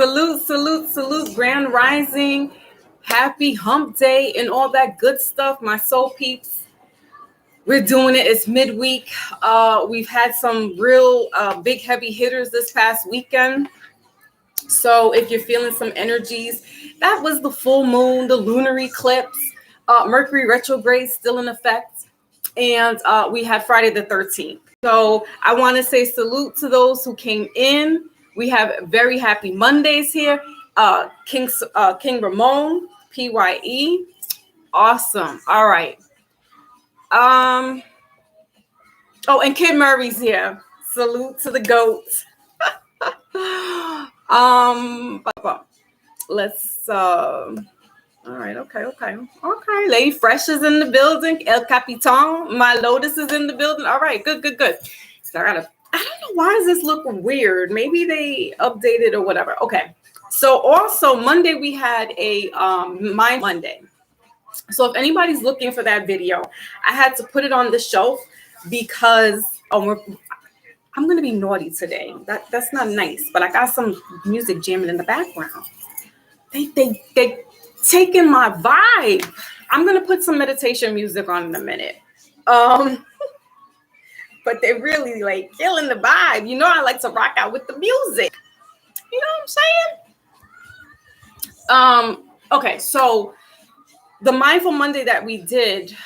Salute, salute, salute, grand rising, happy hump day, and all that good stuff, my soul peeps. We're doing it. It's midweek. We've had some real big heavy hitters this past weekend. So if you're feeling some energies, that was the full moon, the lunar eclipse, Mercury retrograde still in effect, and we had Friday the 13th. So I want to say salute to those who came in. We have very happy Mondays here. King Ramon, PYE. Awesome. All right. Oh, and Kid Murray's here. Salute to the goats. Let's all right, okay. Lady Fresh is in the building. El Capitan, my Lotus is in the building. All right, good. So I don't know, why does this look weird? Maybe they updated or whatever. Okay. So also Monday we had a Mind Monday. So if anybody's looking for that video, I had to put it on the shelf because I'm gonna be naughty today. That's not nice, but I got some music jamming in the background. They taking my vibe. I'm gonna put some meditation music on in a minute. But they're really like killing the vibe. You know, I like to rock out with the music. You know what I'm saying? Okay, so the Mindful Monday that we did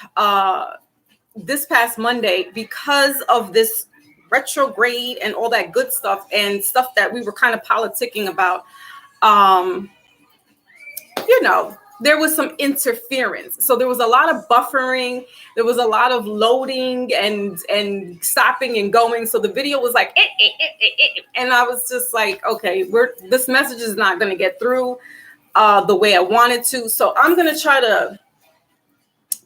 this past Monday, because of this retrograde and all that good stuff and stuff that we were kind of politicking about, you know, there was some interference. So there was a lot of buffering. There was a lot of loading and stopping and going. So the video was like, and I was just like, okay, this message is not going to get through the way I wanted to. So I'm going to try to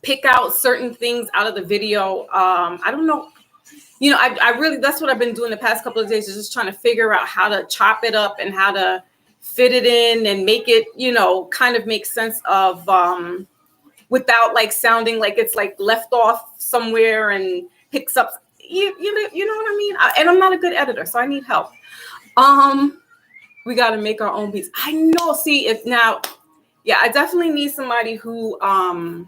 pick out certain things out of the video. I don't know. You know, I really, that's what I've been doing the past couple of days, is just trying to figure out how to chop it up and how to fit it in and make it, you know, kind of make sense of without like sounding like it's like left off somewhere and picks up, you know what I mean? And I'm not a good editor, so I need help. We got to make our own beats. I know. See, I definitely need somebody who, I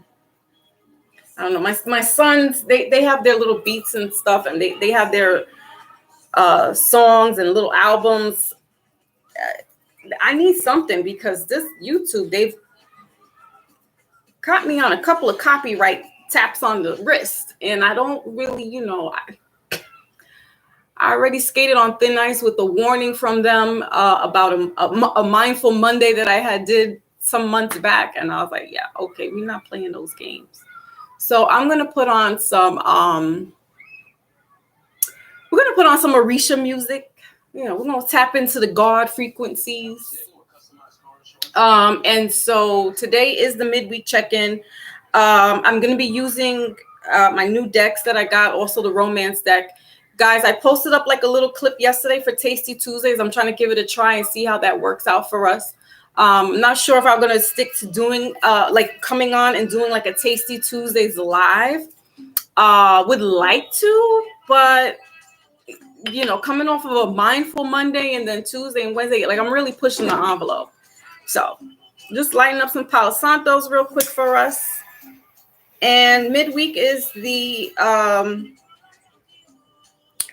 don't know, my sons, they have their little beats and stuff, and they have their songs and little albums. I need something, because this YouTube, they've caught me on a couple of copyright taps on the wrist, and I don't really, you know, I already skated on thin ice with a warning from them about a Mindful Monday that I did some months back, and I was like, yeah, okay, we're not playing those games. So I'm gonna put on some Orisha music. You know, we're gonna tap into the God frequencies. And so today is the midweek check-in. I'm gonna be using my new decks that I got, also the romance deck. Guys, I posted up like a little clip yesterday for Tasty Tuesdays. I'm trying to give it a try and see how that works out for us. I'm not sure if I'm going to stick to doing like coming on and doing like a Tasty Tuesdays live. Would like to, but you know, coming off of a Mindful Monday and then Tuesday and Wednesday, like I'm really pushing the envelope. So just lighting up some Palo Santos real quick for us. And midweek is the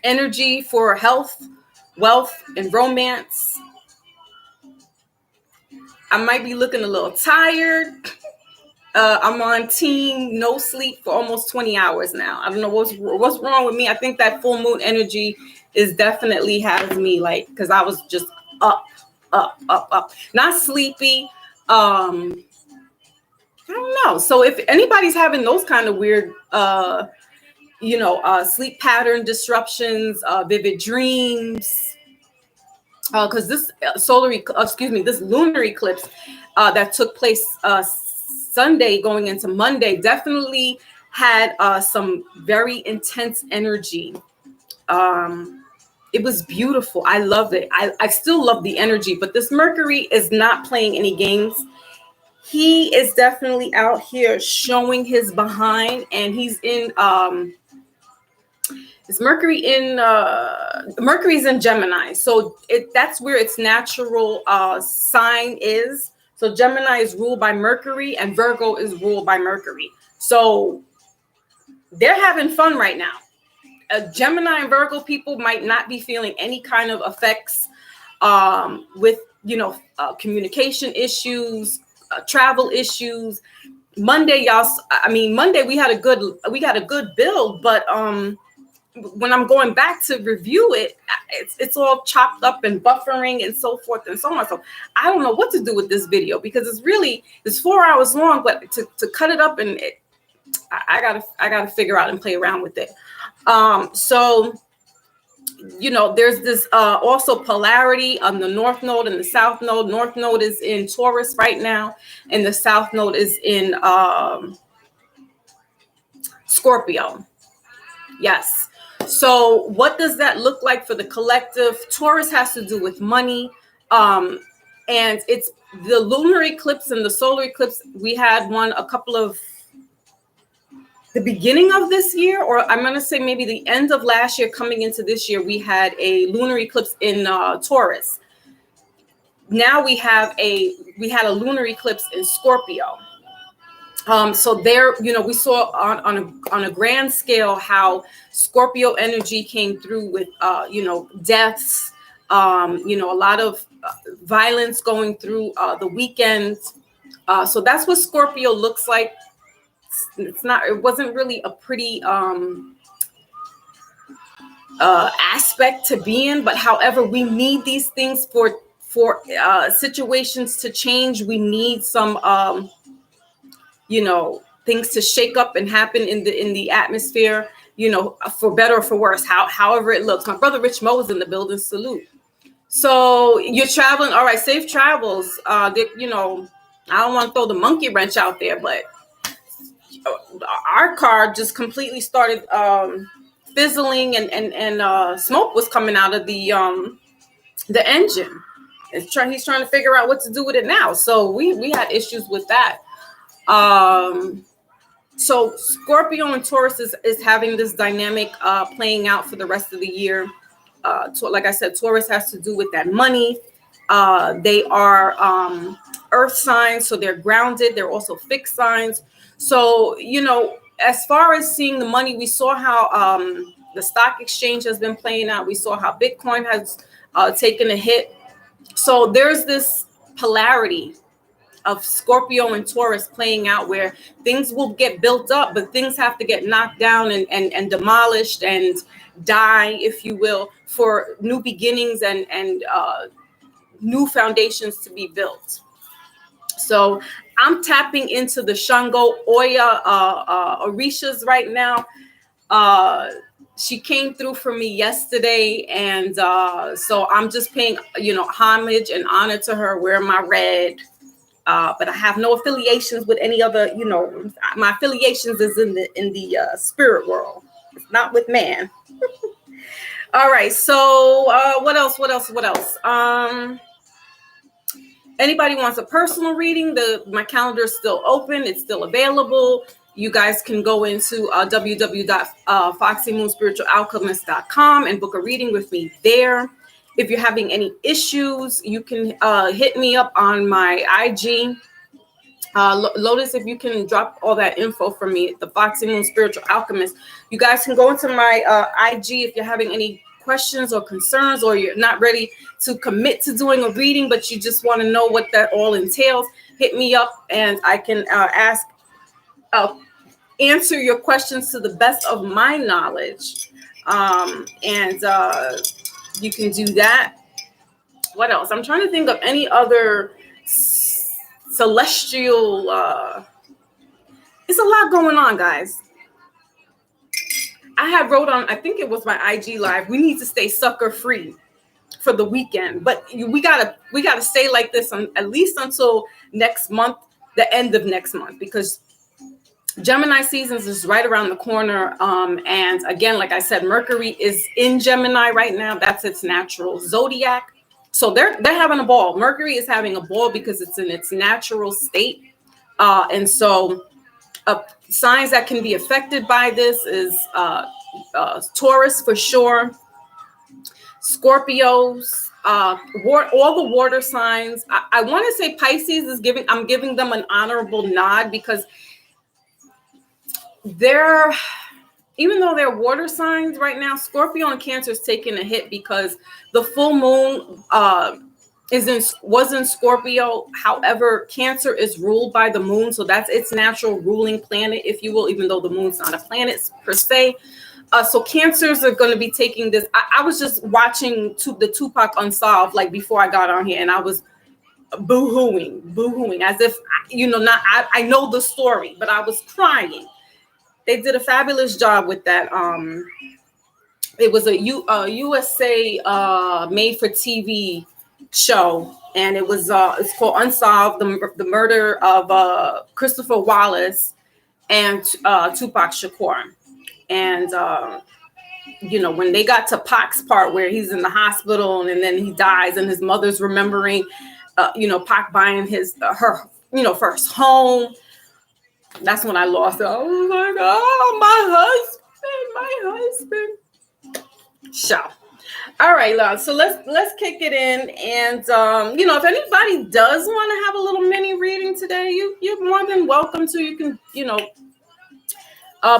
energy for health, wealth, and romance. I might be looking a little tired. I'm on team no sleep for almost 20 hours now. I don't know what's wrong with me. I think that full moon energy is definitely has me like, because I was just up, not sleepy. I don't know. So if anybody's having those kind of weird, sleep pattern disruptions, vivid dreams, because this this lunar eclipse that took place Sunday going into Monday definitely had some very intense energy. It was beautiful. I loved it. I still love the energy, but this Mercury is not playing any games. He is definitely out here showing his behind, and he's in It's Mercury's in Gemini, so that's where its natural sign is. So Gemini is ruled by Mercury, and Virgo is ruled by Mercury. So they're having fun right now. Gemini and Virgo people might not be feeling any kind of effects with communication issues, travel issues. Monday, Monday we had a good build, but when I'm going back to review it, it's all chopped up and buffering and so forth and so on. So I don't know what to do with this video, because it's 4 hours long, but to cut it up, and I gotta figure out and play around with it. So there's this also polarity on the North Node and the South Node. North Node is in Taurus right now, and the South Node is in Scorpio. Yes. So what does that look like for the collective? Taurus has to do with money. And it's the lunar eclipse and the solar eclipse. We had one the beginning of this year, or I'm going to say maybe the end of last year coming into this year, we had a lunar eclipse in Taurus. Now we had a lunar eclipse in Scorpio. So there, we saw on a grand scale how Scorpio energy came through with, deaths, a lot of violence going through the weekend. So that's what Scorpio looks like. It wasn't really a pretty aspect to be in, but however, we need these things for situations to change. We need some, things to shake up and happen in the atmosphere, for better or for worse, however it looks. My brother Rich Mo is in the building. Salute. So you're traveling. All right. Safe travels. I don't want to throw the monkey wrench out there, but our car just completely started fizzling, and smoke was coming out of the engine. He's trying to figure out what to do with it now. So we had issues with that. So Scorpio and Taurus is having this dynamic playing out for the rest of the year. Like I said, Taurus has to do with that money. They are earth signs, so they're grounded. They're also fixed signs. So, as far as seeing the money, we saw how the stock exchange has been playing out. We saw how Bitcoin has taken a hit. So there's this polarity of Scorpio and Taurus playing out where things will get built up, but things have to get knocked down and demolished and die, if you will, for new beginnings and new foundations to be built. So I'm tapping into the Shango Oya Orishas right now. She came through for me yesterday, and so I'm just paying, homage and honor to her, wearing my red. But I have no affiliations with any other, my affiliations is in the spirit world. It's not with man. All right. So what else? Anybody wants a personal reading? My calendar is still open. It's still available. You guys can go into www.foxymoonspiritualalchemist.com and book a reading with me there. If you're having any issues, you can hit me up on my IG. Lotus, if you can drop all that info for me, the Foxy Moon Spiritual Alchemist. You guys can go into my IG if you're having any questions or concerns, or you're not ready to commit to doing a reading, but you just want to know what that all entails. Hit me up and I can answer your questions to the best of my knowledge. You can do that. What else? I'm trying to think of any other celestial. It's a lot going on, guys. I had wrote on, I think it was my IG live, we need to stay sucker free for the weekend, but we gotta stay like this at least until next month, the end of next month, because Gemini seasons is right around the corner. And again, like I said, Mercury is in Gemini right now. That's its natural zodiac. So they're having a ball. Mercury is having a ball because it's in its natural state. And so signs that can be affected by this is Taurus for sure, Scorpios, all the water signs. I want to say Pisces is I'm giving them an honorable nod because even though they're water signs right now, Scorpio and Cancer is taking a hit because the full moon was in Scorpio. However, Cancer is ruled by the moon, so that's its natural ruling planet, if you will, even though the moon's not a planet per se. So Cancers are going to be taking this. I was just watching the Tupac Unsolved like before I got on here, and I was boo-hooing as if, I know the story, but I was crying. They did a fabulous job with that. It was a USA made for TV show, and it was it's called Unsolved: the murder of Christopher Wallace and Tupac Shakur. And when they got to Pac's part where he's in the hospital and then he dies, and his mother's remembering, Pac buying her first home. That's when I lost it. I was like, oh, my husband. So, all right, love. So let's kick it in. And if anybody does want to have a little mini reading today, you're more than welcome to. You can,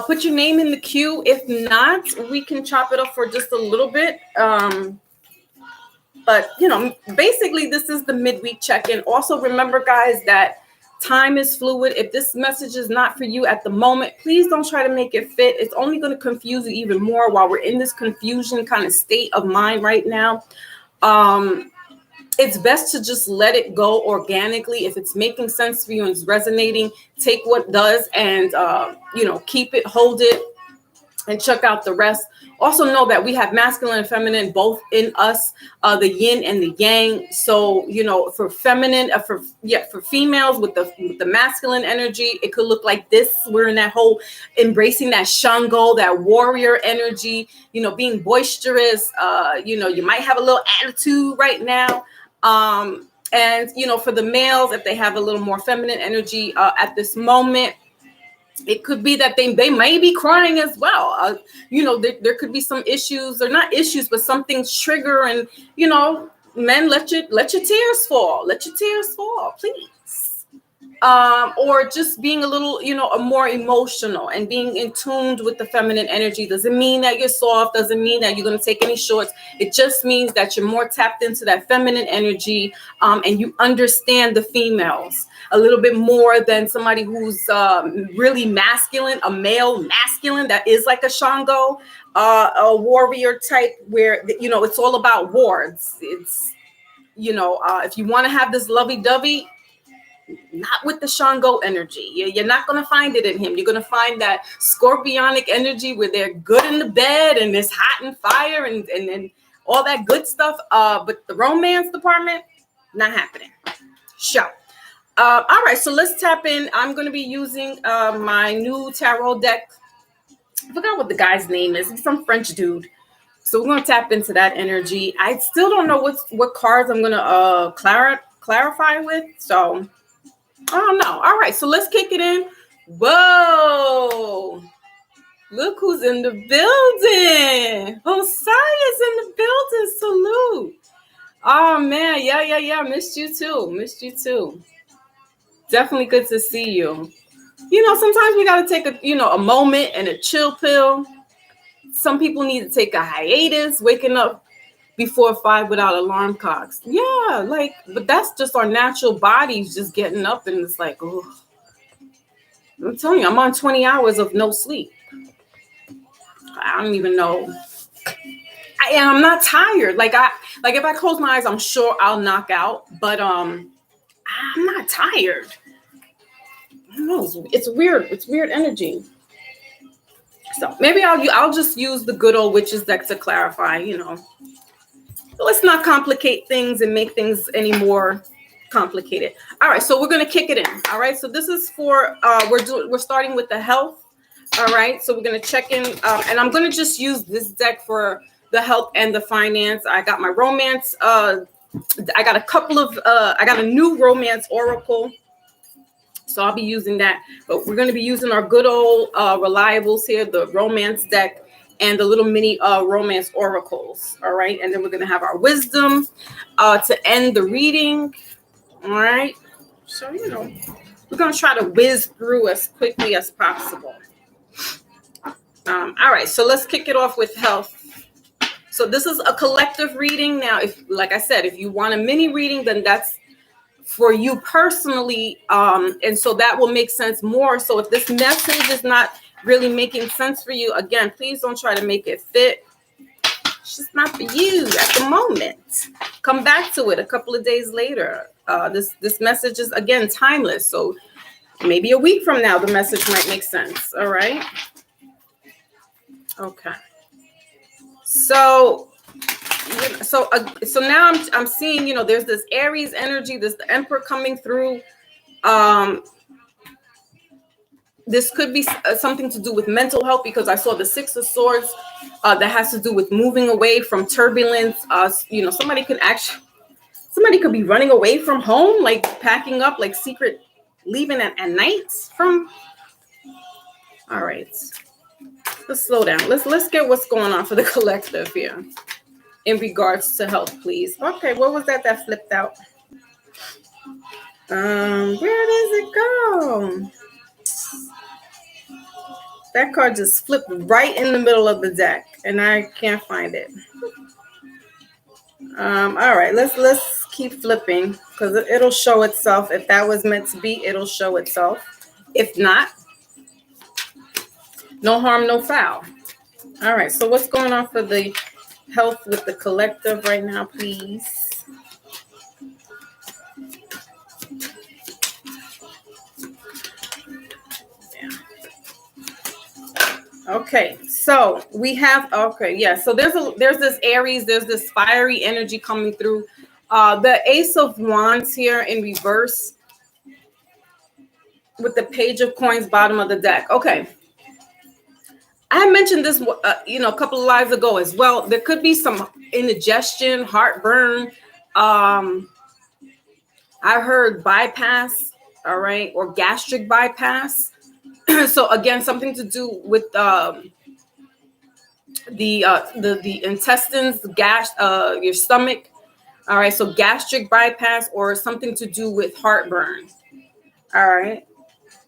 put your name in the queue. If not, we can chop it up for just a little bit. But basically, this is the midweek check-in. Also, remember, guys, that time is fluid. If this message is not for you at the moment, please don't try to make it fit. It's only going to confuse you even more while we're in this confusion kind of state of mind right now. It's best to just let it go organically. If it's making sense for you and it's resonating, take what does and, keep it, hold it, and check out the rest. Also know that we have masculine and feminine both in us, the yin and the yang. So, for feminine, for females with the masculine energy, it could look like this. We're in that whole embracing that Shango, that warrior energy, being boisterous. You might have a little attitude right now. And, for the males, if they have a little more feminine energy at this moment, it could be that they may be crying as well. There could be some issues, or not issues, but something's trigger. And, men, let your tears fall. Let your tears fall, please. Or just being a little, more emotional and being in tuned with the feminine energy. Doesn't mean that you're soft. Doesn't mean that you're going to take any shorts. It just means that you're more tapped into that feminine energy, and you understand the females a little bit more than somebody who's really masculine, a male masculine that is like a Shango, a warrior type where, it's all about wars. It's, if you want to have this lovey-dovey, not with the Shango energy. You're not going to find it in him. You're going to find that scorpionic energy where they're good in the bed and it's hot and fire and all that good stuff. But the romance department, not happening. Sure. All right, so let's tap in. I'm going to be using my new tarot deck. I forgot what the guy's name is. He's some French dude. So we're going to tap into that energy. I still don't know what cards I'm going to clarify with. So I don't know. All right, so let's kick it in. Whoa. Look who's in the building. Osiah's in the building. Salute. Oh, man. Yeah. Missed you too. Definitely good to see you. Sometimes we got to take a moment and a chill pill. Some people need to take a hiatus, waking up before 5 without alarm clocks. Yeah, but that's just our natural bodies just getting up, and it's like, oh, I'm telling you, I'm on 20 hours of no sleep. I don't even know. I'm not tired. Like if I close my eyes, I'm sure I'll knock out, but I'm not tired. I don't know. It's weird. It's weird energy. So maybe I'll just use the good old witches deck to clarify, Let's not complicate things and make things any more complicated. All right, so we're going to kick it in. All right, so this is for we're starting with the health. All right, so we're going to check in, and I'm going to just use this deck for the health and the finance. I got my romance. I got a new romance oracle. So I'll be using that. But we're going to be using our good old reliables here, the romance deck and the little mini romance oracles. All right. And then we're going to have our wisdom to end the reading. All right. So, you know, we're going to try to whiz through as quickly as possible. All right. So let's kick it off with health. So this is a collective reading. Now, if, like I said, if you want a mini reading, then that's for you personally. And so that will make sense more. So if this message is not really making sense for you, again, please don't try to make it fit. It's just not for you at the moment. Come back to it a couple of days later. This message is, again, timeless. So maybe a week from now, the message might make sense. All right. Okay. So now I'm seeing, you know, there's this Aries energy, there's the Emperor coming through. This could be something to do with mental health, because I saw the Six of Swords that has to do with moving away from turbulence. You know, somebody could be running away from home, like packing up, like secret leaving at night from. All right. Let's slow down. Let's get what's going on for the collective here in regards to health, please. Okay, what was that flipped out? Where does it go? That card just flipped right in the middle of the deck, and I can't find it. All right, let's keep flipping, because it'll show itself. If that was meant to be, it'll show itself. If not, no harm, no foul. All right, so what's going on for the health with the collective right now, please? Yeah. Okay, so we have, okay, yeah, so there's this Aries, there's this fiery energy coming through. The Ace of Wands here in reverse with the Page of Coins bottom of the deck. Okay. I mentioned this, you know, a couple of lives ago as well. There could be some indigestion, heartburn. I heard bypass, all right, or gastric bypass. So again, something to do with the intestines, gas, your stomach. All right, so gastric bypass or something to do with heartburn. All right.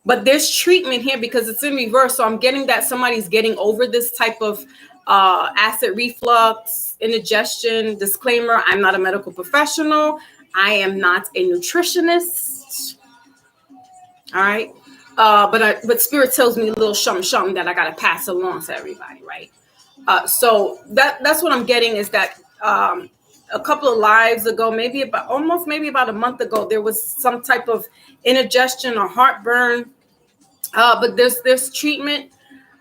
But there's treatment here because it's in reverse. So I'm getting that somebody's getting over this type of acid reflux, indigestion. Disclaimer, I'm not a medical professional. I am not a nutritionist. All right. But Spirit tells me a little something that I got to pass along to everybody, right? So that's what I'm getting is that a couple of lives ago, maybe about a month ago, there was some type of indigestion or heartburn. But there's treatment,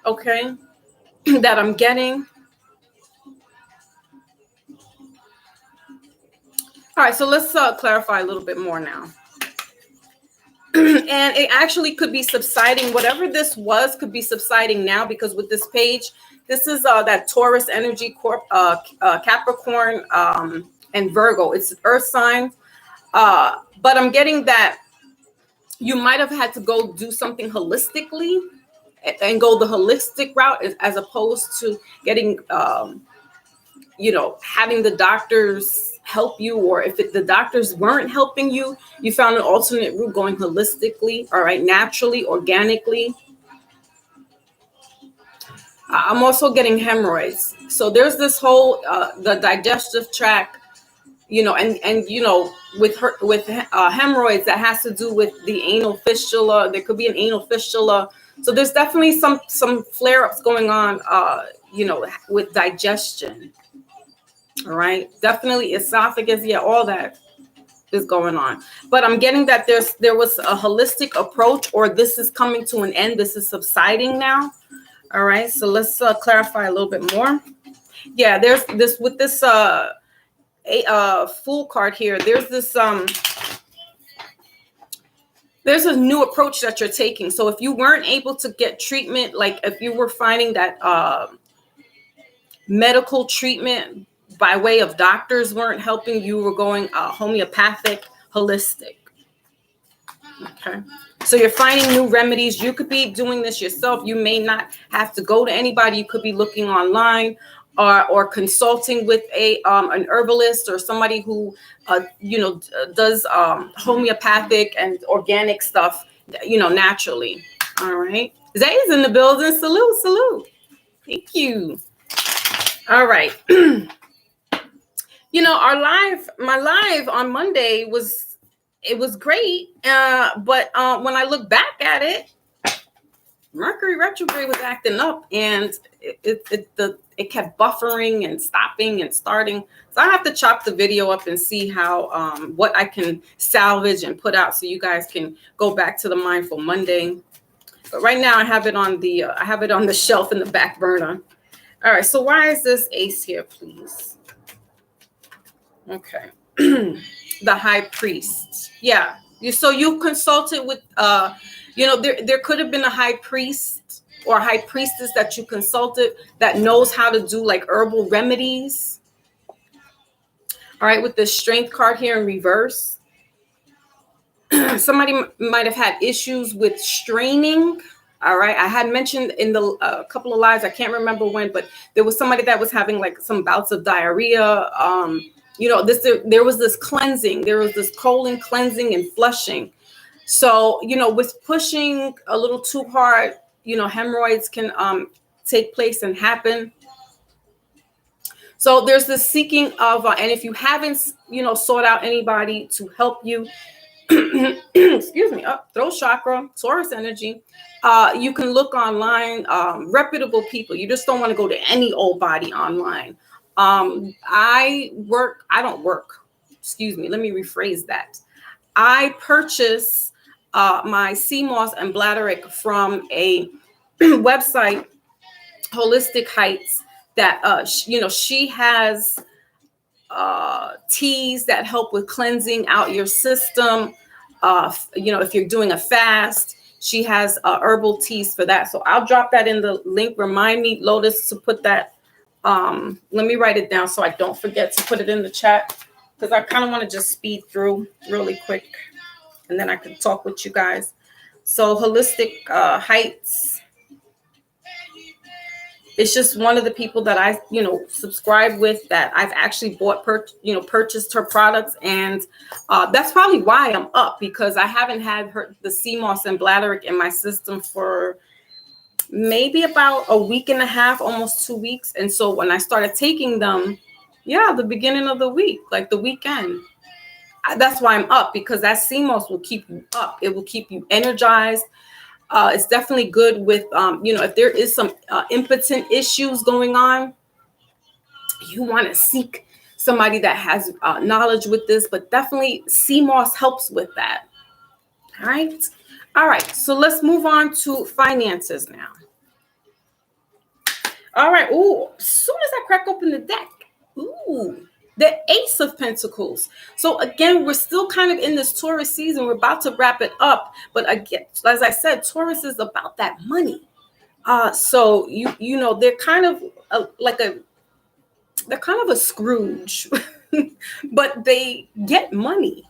okay, that I'm getting. All right, so let's clarify a little bit more now. And it actually could be subsiding. Whatever this was could be subsiding now, because with this page, this is that Taurus energy, Capricorn, and Virgo. It's earth sign. But I'm getting that you might have had to go do something holistically and go the holistic route as opposed to getting, you know, having the doctors help you, or if the doctors weren't helping you, you found an alternate route going holistically, all right, naturally, organically. I'm also getting hemorrhoids. So there's this whole, the digestive tract, you know, and you know, with hemorrhoids, that has to do with the anal fistula. There could be an anal fistula. So there's definitely some flare-ups going on, you know, with digestion. All right, definitely esophagus. Yeah, all that is going on. But I'm getting that there was a holistic approach, or this is coming to an end. This is subsiding now. All right, so let's clarify a little bit more. Yeah, there's this with this Fool card here. There's this there's a new approach that you're taking. So if you weren't able to get treatment, like if you were finding that medical treatment by way of doctors weren't helping, you were going homeopathic, holistic. Okay. So you're finding new remedies. You could be doing this yourself. You may not have to go to anybody. You could be looking online or consulting with an herbalist or somebody who does homeopathic and organic stuff, naturally. All right. Zay's in the building. Salute, salute. Thank you. All right. My live on Monday was great. But when I look back at it, Mercury retrograde was acting up, and it kept buffering and stopping and starting. So I have to chop the video up and see how what I can salvage and put out, so you guys can go back to the Mindful Monday. But right now I have it on the shelf in the back burner. All right. So why is this ace here, please? Okay. The High Priest. Yeah. So you consulted with there could have been a high priest or high priestess that you consulted that knows how to do like herbal remedies. All right, with the Strength card here in reverse. Somebody might have had issues with straining. All right, I had mentioned in the couple of lives, I can't remember when, but there was somebody that was having like some bouts of diarrhea. There was this cleansing, there was this colon cleansing and flushing. So, with pushing a little too hard, hemorrhoids can take place and happen. So there's this seeking of, and if you haven't, sought out anybody to help you, excuse me, throat chakra, Taurus energy, you can look online, reputable people. You just don't want to go to any old body online. I don't work. Excuse me. Let me rephrase that. I purchase my sea moss and bladderwrack from a website, Holistic Heights, that she has teas that help with cleansing out your system. If you're doing a fast, she has herbal teas for that. So I'll drop that in the link. Remind me, Lotus, to put that. Let me write it down so I don't forget to put it in the chat, because I kind of want to just speed through really quick, and then I can talk with you guys. So Holistic Heights, it's just one of the people that I, subscribe with, that I've actually purchased her products. And that's probably why I'm up, because I haven't had the sea moss and bladderwrack in my system for maybe about a week and a half, almost 2 weeks. And so when I started taking them, the beginning of the week, like the weekend, that's why I'm up, because that sea moss will keep you up. It will keep you energized. It's definitely good with, if there is some impotent issues going on, you want to seek somebody that has knowledge with this, but definitely sea moss helps with that. All right. All right. So let's move on to finances now. All right. Ooh, as soon as I crack open the deck, ooh, the Ace of Pentacles. So again, we're still kind of in this Taurus season. We're about to wrap it up. But again, as I said, Taurus is about that money. So they're kind of they're kind of a Scrooge, but they get money.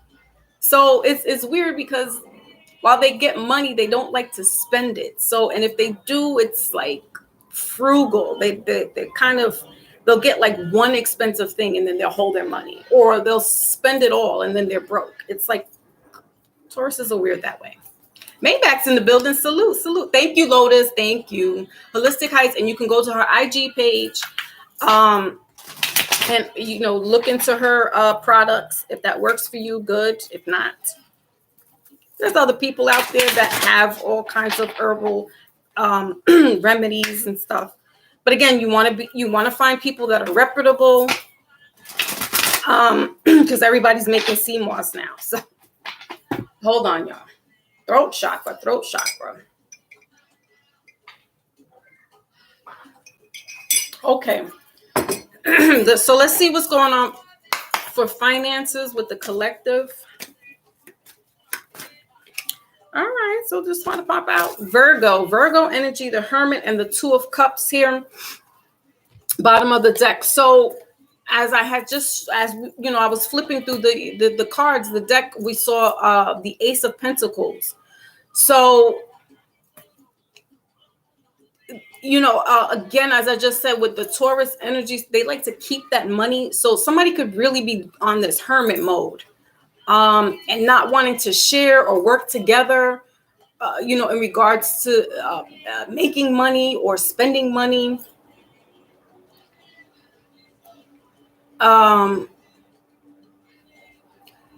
So it's weird, because while they get money, they don't like to spend it. So, and if they do, it's like frugal. They kind of, they'll get like one expensive thing and then they'll hold their money, or they'll spend it all and then they're broke. It's like Taurus is weird that way. Maybach's in the building. Salute, salute. Thank you, Lotus. Thank you. Holistic Heights. And you can go to her IG page and, look into her products. If that works for you, good. If not, there's other people out there that have all kinds of herbal remedies and stuff. But again, you want to find people that are reputable, because everybody's making sea moss now. So hold on, y'all. Throat chakra. Okay. So let's see what's going on for finances with the collective. All right, so just want to pop out Virgo energy, the Hermit, and the Two of Cups here, bottom of the deck. So as I had just, as you know, I was flipping through the cards, the deck, we saw the Ace of Pentacles. So, you know, again, as I just said, with the Taurus energies, they like to keep that money. So somebody could really be on this hermit mode, and not wanting to share or work together, you know, in regards to making money or spending money.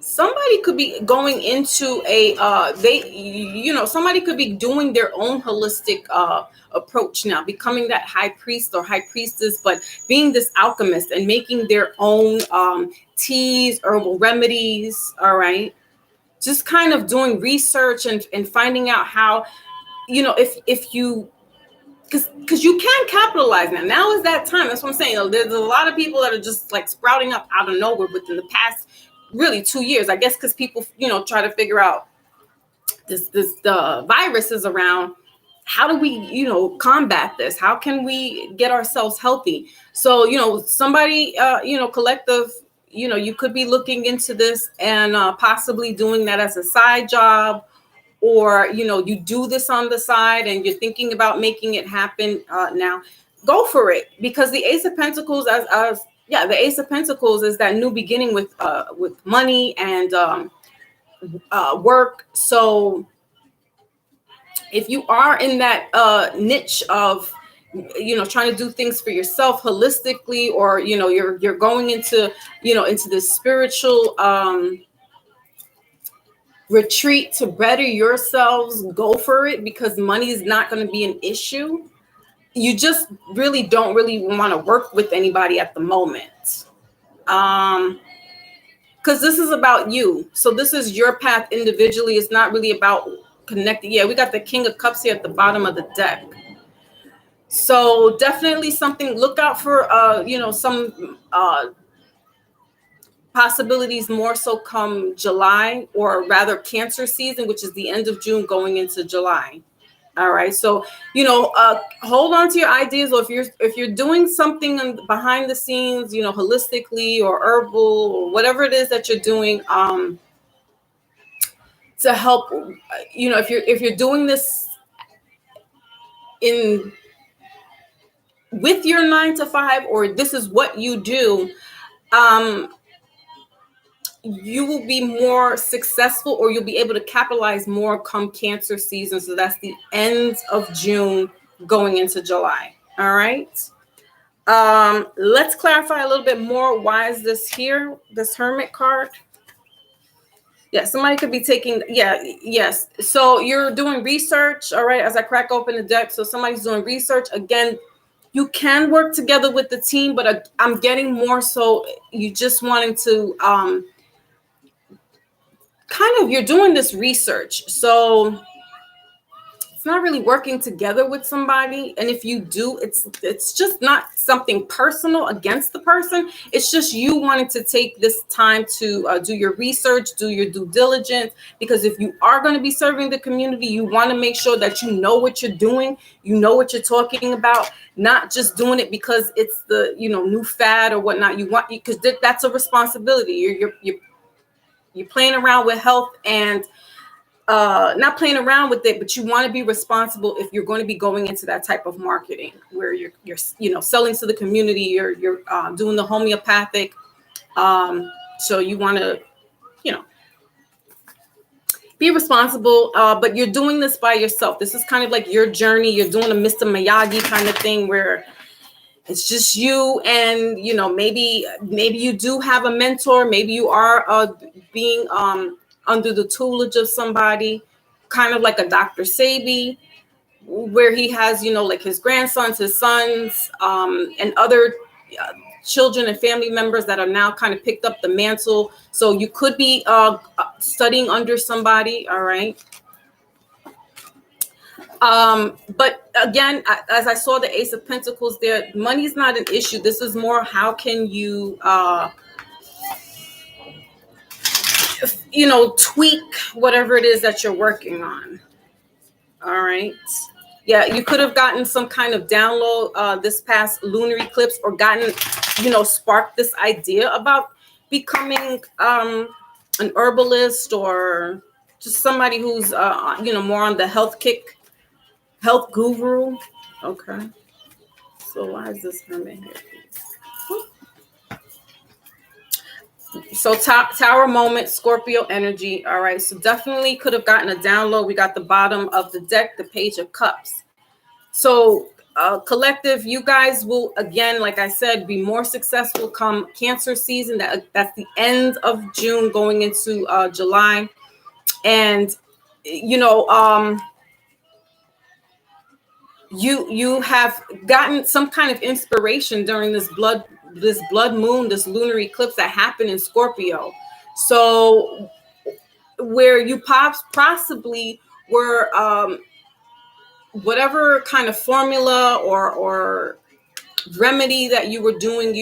Somebody could be going into a you know, somebody could be doing their own holistic approach now, becoming that high priest or high priestess, but being this alchemist and making their own teas, herbal remedies. All right, just kind of doing research and finding out how, you know, if you, because you can capitalize now. Now is that time. That's what I'm saying. There's a lot of people that are just like sprouting up out of nowhere within the past really 2 years, I guess, because people, you know, try to figure out this the virus is around. How do we, you know, combat this? How can we get ourselves healthy? So, you know, somebody, you know, collective, you know, you could be looking into this and possibly doing that as a side job, or, you know, you do this on the side and you're thinking about making it happen. Now go for it, because the Ace of Pentacles, as yeah, the Ace of Pentacles is that new beginning with money and work. So if you are in that niche of, you know, trying to do things for yourself holistically, or, you know, you're going into, you know, into this spiritual retreat to better yourselves, go for it, because money is not going to be an issue. You just really don't really want to work with anybody at the moment, because this is about you. So this is your path individually. It's not really about connecting. Yeah, we got the King of Cups here at the bottom of the deck. So definitely something, look out for you know, some possibilities more so come July, or rather Cancer season, which is the end of June going into July. All right, so, you know, hold on to your ideas, or if you're doing something behind the scenes, you know, holistically or herbal or whatever it is that you're doing, to help, you know, if you're doing this in with your 9 to 5, or this is what you do, you will be more successful, or you'll be able to capitalize more come Cancer season. So that's the end of June going into July. All right. Let's clarify a little bit more. Why is this here? This Hermit card. Yeah, somebody could be taking, yeah, yes. So you're doing research, all right, as I crack open the deck. So somebody's doing research. Again, you can work together with the team, but I'm getting more so you just wanting to kind of, you're doing this research. So it's not really working together with somebody. And if you do, it's just not something personal against the person. It's just you wanting to take this time to do your research, do your due diligence, because if you are going to be serving the community, you want to make sure that you know what you're doing, you know what you're talking about, not just doing it because it's the, you know, new fad or whatnot. You want, because that's a responsibility. You're playing around with health, and not playing around with it, but you want to be responsible if you're going to be going into that type of marketing where you're you know, selling to the community. You're doing the homeopathic. So you want to, you know, be responsible, but you're doing this by yourself. This is kind of like your journey. You're doing a Mr. Miyagi kind of thing where it's just you, and, you know, maybe you do have a mentor. Maybe you are being under the tutelage of somebody, kind of like a Dr. Sabi, where he has, you know, like his grandsons, his sons, and other children and family members that are now kind of picked up the mantle. So you could be studying under somebody. All right. But again, as I saw the Ace of Pentacles there, money is not an issue. This is more, how can you, you know, tweak whatever it is that you're working on. All right. Yeah, you could have gotten some kind of download this past lunar eclipse, or gotten, sparked this idea about becoming an herbalist, or just somebody who's more on the health guru. Okay. So why is this hermit here? So tower moment, Scorpio energy. All right. So definitely could have gotten a download. We got the bottom of the deck, the Page of Cups. So collective, you guys will, again, like I said, be more successful come Cancer season. That's the end of June going into July. And, you have gotten some kind of inspiration during this blood moon, this lunar eclipse that happened in Scorpio. So where you possibly were whatever kind of formula or remedy that you were doing,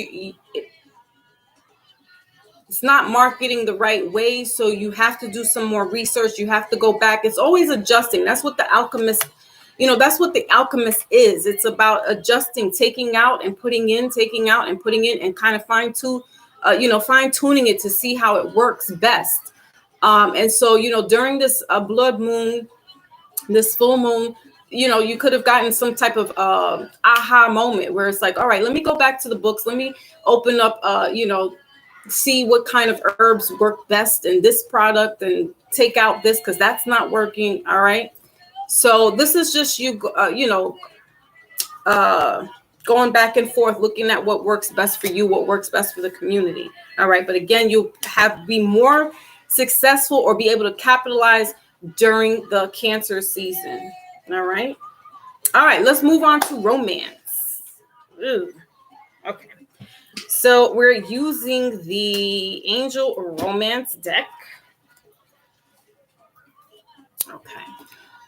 it's not marketing the right way, so you have to do some more research. You have to go back. It's always adjusting. That's what the alchemist is. It's about adjusting, taking out and putting in, and kind of fine tuning it to see how it works best. And so, during this blood moon, this full moon, you could have gotten some type of aha moment where it's like, all right, let me go back to the books. Let me open up, see what kind of herbs work best in this product, and take out this because that's not working. All right. So this is just you, going back and forth, looking at what works best for you, what works best for the community. All right. But again, you be more successful or be able to capitalize during the Cancer season. All right. All right. Let's move on to romance. Ooh. Okay. So we're using the Angel Romance deck. Okay.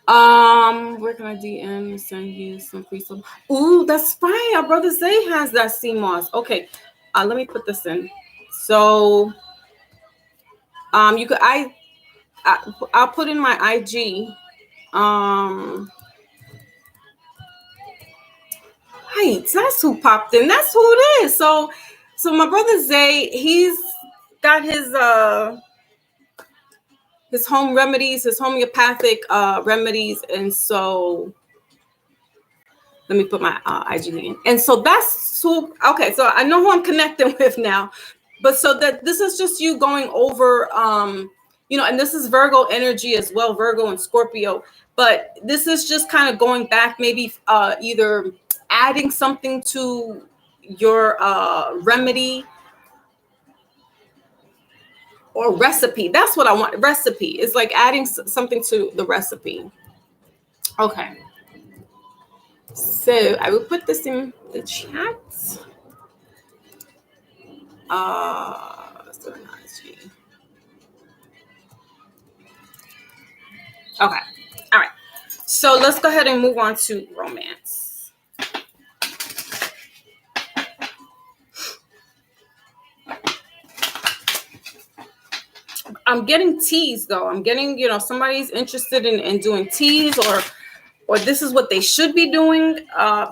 Where can I DM send you some free stuff? Ooh, that's fine. Our brother Zay has that CMOS. Okay. Let me put this in. So you could I'll put in my IG. Right, that's who popped in. That's who it is. So my brother Zay, he's got his home remedies, his homeopathic remedies, and so let me put my IG in. And so that's who. Okay, so I know who I'm connecting with now. But so that this is just you going over, and this is Virgo energy as well, Virgo and Scorpio. But this is just kind of going back, maybe either adding something to your remedy or recipe. That's what I want. Recipe is like adding something to the recipe. Okay. So I will put this in the chat. Okay. All right. So let's go ahead and move on to romance. I'm getting teas though. I'm getting, somebody's interested in doing teas, or this is what they should be doing,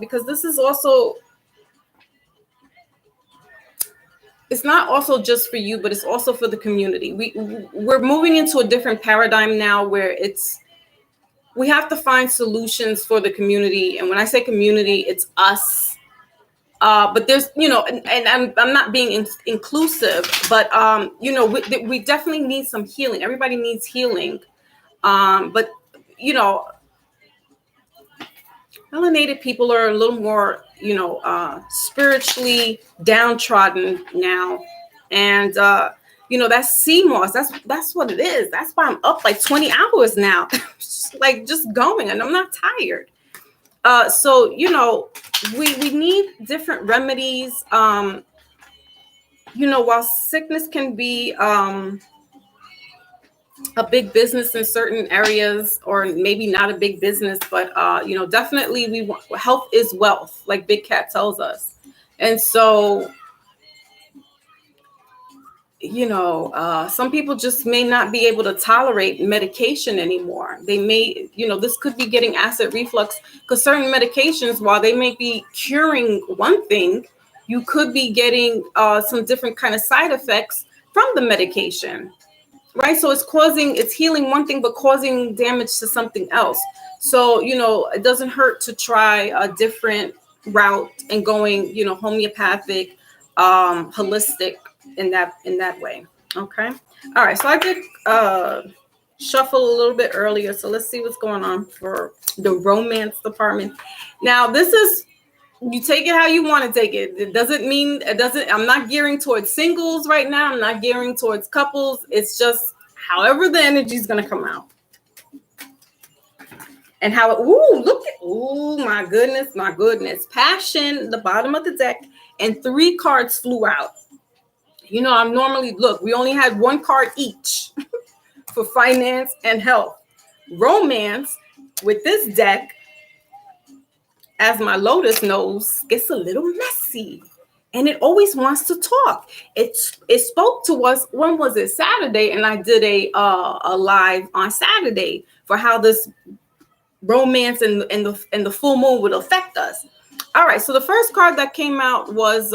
because this is also, it's not also just for you, but it's also for the community. We're moving into a different paradigm now where we have to find solutions for the community. And when I say community, it's us. But there's, and I'm not being inclusive, but, we definitely need some healing. Everybody needs healing. But, melanated people are a little more, spiritually downtrodden now. And, that's CMOS. That's what it is. That's why I'm up like 20 hours now, just going, and I'm not tired. So, we need different remedies. While sickness can be a big business in certain areas, or maybe not a big business, but definitely we want, health is wealth, like Big Cat tells us. And so some people just may not be able to tolerate medication anymore. They may, this could be getting acid reflux, because certain medications, while they may be curing one thing, you could be getting some different kind of side effects from the medication, right? So it's healing one thing, but causing damage to something else. So, it doesn't hurt to try a different route and going, homeopathic, holistic in that way. Okay. All right. So I did shuffle a little bit earlier. So let's see what's going on for the romance department. Now, this is, you take it how you want to take it. I'm not gearing towards singles right now. I'm not gearing towards couples. It's just however the energy is going to come out. And my goodness. Passion, the bottom of the deck, and 3 cards flew out. I'm normally, we only had 1 card each for finance and health. Romance, with this deck, as my Lotus knows, gets a little messy. And it always wants to talk. It spoke to us, when was it? Saturday, and I did a live on Saturday for how this romance and the full moon would affect us. All right, so the first card that came out was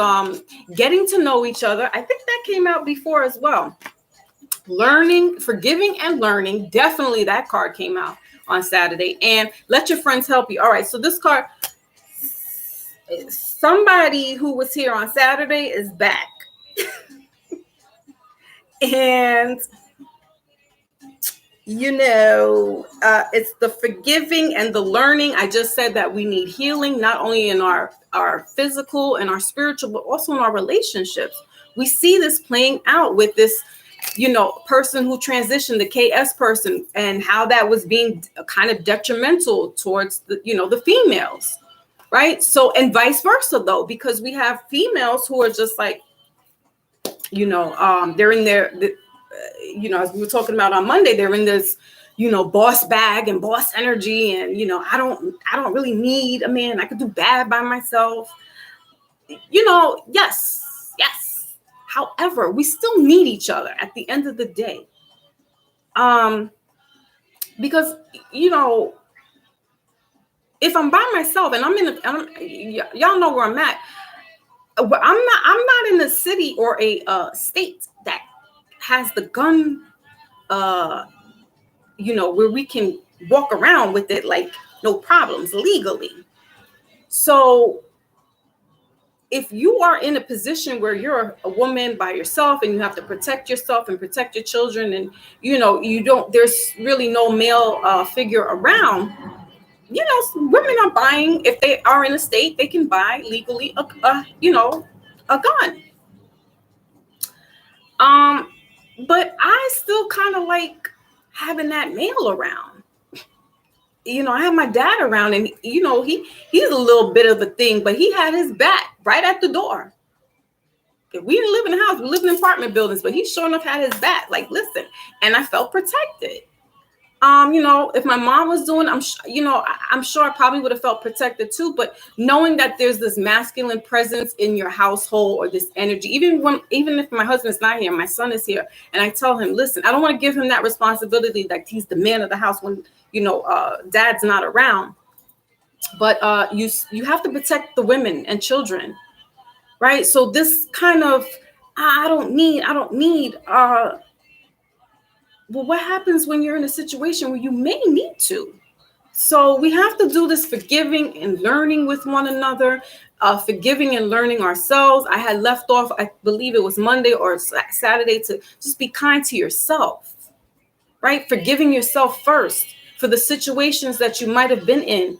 getting to know each other. I think that came out before as well. Learning, forgiving and learning. Definitely that card came out on Saturday. And let your friends help you. All right, so this card, somebody who was here on Saturday is back. And it's the forgiving and the learning. I just said that we need healing, not only in our physical and our spiritual, but also in our relationships. We see this playing out with this, person who transitioned, the KS person, and how that was being kind of detrimental towards the females, right? So, and vice versa though, because we have females who are just like, they're in their, as we were talking about on Monday, they're in this, boss bag and boss energy. And, I don't really need a man. I could do bad by myself. Yes. However, we still need each other at the end of the day. Because, if I'm by myself and y'all know where I'm at, I'm not in a city or a state that has the gun, where we can walk around with it like no problems legally. So if you are in a position where you're a woman by yourself and you have to protect yourself and protect your children, and there's really no male figure around, women are buying, if they are in a state, they can buy legally a gun. But I still kind of like having that male around. I have my dad around, and he's a little bit of a thing, but he had his back right at the door. We didn't live in a house, we lived in apartment buildings, but he sure enough had his back. Like, listen, and I felt protected. If my mom was doing, I'm sure I probably would have felt protected too. But knowing that there's this masculine presence in your household, or this energy, even if my husband's not here, my son is here, and I tell him, listen, I don't want to give him that responsibility that he's the man of the house when dad's not around. But you have to protect the women and children, right? So this kind of I don't need. Well, what happens when you're in a situation where you may need to? So we have to do this forgiving and learning with one another, forgiving and learning ourselves. I had left off, I believe it was Monday or Saturday, to just be kind to yourself, right? Forgiving yourself first for the situations that you might have been in,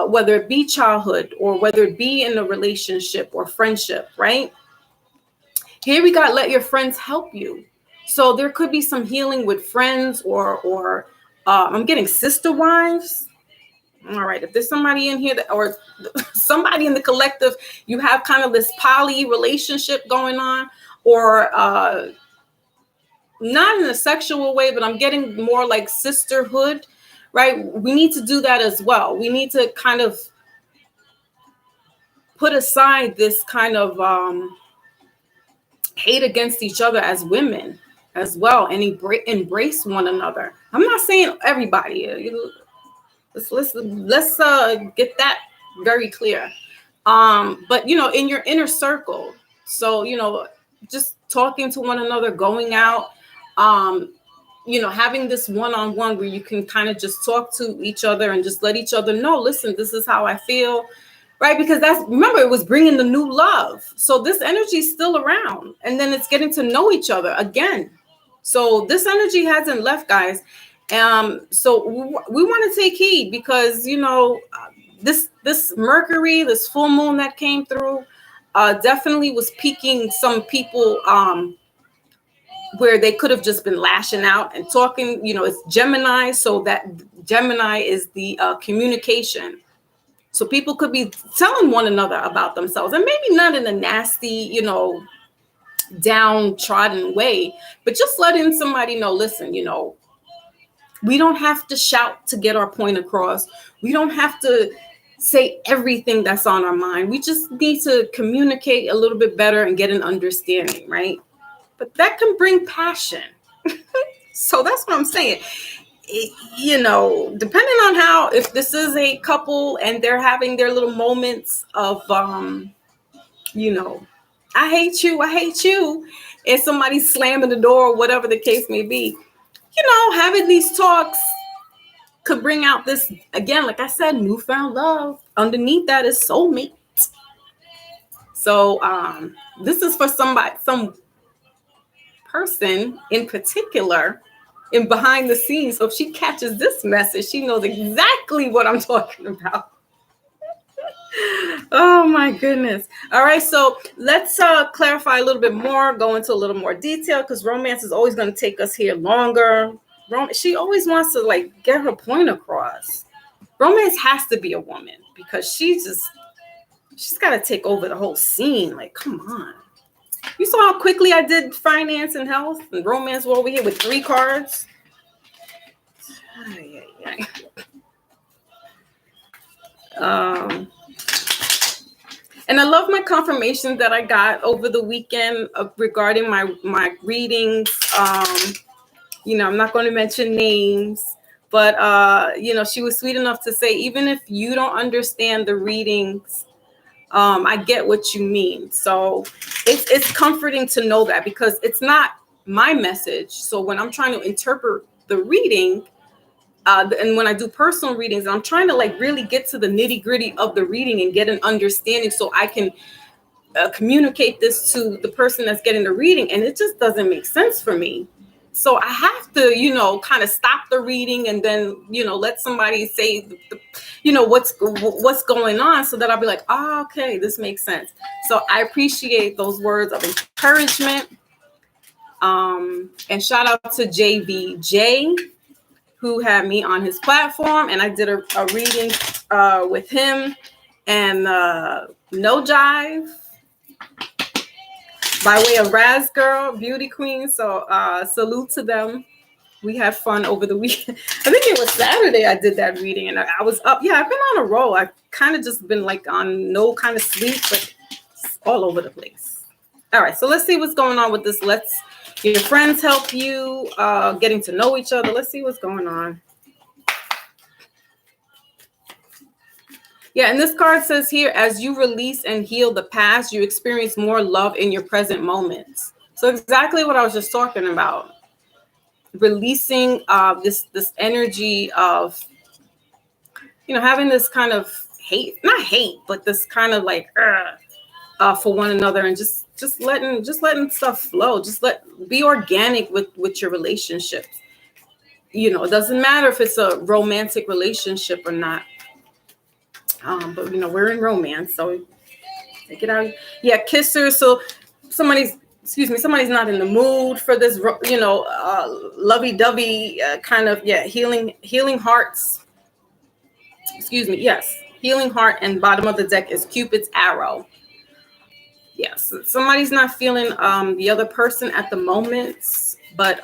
whether it be childhood or whether it be in a relationship or friendship, right? Here we got, let your friends help you. So there could be some healing with friends or I'm getting sister wives. All right. If there's somebody in here or somebody in the collective, you have kind of this poly relationship going on, or not in a sexual way, but I'm getting more like sisterhood, right? We need to do that as well. We need to kind of put aside this kind of hate against each other as women as well, and embrace one another. I'm not saying everybody. Let's get that very clear. But in your inner circle, so just talking to one another, going out, having this one-on-one where you can kind of just talk to each other and just let each other know, listen, this is how I feel, right? Because remember, it was bringing the new love. So this energy is still around, and then it's getting to know each other again. So this energy hasn't left, guys. So we want to take heed, because this Mercury, this full moon that came through, definitely was piquing some people, where they could have just been lashing out and talking. It's Gemini, so that Gemini is the communication. So people could be telling one another about themselves, and maybe not in a nasty, downtrodden way, but just letting somebody know, listen, we don't have to shout to get our point across. We don't have to say everything that's on our mind. We just need to communicate a little bit better and get an understanding, right? But that can bring passion. So that's what I'm saying. Depending on if this is a couple and they're having their little moments of, I hate you, and somebody's slamming the door, or whatever the case may be, having these talks could bring out this, again, like I said, newfound love. Underneath that is soulmate. So this is for some person in particular, in behind the scenes. So if she catches this message, she knows exactly what I'm talking about. Oh my goodness. All right, so let's clarify a little bit more, go into a little more detail, because romance is always going to take us here longer. She always wants to get her point across. Romance has to be a woman, because she's got to take over the whole scene. Come on. You saw how quickly I did finance and health, and romance were over here with 3 cards. And I love my confirmation that I got over the weekend regarding my readings. I'm not going to mention names, but she was sweet enough to say, even if you don't understand the readings, I get what you mean. So it's comforting to know that, because it's not my message. So when I'm trying to interpret the reading, and when I do personal readings, I'm trying to really get to the nitty gritty of the reading and get an understanding, so I can communicate this to the person that's getting the reading. And it just doesn't make sense for me. So I have to, kind of stop the reading and then, let somebody say, what's going on, so that I'll be like, oh, okay, this makes sense. So I appreciate those words of encouragement. And shout out to JVJ, who had me on his platform, and I did a reading with him, and No Jive, by way of Raz Girl, Beauty Queen. So salute to them. We had fun over the weekend. I think it was Saturday I did that reading, and I was up. Yeah, I've been on a roll. I've kind of just been on no kind of sleep, but all over the place. All right, so let's see what's going on with this. Your friends help you, getting to know each other. Let's see what's going on. Yeah, and this card says here, as you release and heal the past, you experience more love in your present moments. So exactly what I was just talking about. Releasing this energy of, having this kind of hate, not hate, but this kind of for one another, and just letting stuff flow. Be organic with your relationships. It doesn't matter if it's a romantic relationship or not. But we're in romance, so take it out. Yeah, kissers. So somebody's not in the mood for this, lovey-dovey kind of, healing hearts. Yes, healing heart, and bottom of the deck is Cupid's arrow. Yes, somebody's not feeling the other person at the moment, but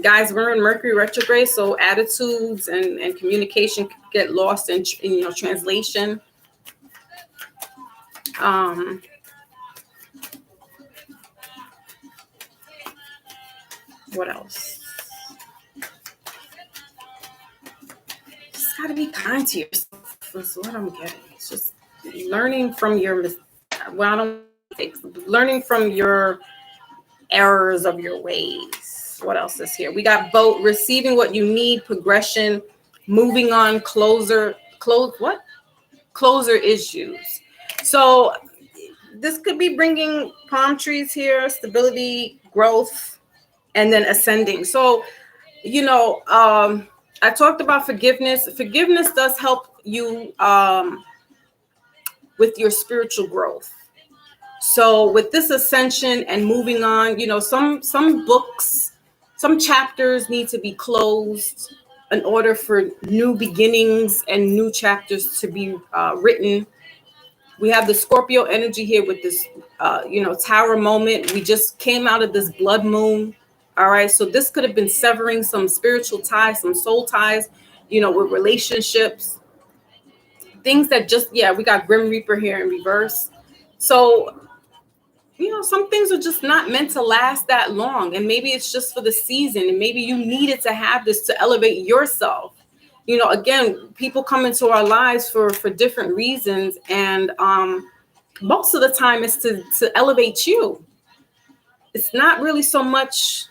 guys, we're in Mercury retrograde, so attitudes and communication get lost in translation. What else? Just got to be kind to yourself. That's what I'm getting. It's just learning from your learning from your errors of your ways. What else is here? We got both receiving what you need, progression, moving on, closer issues. So this could be bringing palm trees here, stability, growth, and then ascending. So, I talked about forgiveness. Forgiveness does help you with your spiritual growth. So with this ascension and moving on, some books, some chapters need to be closed in order for new beginnings and new chapters to be written. We have the Scorpio energy here with this, tower moment. We just came out of this blood moon. All right. So this could have been severing some spiritual ties, some soul ties, with relationships, things that we got Grim Reaper here in reverse. So, some things are just not meant to last that long. And maybe it's just for the season. And maybe you needed to have this to elevate yourself. Again, people come into our lives for different reasons. And most of the time it's to elevate you. It's not really so much,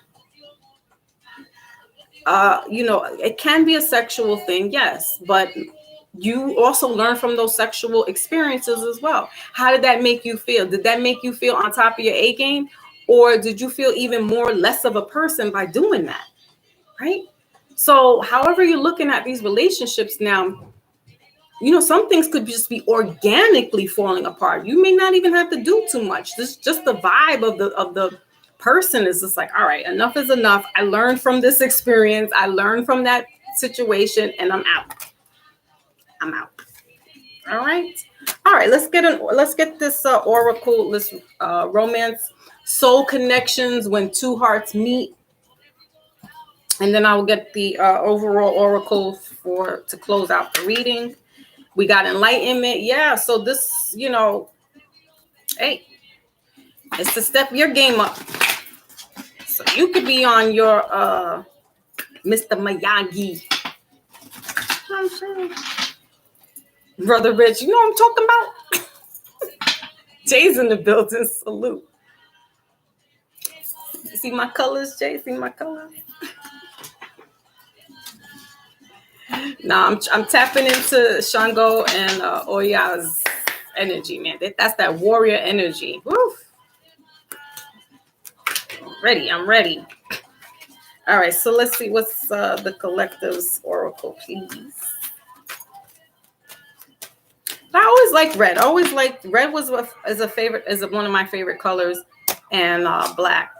it can be a sexual thing, yes. But you also learn from those sexual experiences as well. How did that make you feel? Did that make you feel on top of your A game? Or did you feel even more less of a person by doing that? Right? So however you're looking at these relationships now, some things could just be organically falling apart. You may not even have to do too much. This just the vibe of the person is just like, all right, enough is enough. I learned from this experience. I learned from that situation, and I'm out. All right. Let's get this oracle. This romance, soul connections when two hearts meet, and then I will get the overall oracle to close out the reading. We got enlightenment. Yeah. So this, hey, it's to step your game up. So you could be on your Mr. Miyagi. I'm saying. Brother Rich, you know what I'm talking about? Jay's in the building. Salute. See my colors, Jay? See my colors? Nah, I'm tapping into Shango and Oya's energy, man. That's that warrior energy. Woo. I'm ready. All right, so let's see what's the collective's oracle, please. I always liked red. Red is one of my favorite colors, and black.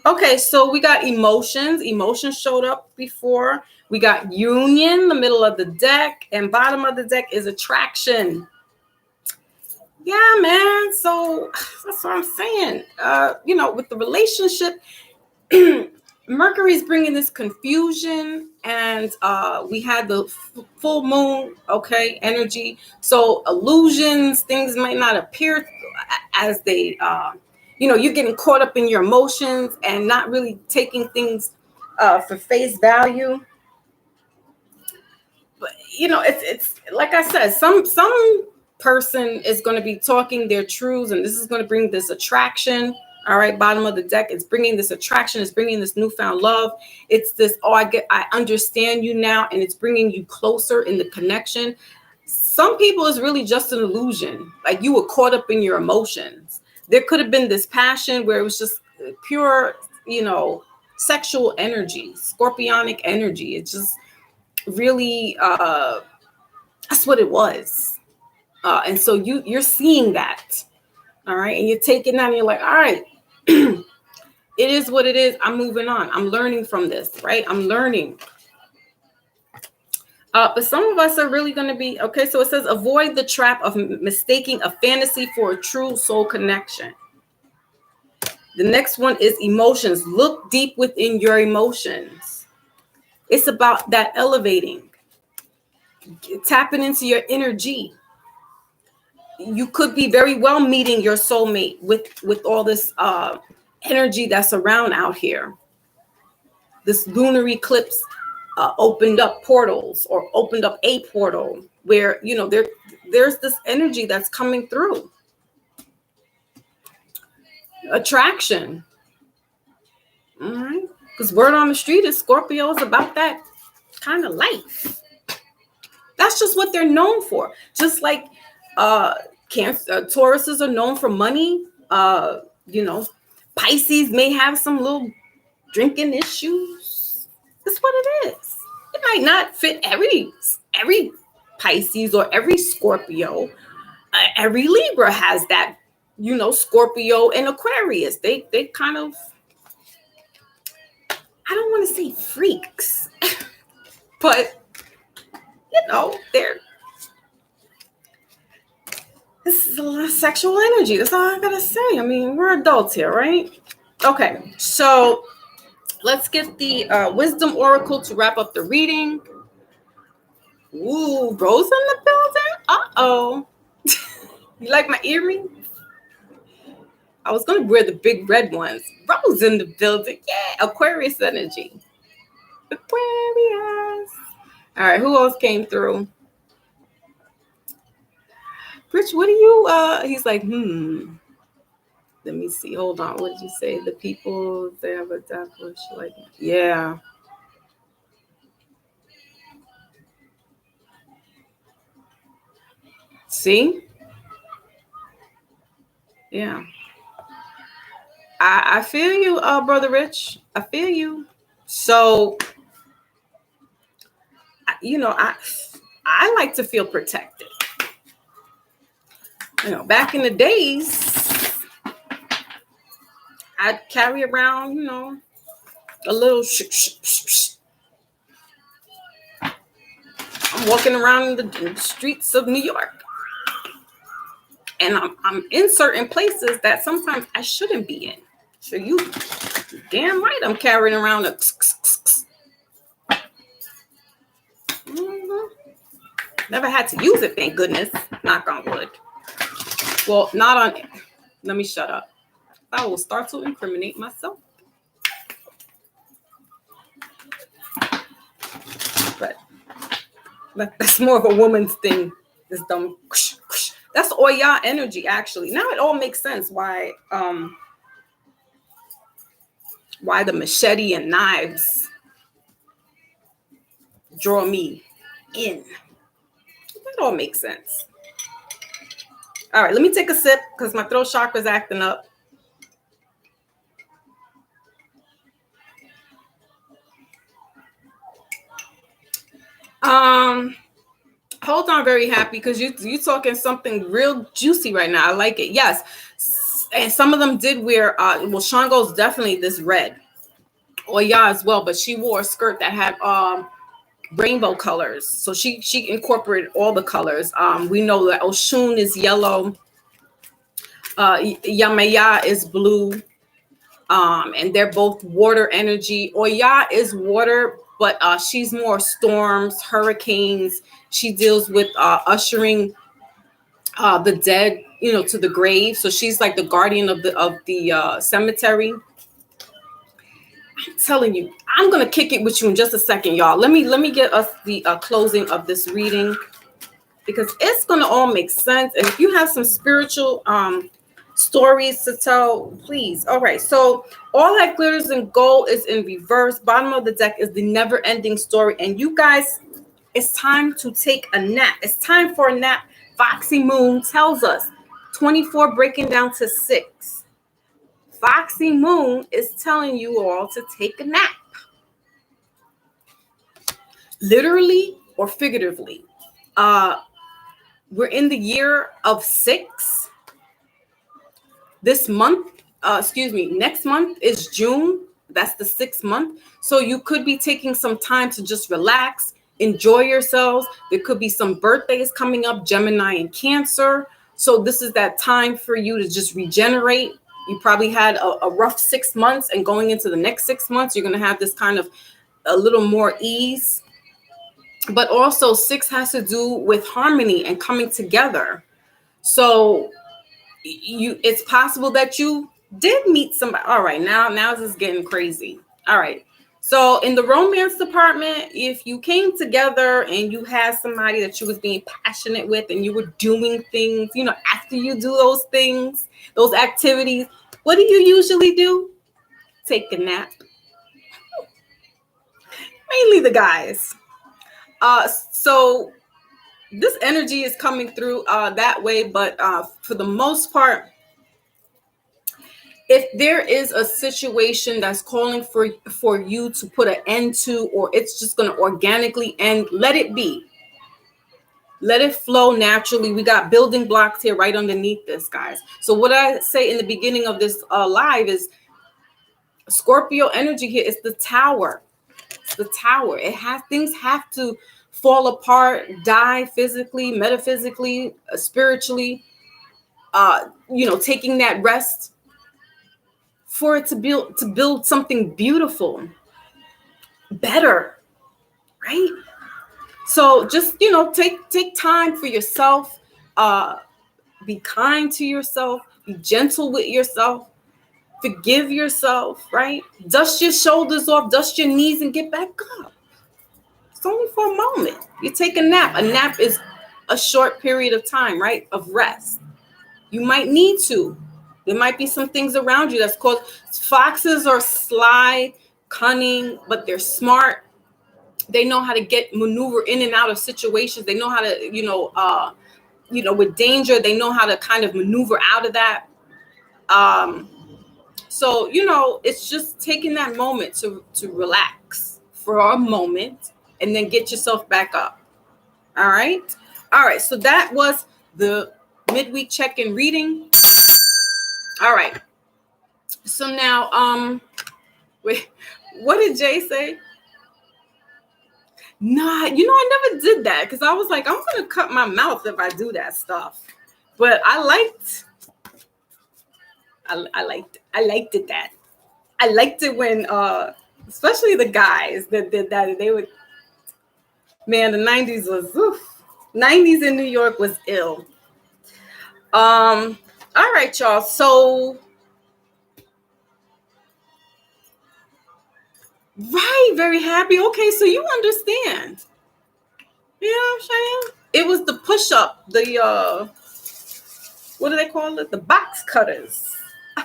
Okay, so we got emotions. Emotions showed up before. We got union, the middle of the deck, and bottom of the deck is attraction. Yeah, man. So that's what I'm saying. With the relationship, Mercury's bringing this confusion, and we had the full moon, energy. So illusions, things might not appear as they, you're getting caught up in your emotions and not really taking things for face value. But it's like I said, some person is going to be talking their truths, and this is going to bring this attraction. All right, bottom of the deck, it's bringing this attraction, it's bringing this newfound love. It's this, I understand you now, and it's bringing you closer in the connection. Some people is really just an illusion. Like you were caught up in your emotions. There could have been this passion where it was just pure, sexual energy, scorpionic energy. It's just really, that's what it was. And so you're seeing that. All right. And you're taking that and you're like, all right, it is what it is. I'm moving on. I'm learning from this, right? I'm learning. But some of us are really going to be, okay. So it says, avoid the trap of mistaking a fantasy for a true soul connection. The next one is emotions. Look deep within your emotions. It's about that elevating, tapping into your inner G. You could be very well meeting your soulmate with all this energy that's around out here. this lunar eclipse opened up portals or opened up a portal where, you know, there's this energy that's coming through. Attraction. All right. Because word on the street is Scorpio is about that kind of life. That's just what they're known for. Just like Cancer, Tauruses are known for money. You know, Pisces may have some little drinking issues. That's what it is. It might not fit every Pisces or every Scorpio. Every Libra has that, you know, Scorpio and Aquarius. They kind of, I don't want to say freaks, but you know, this is a lot of sexual energy. That's all I gotta say. I mean, we're adults here, right? Okay, so let's get the Wisdom Oracle to wrap up the reading. Ooh, Rose in the building. Uh-oh. You like my earrings? I was gonna wear the big red ones. Rose in the building. Yeah, Aquarius energy. Aquarius. All right, who else came through? Rich, what do you he's like, let me see. Hold on. What did you say? The people, they have a death wish, like, yeah. See? Yeah. I feel you, Brother Rich. I feel you. So, you know, I like to feel protected. You know, back in the days, I'd carry around, you know, a little I'm walking around in the streets of New York. And I'm in certain places that sometimes I shouldn't be in. So you damn right I'm carrying around a Never had to use it, thank goodness. Knock on wood. Well, not on it. Let me shut up. I will start to incriminate myself. But that's more of a woman's thing. This dumb. That's Oya energy, actually. Now it all makes sense why the machete and knives draw me in. That all makes sense. All right, let me take a sip because my throat chakra is acting up. Hold on, very happy, because you talking something real juicy right now. I like it. Yes. And some of them did wear well, Shango's definitely this red. Oya as well, but she wore a skirt that had rainbow colors. So she incorporated all the colors. We know that Oshun is yellow, Yamaya is blue, and they're both water energy. Oya is water, but she's more storms, hurricanes. She deals with ushering the dead, you know, to the grave. So she's like the guardian of the cemetery. I'm telling you, I'm gonna kick it with you in just a second, y'all. Let me get us the closing of this reading, because it's gonna all make sense. And if you have some spiritual stories to tell, please. All right, so all that glitters and gold is in reverse. Bottom of the deck is the never-ending story. And you guys, it's time to take a nap. It's time for a nap. Foxy Moon tells us 24 breaking down to 6. Foxy Moon is telling you all to take a nap. Literally or figuratively. We're in the year of 6. This month, next month is June. That's the 6th month. So you could be taking some time to just relax, enjoy yourselves. There could be some birthdays coming up, Gemini and Cancer. So this is that time for you to just regenerate. You probably had a rough 6 months, and going into the next 6 months, you're going to have this kind of a little more ease. But also 6 has to do with harmony and coming together. So it's possible that you did meet somebody. All right, now this is getting crazy. All right. So in the romance department, if you came together and you had somebody that you was being passionate with and you were doing things, you know, after you do those things, those activities, what do you usually do? Take a nap. Mainly the guys. So this energy is coming through that way, but for the most part, if there is a situation that's calling for you to put an end to, or it's just going to organically end, let it be. Let it flow naturally. We got building blocks here right underneath this, guys. So what I say in the beginning of this live is Scorpio energy here is the tower. It's the tower. Things have to fall apart, die physically, metaphysically, spiritually, taking that rest for it to build something beautiful, better, right? So just, take time for yourself, be kind to yourself, be gentle with yourself, forgive yourself, right? Dust your shoulders off, dust your knees and get back up. It's only for a moment. You take a nap. A nap is a short period of time, right? Of rest. You might need to. There might be some things around you that's called foxes are sly, cunning, but they're smart. They know how to maneuver in and out of situations. They know how to, with danger, they know how to kind of maneuver out of that. So, it's just taking that moment to relax for a moment and then get yourself back up. All right. All right. So that was the midweek check-in reading. All right. So now, wait, what did Jay say? Nah, I never did that because I was like, I'm going to cut my mouth if I do that stuff. But I liked it that. I liked it when, especially the guys that did that, they would, man, the 90s was, 90s in New York was ill. All right, y'all. So, right, very happy. Okay, so you understand. You know what I'm saying? It was the push-up, the, what do they call it? The box cutters. The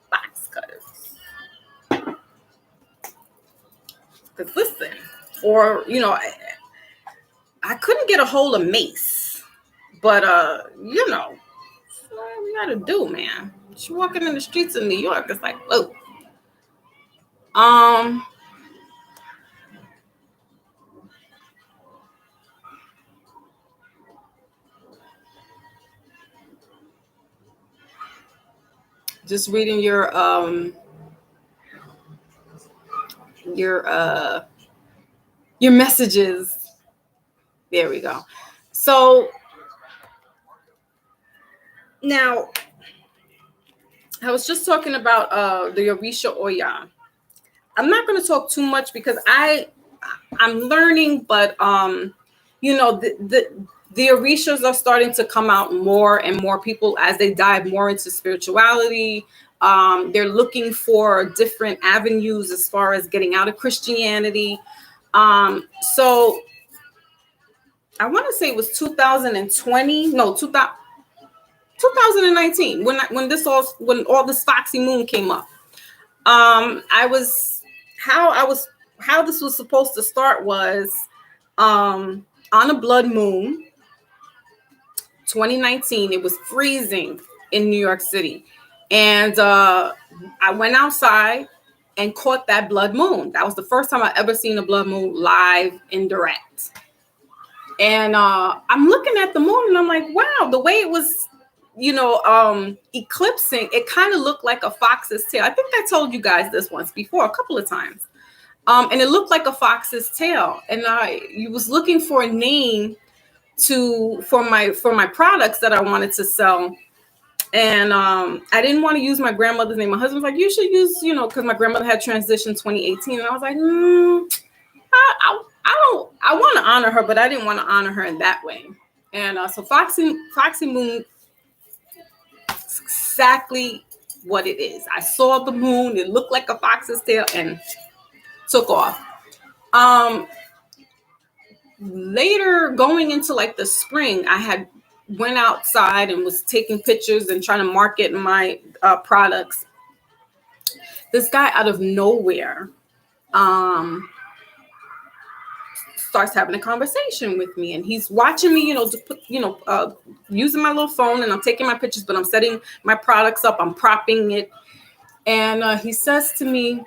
box cutters. Because listen, or, I couldn't get a hold of Mace. But, what we gotta do, man. She walking in the streets of New York. It's like, whoa. Just reading your messages. There we go. So now I was just talking about the Orisha Oya. I'm not going to talk too much because I'm learning, but the Orishas are starting to come out more and more people as they dive more into spirituality. They're looking for different avenues as far as getting out of Christianity. So I want to say it was 2020, no, 2019 when all this Foxy Moon came up. How this was supposed to start was on a blood moon, 2019. It was freezing in New York City, and I went outside and caught that blood moon. That was the first time I ever seen a blood moon live and direct. And I'm looking at the moon and I'm like, wow, the way it was, eclipsing, it kind of looked like a fox's tail. I think I told you guys this once before, a couple of times. And it looked like a fox's tail. And I was looking for a name for my products that I wanted to sell. And I didn't want to use my grandmother's name. My husband was like, you should use, because my grandmother had transitioned 2018. And I was like, I want to honor her, but I didn't want to honor her in that way. And so Foxy Moon, exactly what it is. I saw the moon. It looked like a fox's tail, and took off. Later, going into like the spring, I had went outside and was taking pictures and trying to market my products. This guy out of nowhere starts having a conversation with me, and he's watching me, to put, using my little phone, and I'm taking my pictures, but I'm setting my products up, I'm propping it, and he says to me,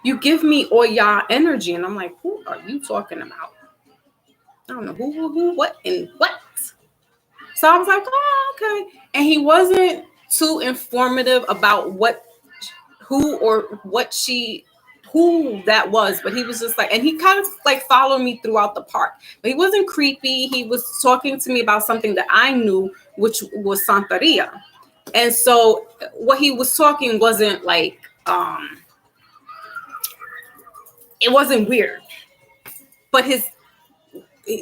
"You give me Oya energy," and I'm like, "Who are you talking about?" I don't know who, what, and what. So I was like, "Oh, okay," and he wasn't too informative about who that was, but he was just like, and he kind of like followed me throughout the park, but he wasn't creepy. He was talking to me about something that I knew, which was Santeria. And so what he was talking wasn't like, it wasn't weird, but his,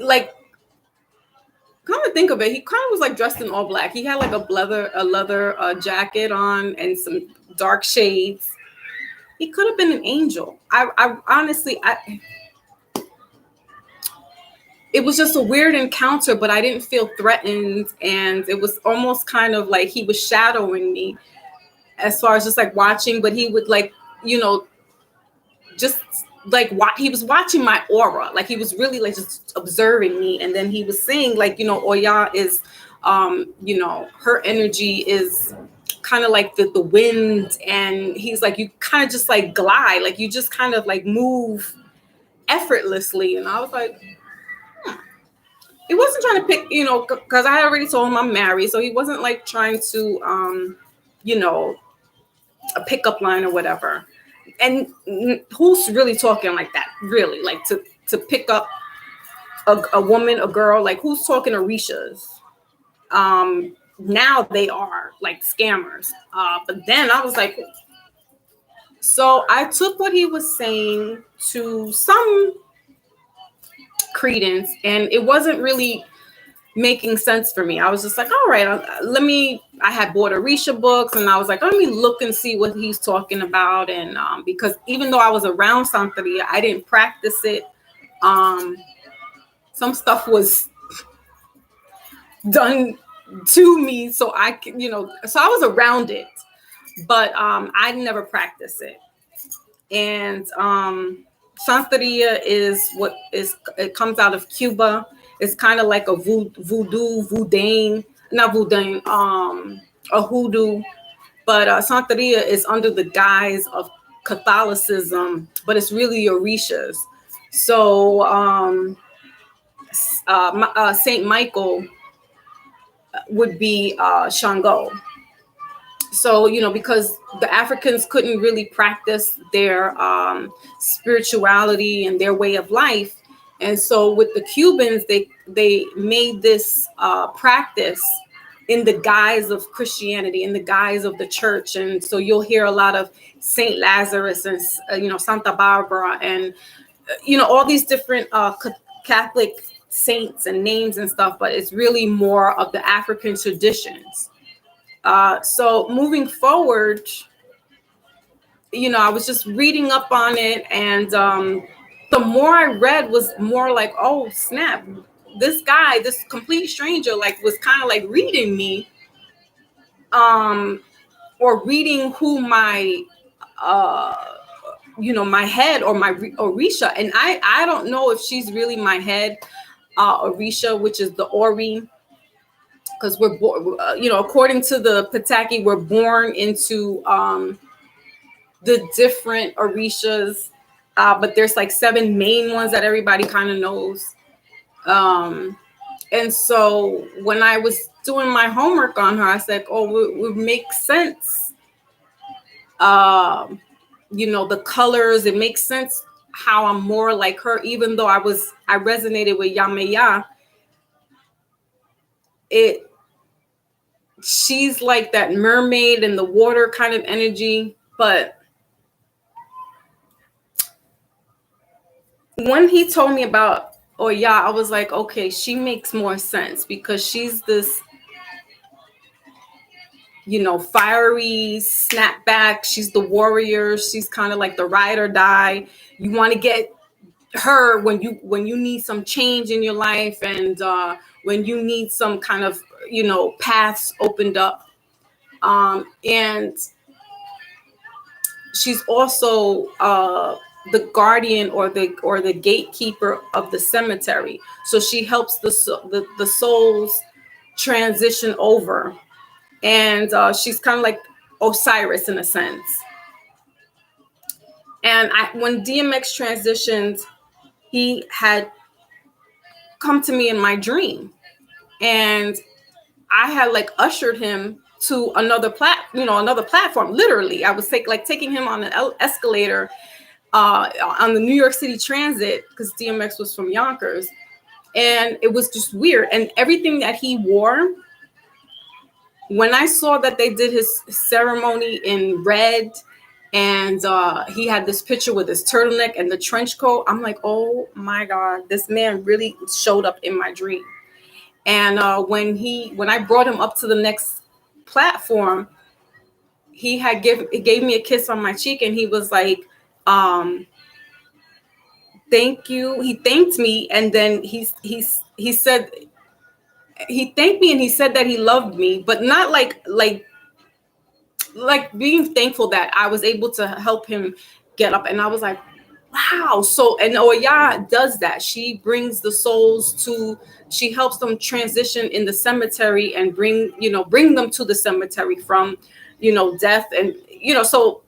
like, come to think of it, he kind of was like dressed in all black. He had like a leather jacket on and some dark shades. He could have been an angel. I honestly, it was just a weird encounter, but I didn't feel threatened. And it was almost kind of like he was shadowing me as far as just like watching, but he would like, just like he was watching my aura. Like he was really like just observing me. And then he was saying like, Oya is, her energy is kind of like the wind, and he's like, you kind of just like glide, like you just kind of like move effortlessly. And I was like, he wasn't trying to pick, because I had already told him I'm married, so he wasn't like trying to a pickup line or whatever. And who's really talking like that, really, like to pick up a woman, a girl, like who's talking Orishas? Now they are like scammers. But then I was like, so I took what he was saying to some credence, and it wasn't really making sense for me. I was just like, all right, I had bought Orisha books, and I was like, let me look and see what he's talking about. And because even though I was around Santeria, I didn't practice it. Some stuff was done to me, so I can, so I was around it, but I never practiced it. And Santeria it comes out of Cuba. It's kind of like a voodoo, not voodoo, a hoodoo, but Santeria is under the guise of Catholicism, but it's really Orishas. So Saint Michael would be Shango. So, because the Africans couldn't really practice their spirituality and their way of life. And so with the Cubans, they made this practice in the guise of Christianity, in the guise of the church. And so you'll hear a lot of Saint Lazarus and, Santa Barbara and, all these different Catholic saints and names and stuff, but it's really more of the African traditions. So moving forward, I was just reading up on it, and the more I read was more like, oh snap, this guy, this complete stranger, like was kind of like reading me, or reading who my my head or my Orisha. And I don't know if she's really my head Orisha, which is the Ori, because we're born, according to the Pataki, we're born into the different Orishas, but there's like 7 main ones that everybody kind of knows. And so when I was doing my homework on her, I said, oh, it would make sense. The colors, it makes sense how I'm more like her, even though I resonated with Yameya. She's like that mermaid in the water kind of energy. But when he told me about Oya, I was like, okay, she makes more sense, because she's this fiery snapback. She's the warrior. She's kind of like the ride or die. You want to get her when you need some change in your life, and when you need some kind of paths opened up. And she's also the guardian or the gatekeeper of the cemetery. So she helps the souls transition over, and she's kind of like Osiris in a sense. And when DMX transitioned, he had come to me in my dream, and I had like ushered him to another platform. Literally, I was taking him on an escalator on the New York City Transit, because DMX was from Yonkers, and it was just weird. And everything that he wore, when I saw that they did his ceremony in red, and he had this picture with his turtleneck and the trench coat, I'm like, oh my God, this man really showed up in my dream. And when I brought him up to the next platform, he gave me a kiss on my cheek, and he was like, thank you. He thanked me, and then he said he thanked me, and he said that he loved me, but not like being thankful that I was able to help him get up. And I was like, wow. So, and Oya does that. She brings the souls she helps them transition in the cemetery and bring them to the cemetery from, death. And, so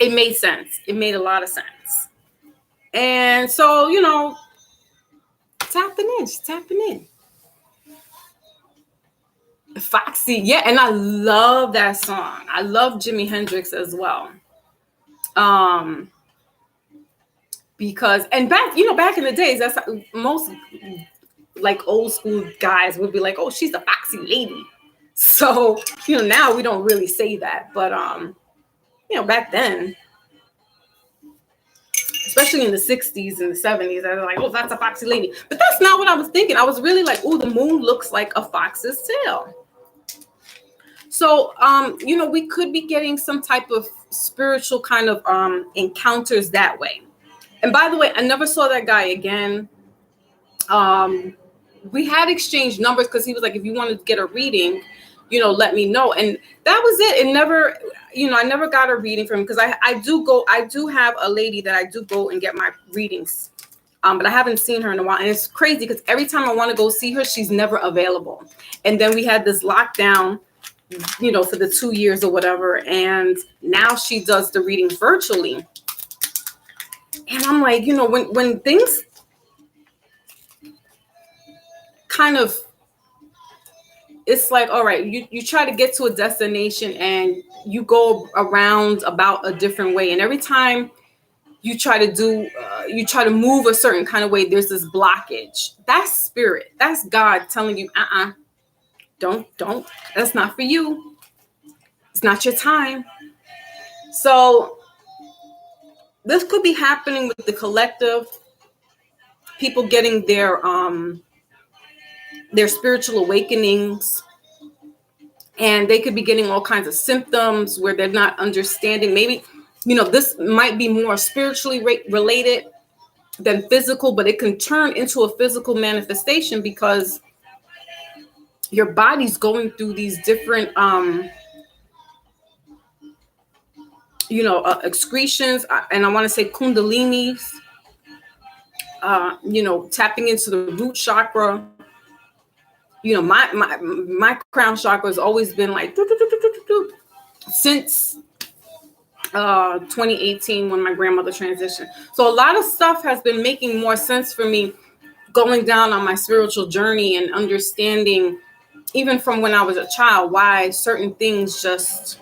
it made sense. It made a lot of sense. And so, she's tapping in. Foxy, yeah, and I love that song. I love Jimi Hendrix as well. Because back in the days, that's most like old school guys would be like, oh, she's a foxy lady. So, now we don't really say that, but back then, especially in the 60s and the 70s, I was like, oh, that's a foxy lady. But that's not what I was thinking. I was really like, oh, the moon looks like a fox's tail. So, we could be getting some type of spiritual kind of encounters that way. And by the way, I never saw that guy again. We had exchanged numbers, because he was like, if you wanted to get a reading, let me know. And that was it. It never, I never got a reading from him, because I do have a lady that I do go and get my readings. But I haven't seen her in a while. And it's crazy, because every time I want to go see her, she's never available. And then we had this lockdown, for the 2 years or whatever. And now she does the reading virtually. And I'm like, when things kind of, it's like, all right, you try to get to a destination and you go around about a different way. And every time you try to move a certain kind of way, there's this blockage. That's spirit. That's God telling you, don't, that's not for you. It's not your time. So this could be happening with the collective, people getting their spiritual awakenings, and they could be getting all kinds of symptoms where they're not understanding. Maybe, this might be more spiritually related than physical, but it can turn into a physical manifestation because your body's going through these different, excretions, and I want to say kundalinis, tapping into the root chakra. My crown chakra has always been like since 2018 when my grandmother transitioned. So a lot of stuff has been making more sense for me going down on my spiritual journey and understanding, even from when I was a child, why certain things, just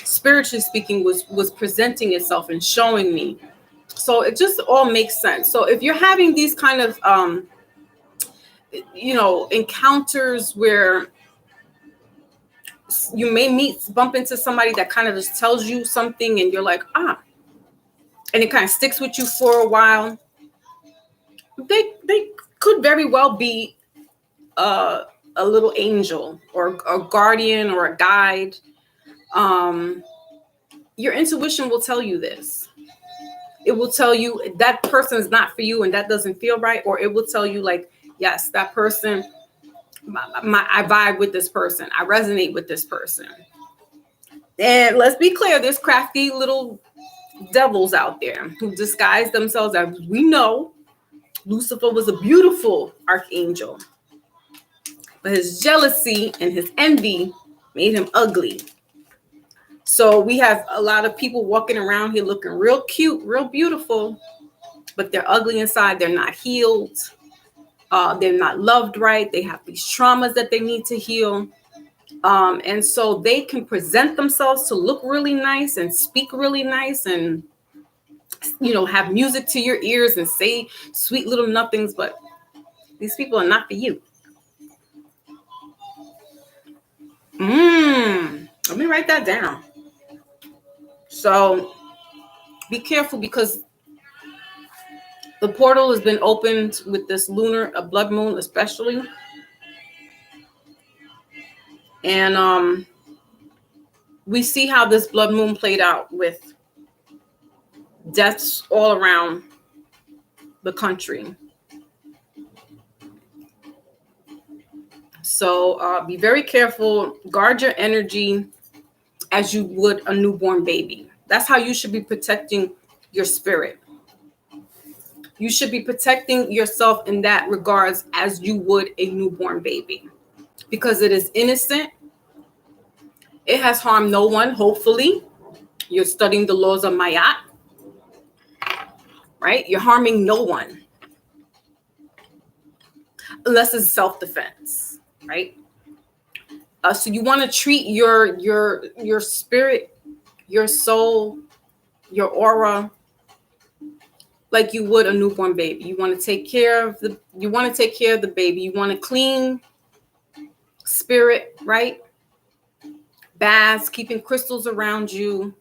spiritually speaking, was presenting itself and showing me. So it just all makes sense. So if you're having these kind of encounters where you may bump into somebody that kind of just tells you something and you're like, and it kind of sticks with you for a while, they could very well be a little angel or a guardian or a guide. Your intuition will tell you this. It will tell you that person is not for you and that doesn't feel right. Or it will tell you like, yes, that person, I vibe with this person. I resonate with this person. And let's be clear, there's crafty little devils out there who disguise themselves as, we know Lucifer was a beautiful archangel, but his jealousy and his envy made him ugly. So we have a lot of people walking around here looking real cute, real beautiful, but they're ugly inside. They're not healed. They're not loved right. They have these traumas that they need to heal. And so they can present themselves to look really nice and speak really nice and, you know, have music to your ears and say sweet little nothings, but these people are not for you. Let me write that down. So be careful, because the portal has been opened with this lunar, a blood moon especially. And we see how this blood moon played out with deaths all around the country. So be very careful. Guard your energy as you would a newborn baby. That's how you should be protecting your spirit. You should be protecting yourself in that regards as you would a newborn baby, because it is innocent. It has harmed no one. Hopefully, you're studying the laws of Mayat, right? You're harming no one, unless it's self-defense, right? So you want to treat your spirit, your soul, your aura like you would a newborn baby. You want to take care of the baby. You want a clean spirit, right? Baths, keeping crystals around you.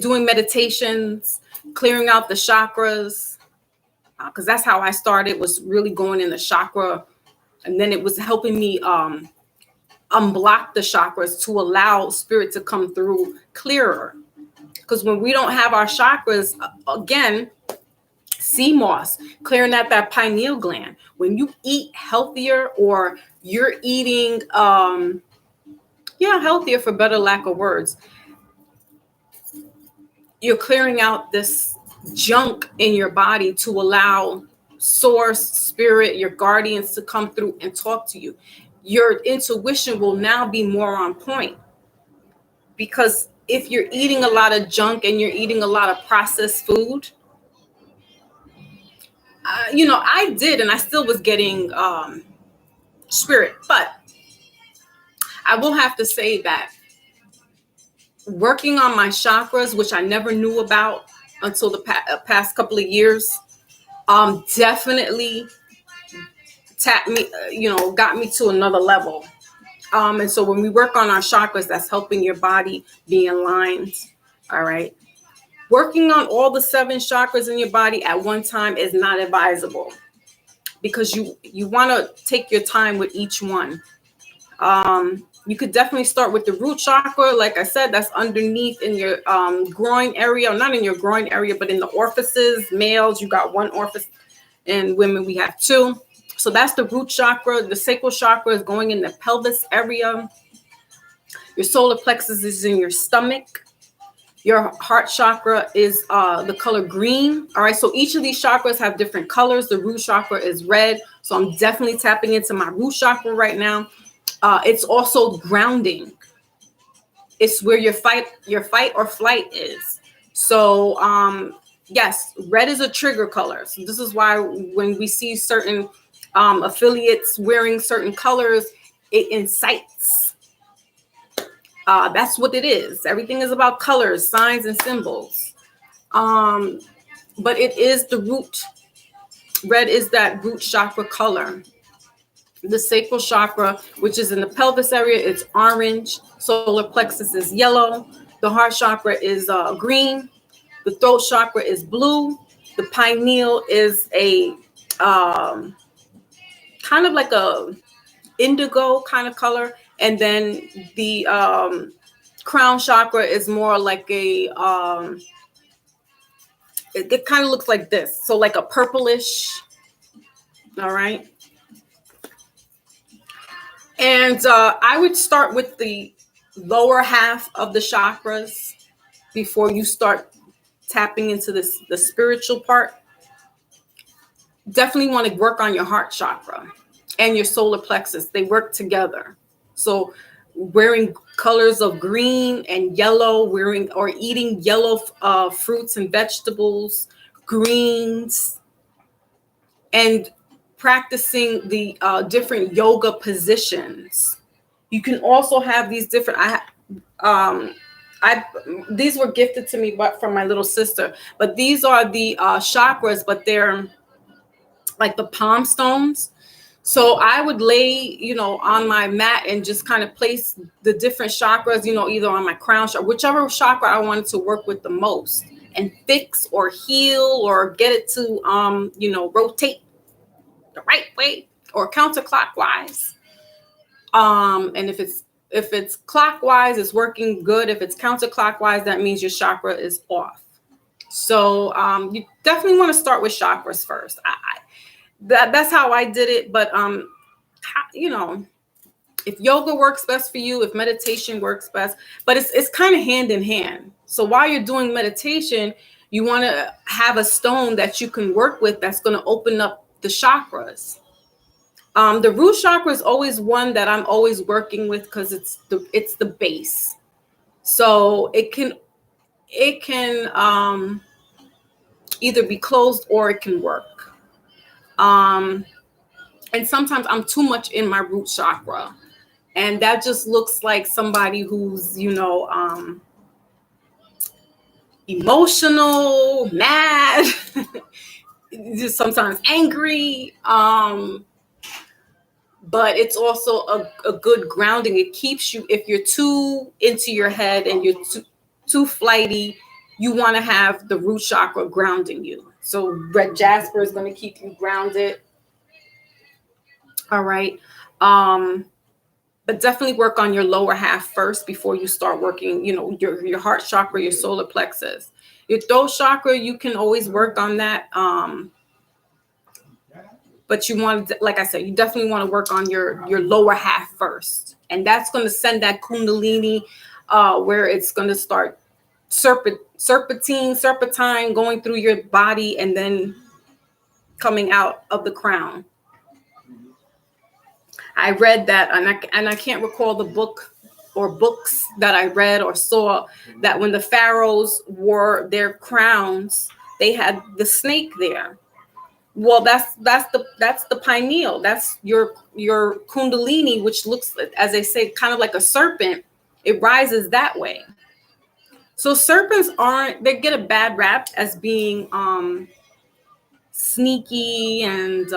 Doing meditations, clearing out the chakras, because that's how I started, was really going in the chakra, and then it was helping me unblock the chakras to allow spirit to come through clearer. Because when we don't have our chakras, again, sea moss, clearing out that pineal gland. When you eat healthier, or you're eating healthier, for better lack of words, you're clearing out this junk in your body to allow source, spirit, your guardians to come through and talk to you. Your intuition will now be more on point, because if you're eating a lot of junk and you're eating a lot of processed food, I did, and I still was getting spirit, but I will have to say that working on my chakras, which I never knew about until the past couple of years, definitely tapped me, got me to another level. And so when we work on our chakras, that's helping your body be aligned. All right. Working on all the 7 chakras in your body at one time is not advisable, because you want to take your time with each one. You could definitely start with the root chakra. Like I said, that's underneath in your groin area, or not in your groin area, but in the orifices. Males, you got 1 orifice, and women, we have 2. So that's the root chakra. The sacral chakra is going in the pelvis area. Your solar plexus is in your stomach. Your heart chakra is the color green. All right. So each of these chakras have different colors. The root chakra is red. So I'm definitely tapping into my root chakra right now. It's also grounding. It's where your fight or flight is. So yes, red is a trigger color. So this is why when we see certain affiliates wearing certain colors, it incites. That's what it is. Everything is about colors, signs, and symbols. But it is the root. Red is that root chakra color. The sacral chakra, which is in the pelvis area, it's orange. Solar plexus is yellow. The heart chakra is green. The throat chakra is blue. The pineal is a kind of like a indigo kind of color, and then the crown chakra is more like a it kind of looks like this, so like a purplish. All right. And I would start with the lower half of the chakras before you start tapping into the spiritual part. Definitely want to work on your heart chakra and your solar plexus. They work together. So wearing colors of green and yellow, wearing or eating yellow fruits and vegetables, greens, and practicing the different yoga positions. You can also have these different. These were gifted to me from my little sister, but these are the chakras, but they're like the palm stones. So I would lay, on my mat and just kind of place the different chakras, either on my crown chakra, whichever chakra I wanted to work with the most, and fix or heal or get it to, rotate the right way or counterclockwise. And if it's clockwise, it's working good. If it's counterclockwise, that means your chakra is off. So you definitely want to start with chakras first. That's how I did it. But if yoga works best for you, if meditation works best, but it's kind of hand in hand. So while you're doing meditation, you want to have a stone that you can work with that's going to open up the chakras. The root chakra is always one that I'm always working with because it's the base. So it can either be closed or it can work. And sometimes I'm too much in my root chakra, and that just looks like somebody who's emotional, mad, just sometimes angry. But it's also a good grounding. It keeps you, if you're too into your head and you're too flighty, you want to have the root chakra grounding you. So red jasper is going to keep you grounded. All right. But definitely work on your lower half first before you start working, your heart chakra, your solar plexus. Your throat chakra, you can always work on that. But you want to, like I said, you definitely want to work on your lower half first. And that's going to send that kundalini where it's going to start serpentine going through your body and then coming out of the crown. I read that, and I can't recall the book or books that I read or saw, that when the pharaohs wore their crowns, they had the snake there. Well, that's the pineal. That's your kundalini, which looks, as they say, kind of like a serpent. It rises that way. So serpents they get a bad rap as being sneaky and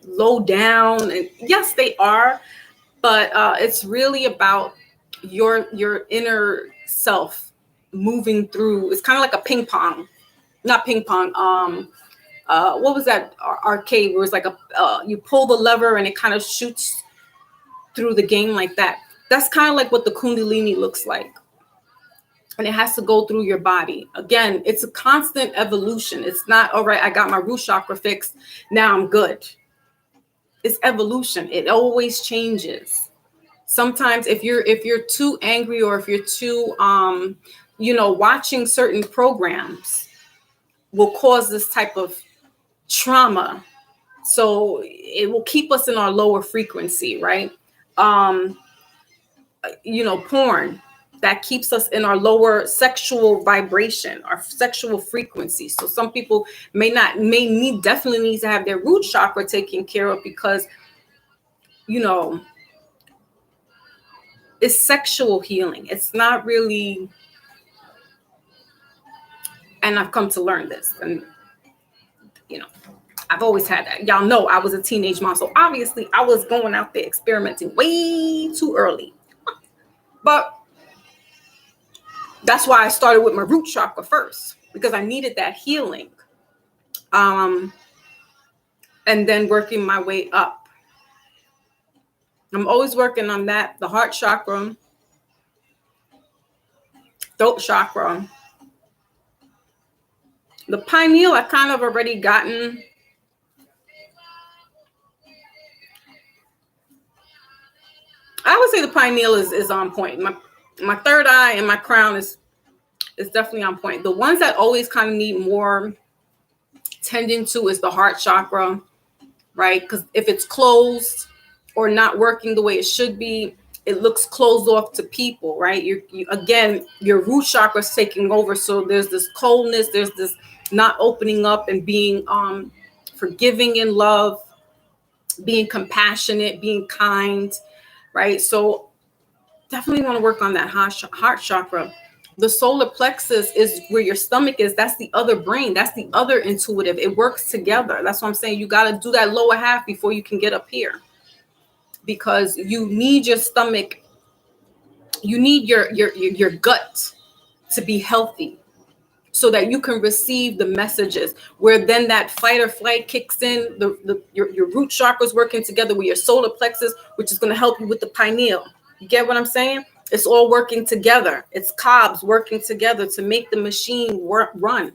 low down. And yes, they are, but it's really about your inner self moving through. It's kind of like a ping pong. Not ping pong. What was that arcade where it's like you pull the lever and it kind of shoots through the game like that? That's kind of like what the kundalini looks like, and it has to go through your body. Again, it's a constant evolution. It's not, all right, I got my root chakra fixed, now I'm good. It's evolution. It always changes. Sometimes if you're too angry, or if you're too watching certain programs will cause this type of trauma. So it will keep us in our lower frequency, right? Porn, that keeps us in our lower sexual vibration, our sexual frequency. So some people definitely need to have their root chakra taken care of, because, it's sexual healing. It's not really, and I've come to learn this, and I've always had that. Y'all know I was a teenage mom, so obviously I was going out there experimenting way too early. But that's why I started with my root chakra first, because I needed that healing. and then working my way up. I'm always working on that. The heart chakra, throat chakra. The pineal, I kind of already gotten. I would say the pineal is on point. My third eye and my crown is definitely on point. The ones that always kind of need more tending to is the heart chakra, right? Because if it's closed or not working the way it should be, it looks closed off to people, right? Again, your root chakra is taking over. So there's this coldness, there's this not opening up and being forgiving in love, being compassionate, being kind, right? So definitely want to work on that heart chakra. The solar plexus is where your stomach is. That's the other brain. That's the other intuitive. It works together. That's what I'm saying. You got to do that lower half before you can get up here, because you need your stomach. You need your gut to be healthy so that you can receive the messages, where then that fight or flight kicks in. Your root chakra is working together with your solar plexus, which is going to help you with the pineal. You get what I'm saying? It's all working together. It's cogs working together to make the machine run.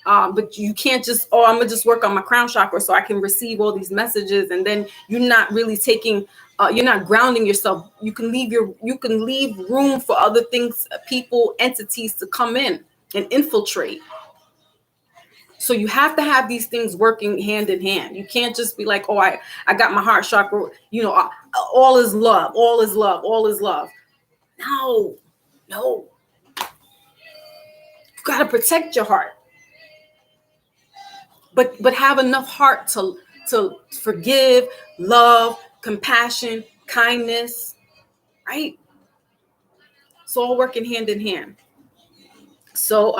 But you can't just, I'm gonna just work on my crown chakra so I can receive all these messages, and then you're not really taking, you're not grounding yourself. You can leave room for other things, people, entities to come in and infiltrate. So you have to have these things working hand in hand. You can't just be like, I got my heart chakra, all is love, all is love, all is love. No. You got to protect your heart. But have enough heart to forgive, love, compassion, kindness, right? It's all working hand in hand. So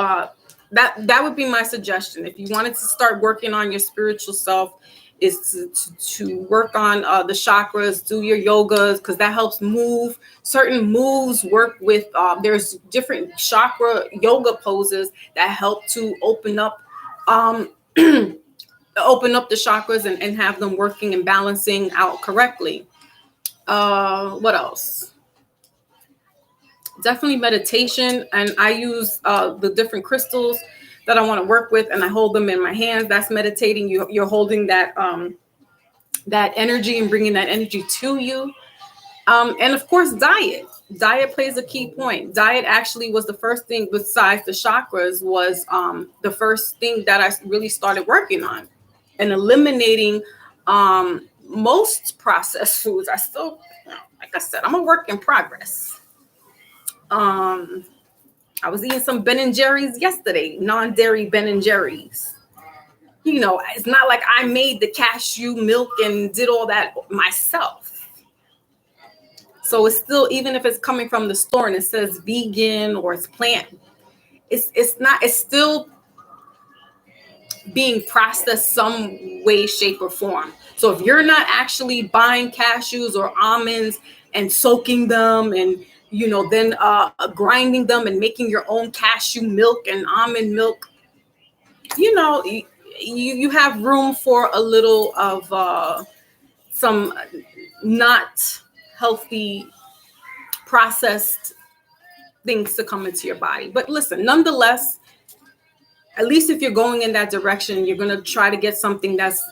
that would be my suggestion. If you wanted to start working on your spiritual self, is to work on the chakras, do your yogas, because that helps move. Certain moves work with, there's different chakra yoga poses that help to open up the chakras and have them working and balancing out correctly. What else? Definitely meditation. And I use the different crystals that I want to work with, and I hold them in my hands. That's meditating. You're holding that that energy and bringing that energy to you. And of course, diet plays a key point. Diet actually was the first thing, besides the chakras, was the first thing that I really started working on, and eliminating most processed foods. I still, like I said, I'm a work in progress. I was eating some Ben and Jerry's yesterday, non-dairy Ben and Jerry's. It's not like I made the cashew milk and did all that myself. So it's still, even if it's coming from the store and it says vegan or it's plant, it's still being processed some way, shape, or form. So if you're not actually buying cashews or almonds and soaking them and then grinding them and making your own cashew milk and almond milk, you have room for a little of some not healthy processed things to come into your body. But listen, nonetheless, at least if you're going in that direction, you're going to try to get something that's,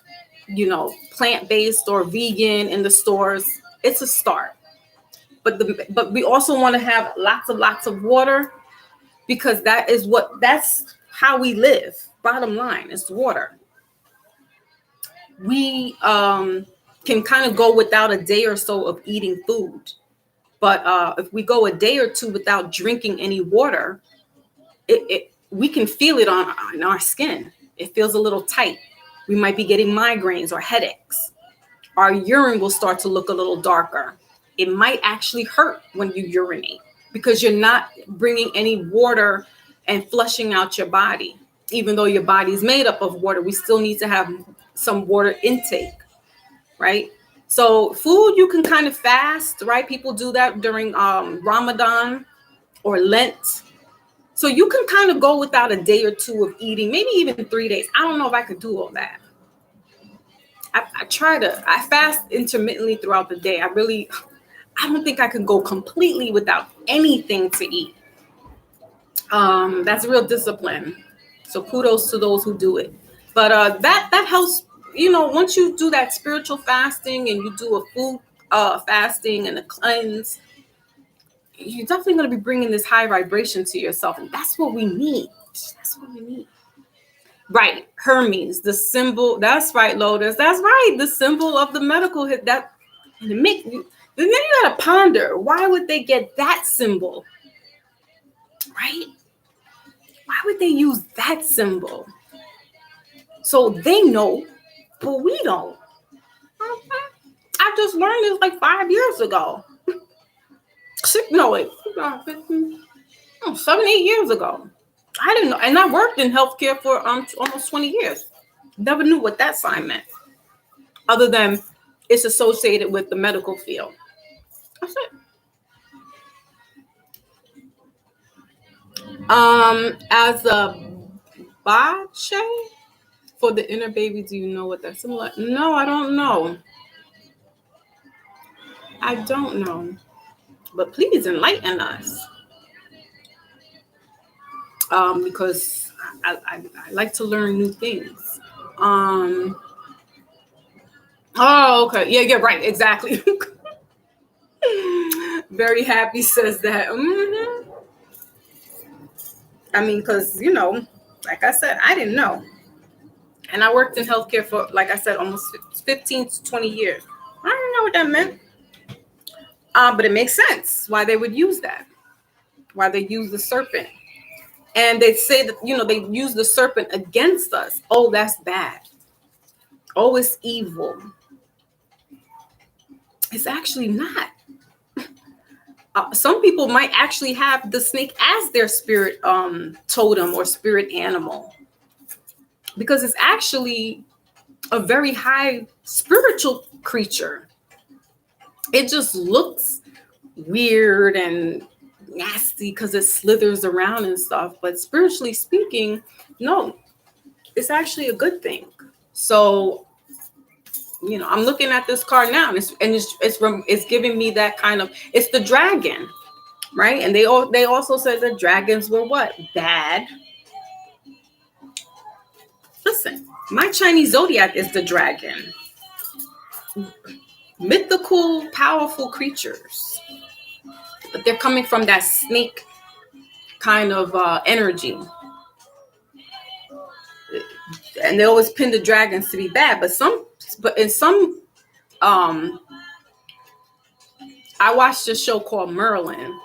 plant-based or vegan in the stores. It's a start. But we also want to have lots of water, because that's how we live. Bottom line, it's water. We can kind of go without a day or so of eating food. But if we go a day or two without drinking any water, we can feel it on our skin. It feels a little tight. We might be getting migraines or headaches. Our urine will start to look a little darker. It might actually hurt when you urinate, because you're not bringing any water and flushing out your body. Even though your body is made up of water, we still need to have some water intake, right? So food, you can kind of fast, right? People do that during Ramadan or Lent. So you can kind of go without a day or two of eating, maybe even 3 days. I don't know if I could do all that. I fast intermittently throughout the day. I don't think I could go completely without anything to eat. That's a real discipline. So kudos to those who do it. But that helps, once you do that spiritual fasting and you do a food fasting and a cleanse, you're definitely going to be bringing this high vibration to yourself. And that's what we need. That's what we need. Right. Hermes, the symbol. That's right, Lotus. That's right. The symbol of the medical hit that. And then you got to ponder, why would they get that symbol? Right? Why would they use that symbol? So they know, but we don't. I just learned this like 5 years ago. 7, 8 years ago. I didn't know. And I worked in healthcare for almost 20 years. Never knew what that sign meant, other than it's associated with the medical field. That's it. As a bache for the inner baby, do you know what that's similar? No, I don't know. I don't know. But please enlighten us. Because I like to learn new things. Oh, okay. Yeah, right. Exactly. Very happy says that. Mm-hmm. I mean, because, like I said, I didn't know. And I worked in healthcare for, like I said, almost 15 to 20 years. I don't know what that meant. But it makes sense why they would use that. Why they use the serpent. And they say that, they use the serpent against us. Oh, that's bad. Oh, it's evil. It's actually not. Some people might actually have the snake as their spirit totem or spirit animal, because it's actually a very high spiritual creature. It just looks weird and nasty because it slithers around and stuff. But spiritually speaking, no, it's actually a good thing. So, I'm looking at this card now, and it's giving me that kind of, it's the dragon, right? And they also said that dragons were what? Bad. Listen, my Chinese zodiac is the dragon. Mythical, powerful creatures, but they're coming from that snake kind of energy. And they always pin the dragons to be bad, but in some I watched a show called Merlin.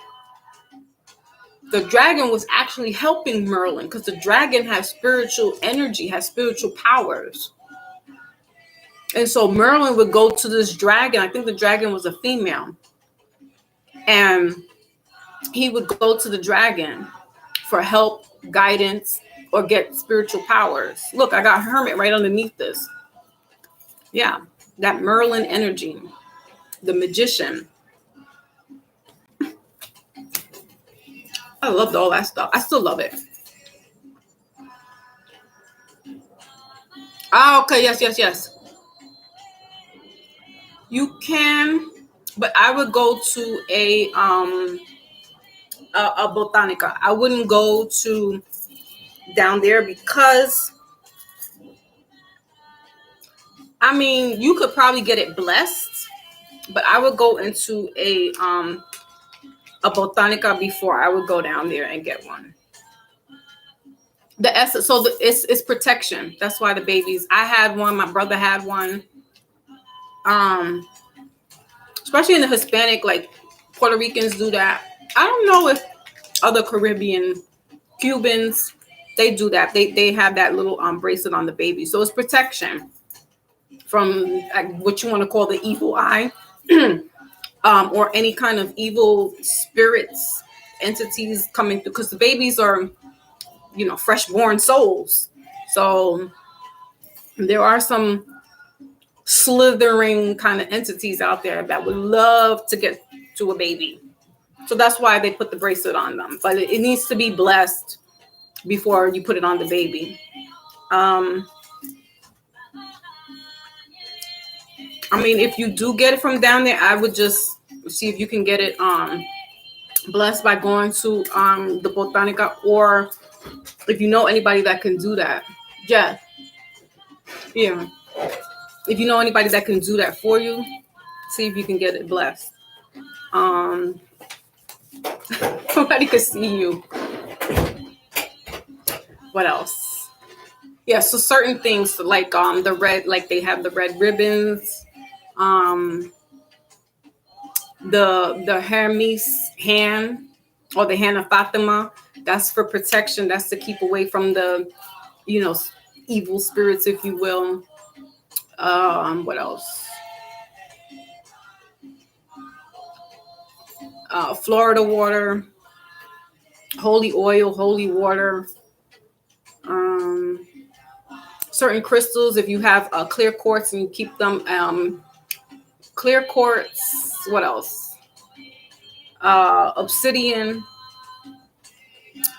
The dragon was actually helping Merlin because the dragon has spiritual energy, has spiritual powers. And so Merlin would go to this dragon. I think the dragon was a female. And he would go to the dragon for help, guidance, or get spiritual powers. Look, I got Hermit right underneath this. Yeah, that Merlin energy, the magician. I loved all that stuff. I still love it. Ah, okay, yes. You can, but I would go to a botanica. I wouldn't go to down there because, I mean, you could probably get it blessed, but I would go into a botanica before I would go down there and get one. The essence, so it's protection. That's why the babies. I had one. My brother had one. Especially in the Hispanic, like Puerto Ricans do that. I don't know if other Caribbean, Cubans, they do that. They have that little bracelet on the baby. So it's protection from what you want to call the evil eye, or any kind of evil spirits, entities coming through. Because the babies are, fresh born souls. So there are some slithering kind of entities out there that would love to get to a baby. So that's why they put the bracelet on them. But it needs to be blessed before you put it on the baby. I mean, if you do get it from down there, I would just see if you can get it blessed by going to the Botanica, or if you know anybody that can do that. Yeah. If you know anybody that can do that for you, see if you can get it blessed. Nobody could see you. What else? Yeah, so certain things like the red, like they have the red ribbons, the Hermes hand, or the hand of Fatima. That's for protection. That's to keep away from the, evil spirits, if you will. What else? Florida water, holy oil, holy water. Certain crystals, if you have clear quartz and you keep them, clear quartz. What else? Obsidian,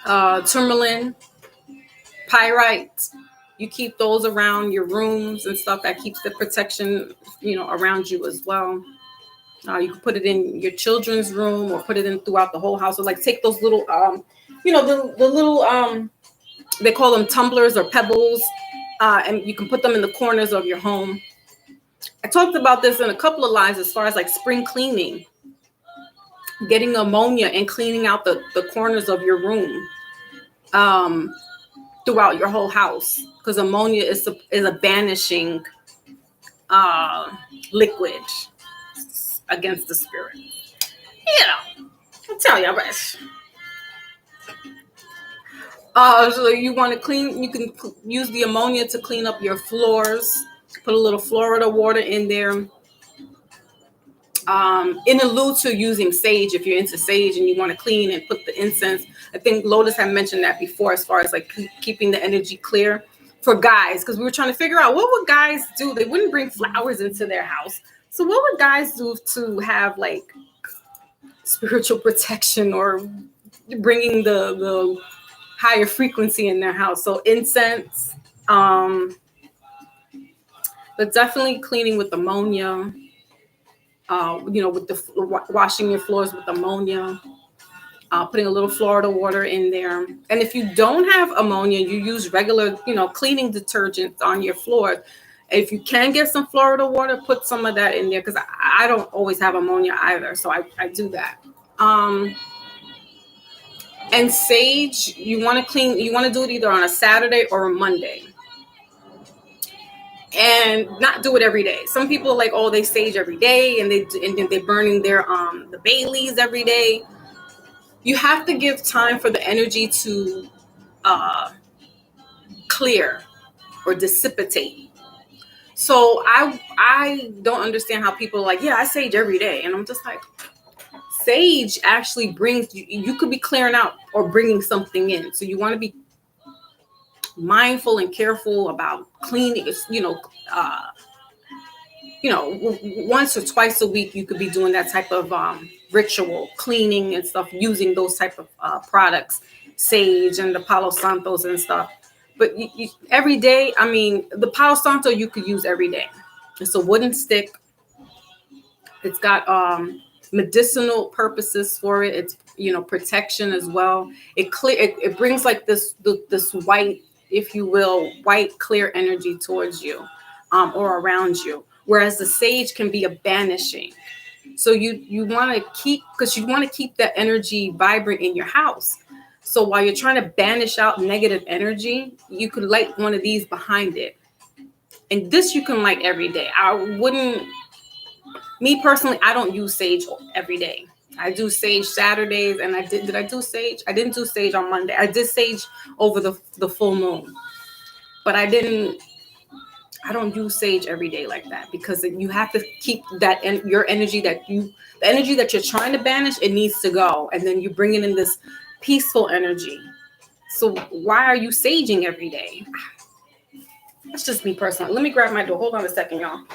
tourmaline, pyrite. You keep those around your rooms and stuff. That keeps the protection, around you as well. You can put it in your children's room or put it in throughout the whole house. So like take those little, the little, they call them tumblers or pebbles, and you can put them in the corners of your home. I talked about this in a couple of lives as far as like spring cleaning, getting ammonia and cleaning out the corners of your room throughout your whole house, because ammonia is a banishing liquid against the spirit. I'll tell you, but so you want to clean, you can use the ammonia to clean up your floors. Put a little Florida water in there. In allude to using sage, if you're into sage and you want to clean and put the incense. I think Lotus had mentioned that before, as far as like keeping the energy clear for guys, because we were trying to figure out what would guys do. They wouldn't bring flowers into their house. So what would guys do to have like spiritual protection or bringing the higher frequency in their house? So incense, but definitely cleaning with ammonia. With the washing your floors with ammonia, putting a little Florida water in there. And if you don't have ammonia, you use regular, cleaning detergent on your floor. If you can get some Florida water, put some of that in there, because I don't always have ammonia either. So I do that. And sage, you want to do it either on a Saturday or a Monday. And not do it every day. Some people are like, oh, they sage every day, and they're burning their the bay leaves every day. You have to give time for the energy to clear or dissipate. So I don't understand how people are like, yeah, I sage every day, and I'm just like, sage actually brings you could be clearing out or bringing something in. So you want to be mindful and careful about cleaning. Once or twice a week, you could be doing that type of ritual cleaning and stuff, using those type of products, sage and the Palo Santos and stuff. But every day, I mean, the Palo Santo you could use every day. It's a wooden stick. It's got medicinal purposes for it. It's protection as well. It brings like this white, if you will, white clear energy towards you, or around you. Whereas the sage can be a banishing. So you want to keep that energy vibrant in your house. So while you're trying to banish out negative energy, you could light one of these behind it. And this you can light every day. Me personally, I don't use sage every day. I do sage Saturdays, and did I do sage? I didn't do sage on Monday. I did sage over the full moon. But I don't use sage every day like that, because you have to keep that your energy the energy that you're trying to banish, it needs to go. And then you bring it in this peaceful energy. So why are you saging every day? That's just me personally. Let me grab my door. Hold on a second, y'all.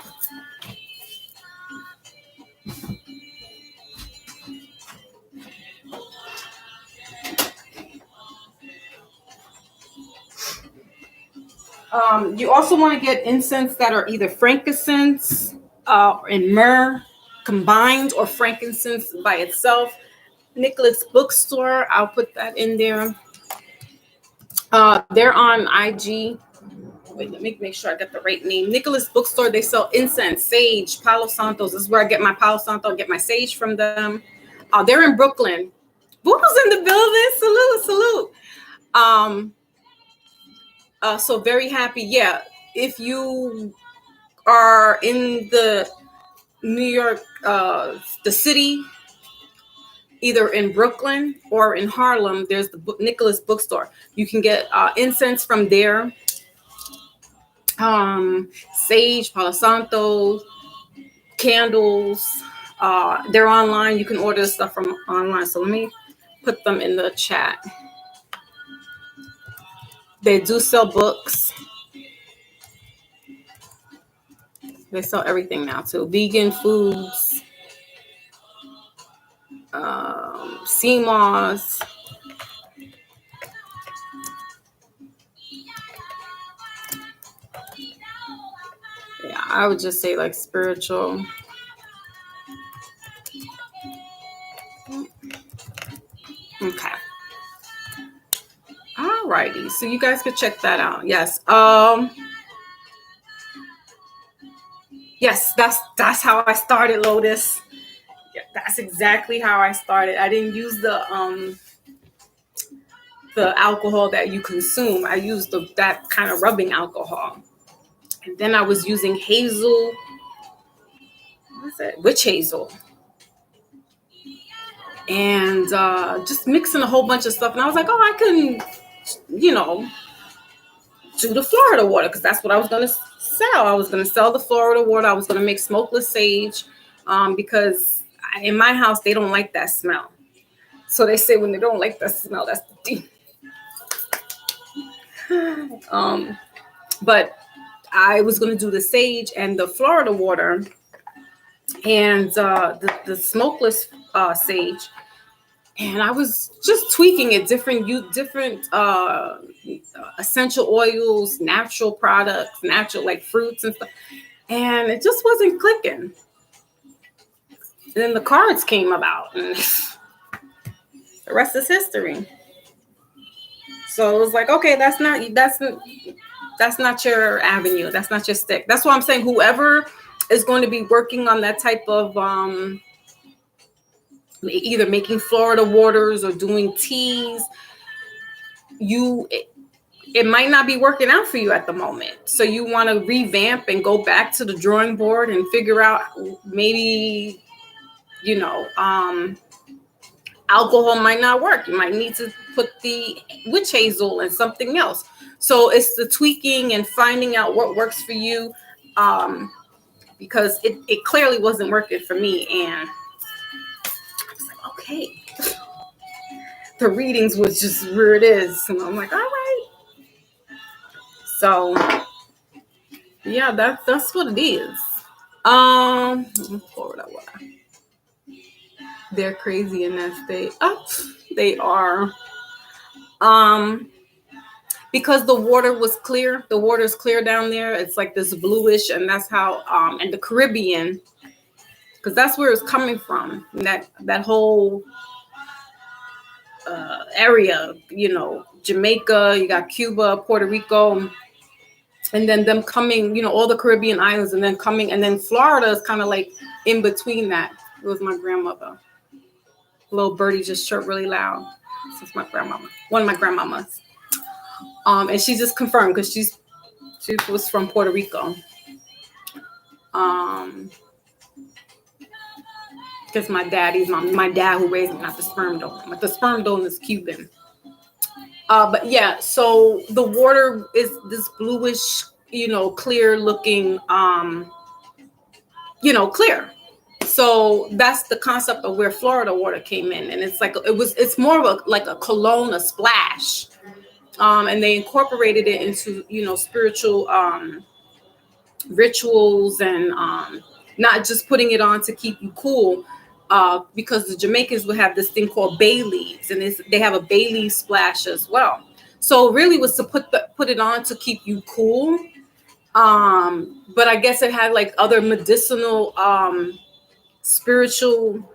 You also want to get incense that are either frankincense and myrrh combined, or frankincense by itself. Nicholas Bookstore, I'll put that in there. They're on IG. Wait, let me make sure I got the right name. Nicholas Bookstore. They sell incense, sage, Palo Santos. This is where I get my Palo Santo, get my sage from them. They're in Brooklyn. Voodoo's in the building. Salute. So very happy. Yeah. If you are in the New York, the city, either in Brooklyn or in Harlem, there's the Nicholas Bookstore. You can get incense from there. Sage, Palo Santo, candles. They're online. You can order stuff from online. So let me put them in the chat. They do sell books. They sell everything now too. Vegan foods, CMOS. Yeah, I would just say like spiritual. Okay. Alrighty. So you guys could check that out. Yes. Yes, that's how I started, Lotus. Yeah, that's exactly how I started. I didn't use the alcohol that you consume. I used that kind of rubbing alcohol. And then I was using hazel. What's that? Witch hazel. And just mixing a whole bunch of stuff. And I was like, oh, I can, do the Florida water, because that's what I was going to sell. I was going to sell the Florida water. I was going to make smokeless sage because in my house, they don't like that smell. So they say when they don't like that smell, that's the deep. But I was going to do the sage and the Florida water and the smokeless sage. And I was just tweaking it, different essential oils, natural products, natural like fruits and stuff. And it just wasn't clicking. And then the cards came about, and the rest is history. So it was like, okay, that's not your avenue. That's not your stick. That's why I'm saying whoever is going to be working on that type of either making Florida waters or doing teas, it might not be working out for you at the moment. So you want to revamp and go back to the drawing board and figure out maybe, alcohol might not work. You might need to put the witch hazel and something else. So it's the tweaking and finding out what works for you, because it clearly wasn't working for me. And okay, the readings was just where it is, and I'm like, all right. So yeah, that's what it is. Florida water. They're crazy in that state. Oh, they are. Because the water was clear. The water is clear down there. It's like this bluish, and that's how. And the Caribbean, because that's where it's coming from. That whole area, Jamaica, you got Cuba, Puerto Rico, and then them coming, all the Caribbean islands, and then coming, and then Florida is kind of like in between that. It was my grandmother. Little birdie just chirped really loud. This is my grandmama, one of my grandmamas. And she just confirmed because she was from Puerto Rico. Because my dad who raised me, not the sperm donor, but the sperm donor is Cuban. But yeah, so the water is this bluish, clear looking, clear. So that's the concept of where Florida water came in. And it's more of a cologne, a splash. And they incorporated it into, spiritual rituals and not just putting it on to keep you cool. Because the Jamaicans would have this thing called bay leaves, and they have a bay leaf splash as well. So really was to put it on to keep you cool. But I guess it had like other medicinal, spiritual,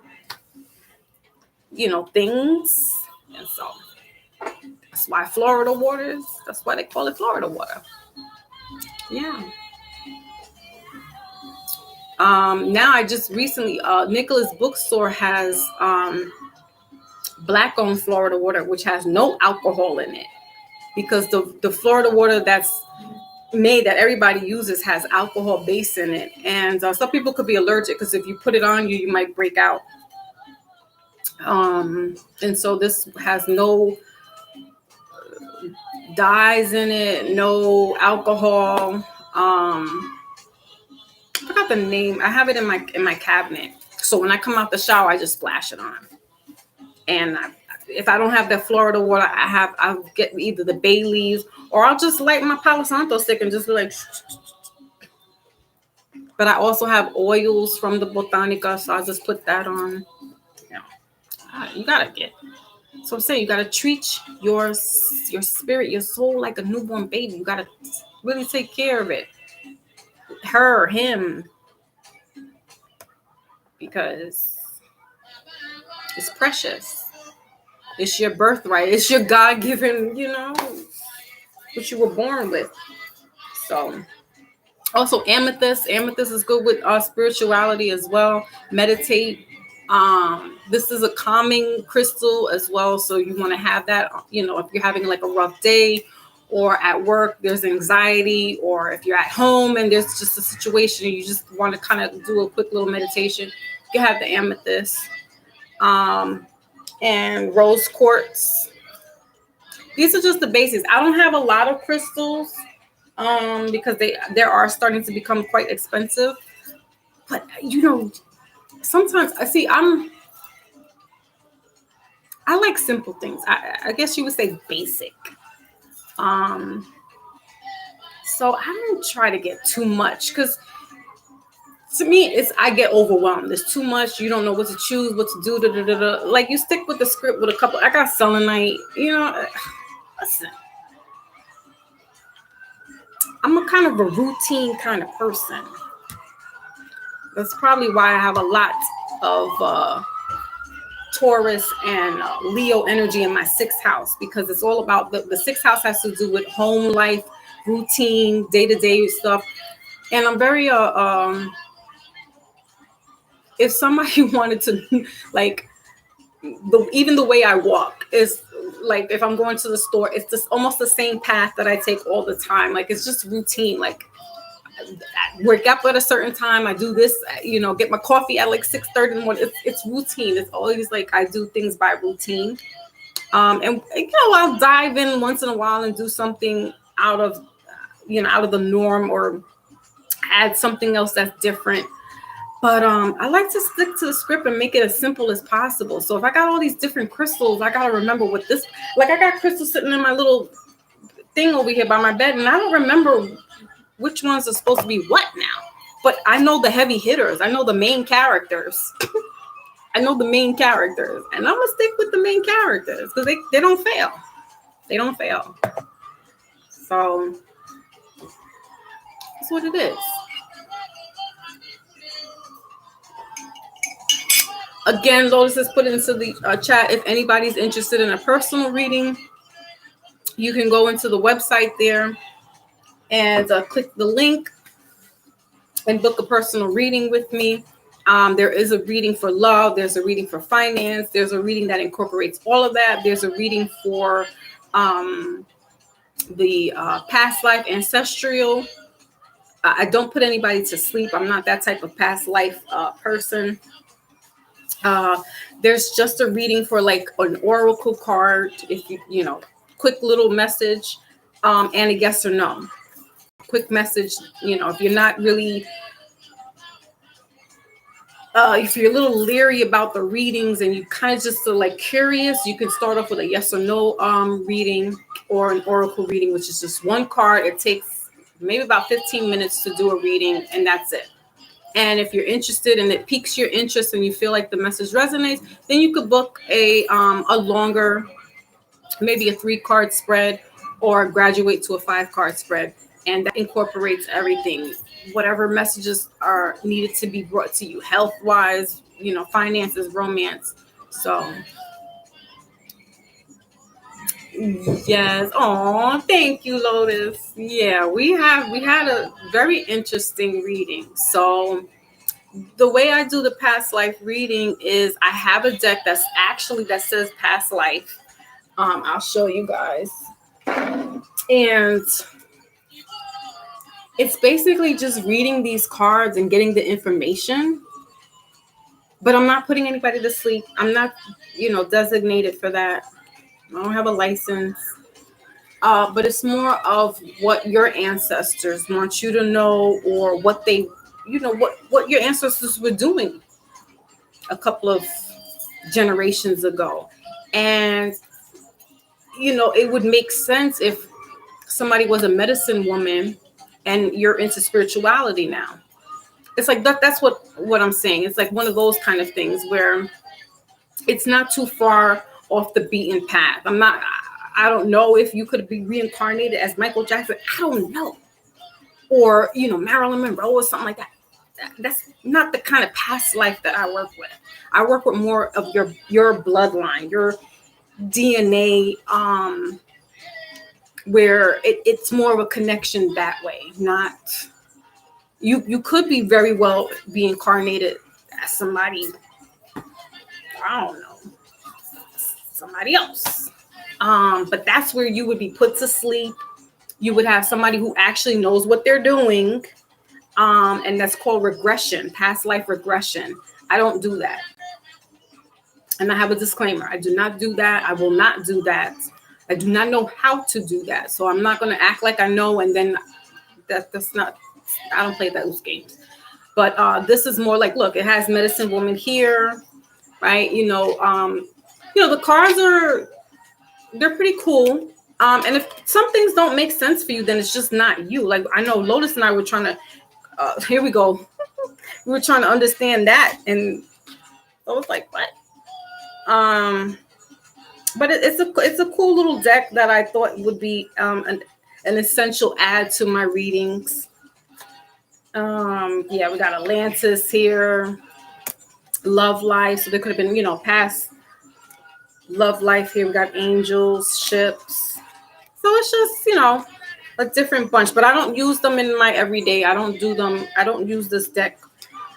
things. And so that's why Florida waters, that's why they call it Florida water. Yeah. Now I just recently, Nicholas Bookstore has black owned Florida water, which has no alcohol in it, because the Florida water that's made that everybody uses has alcohol base in it, and some people could be allergic because if you put it on you, you might break out. And so this has no dyes in it, no alcohol. I forgot the name. I have it in my cabinet. So when I come out the shower, I just splash it on. And if I don't have that Florida water, I'll get either the bay leaves or I'll just light my Palo Santo stick and just like. But I also have oils from the Botanica, so I'll just put that on. You gotta get. So I'm saying you gotta treat your spirit, your soul like a newborn baby. You gotta really take care of it. Her, him, because it's precious. It's your birthright. It's your God-given, what you were born with. So, also amethyst. Amethyst is good with spirituality as well. Meditate. This is a calming crystal as well. So you want to have that, if you're having like a rough day or at work, there's anxiety, or if you're at home and there's just a situation and you just want to kind of do a quick little meditation, you have the amethyst. And rose quartz. These are just the basics. I don't have a lot of crystals because they are starting to become quite expensive. But sometimes I like simple things. I guess you would say basic. So I don't try to get too much because to me, I get overwhelmed. There's too much. You don't know what to choose, what to do. Like you stick with the script with a couple. I got selenite. Listen. I'm a kind of a routine kind of person. That's probably why I have a lot of Taurus and Leo energy in my sixth house, because it's all about the sixth house has to do with home life, routine, day-to-day stuff. And I'm very if somebody wanted to, like, even the way I walk is like, if I'm going to the store, it's just almost the same path that I take all the time. Like, it's just routine. Like, I wake up at a certain time. I do this, get my coffee at like 6:30 in the morning. It's routine. It's always like I do things by routine. And I'll dive in once in a while and do something out of the norm, or add something else that's different. But I like to stick to the script and make it as simple as possible. So if I got all these different crystals, I got to remember what this, like I got crystals sitting in my little thing over here by my bed, and I don't remember which ones are supposed to be what now. But I know the heavy hitters. I know the main characters. And I'm going to stick with the main characters because they don't fail. They don't fail. So that's what it is. Again, Lotus has put into the chat, if anybody's interested in a personal reading, you can go into the website there and click the link and book a personal reading with me. There is a reading for love. There's a reading for finance. There's a reading that incorporates all of that. There's a reading for the past life, ancestral. I don't put anybody to sleep. I'm not that type of past life person. There's just a reading for like an oracle card, if you quick little message, and a yes or no. Quick message, if you're not really, if you're a little leery about the readings and you kind of just are like curious, you can start off with a yes or no reading, or an oracle reading, which is just one card. It takes maybe about 15 minutes to do a reading, and that's it. And if you're interested and it piques your interest and you feel like the message resonates, then you could book a longer, maybe a 3-card spread, or graduate to a 5-card spread. And that incorporates everything, whatever messages are needed to be brought to you, health wise, finances, romance. So yes. Oh, thank you, Lotus. Yeah, we had a very interesting reading. So the way I do the past life reading is I have a deck that says past life. I'll show you guys. And it's basically just reading these cards and getting the information. But I'm not putting anybody to sleep. I'm not, designated for that. I don't have a license. But it's more of what your ancestors want you to know, or what they, what your ancestors were doing a couple of generations ago. And, it would make sense if somebody was a medicine woman and you're into spirituality now. It's like that's what I'm saying. It's like one of those kind of things where it's not too far off the beaten path. I don't know if you could be reincarnated as Michael Jackson. I don't know. Or, Marilyn Monroe or something like that. That's not the kind of past life that I work with. I work with more of your bloodline, your DNA, where it's more of a connection that way. Not you could be very well be incarnated as somebody, I don't know, somebody else. But that's where you would be put to sleep. You would have somebody who actually knows what they're doing. And that's called regression, past life regression. I don't do that. And I have a disclaimer. I do not do that. I will not do that. I do not know how to do that. So I'm not going to act like I know. And then that's not, I don't play those games. But this is more like, look, it has medicine woman here, right? The cards they're pretty cool. And if some things don't make sense for you, then it's just not you. Like, I know Lotus and I were trying to, here we go. We were trying to understand that. And I was like, what? But it's a cool little deck that I thought would be an essential add to my readings. We got Atlantis here, love life. So there could have been, past love life here. We got angels, ships. So it's just, a different bunch. But I don't use them in my everyday. I don't use this deck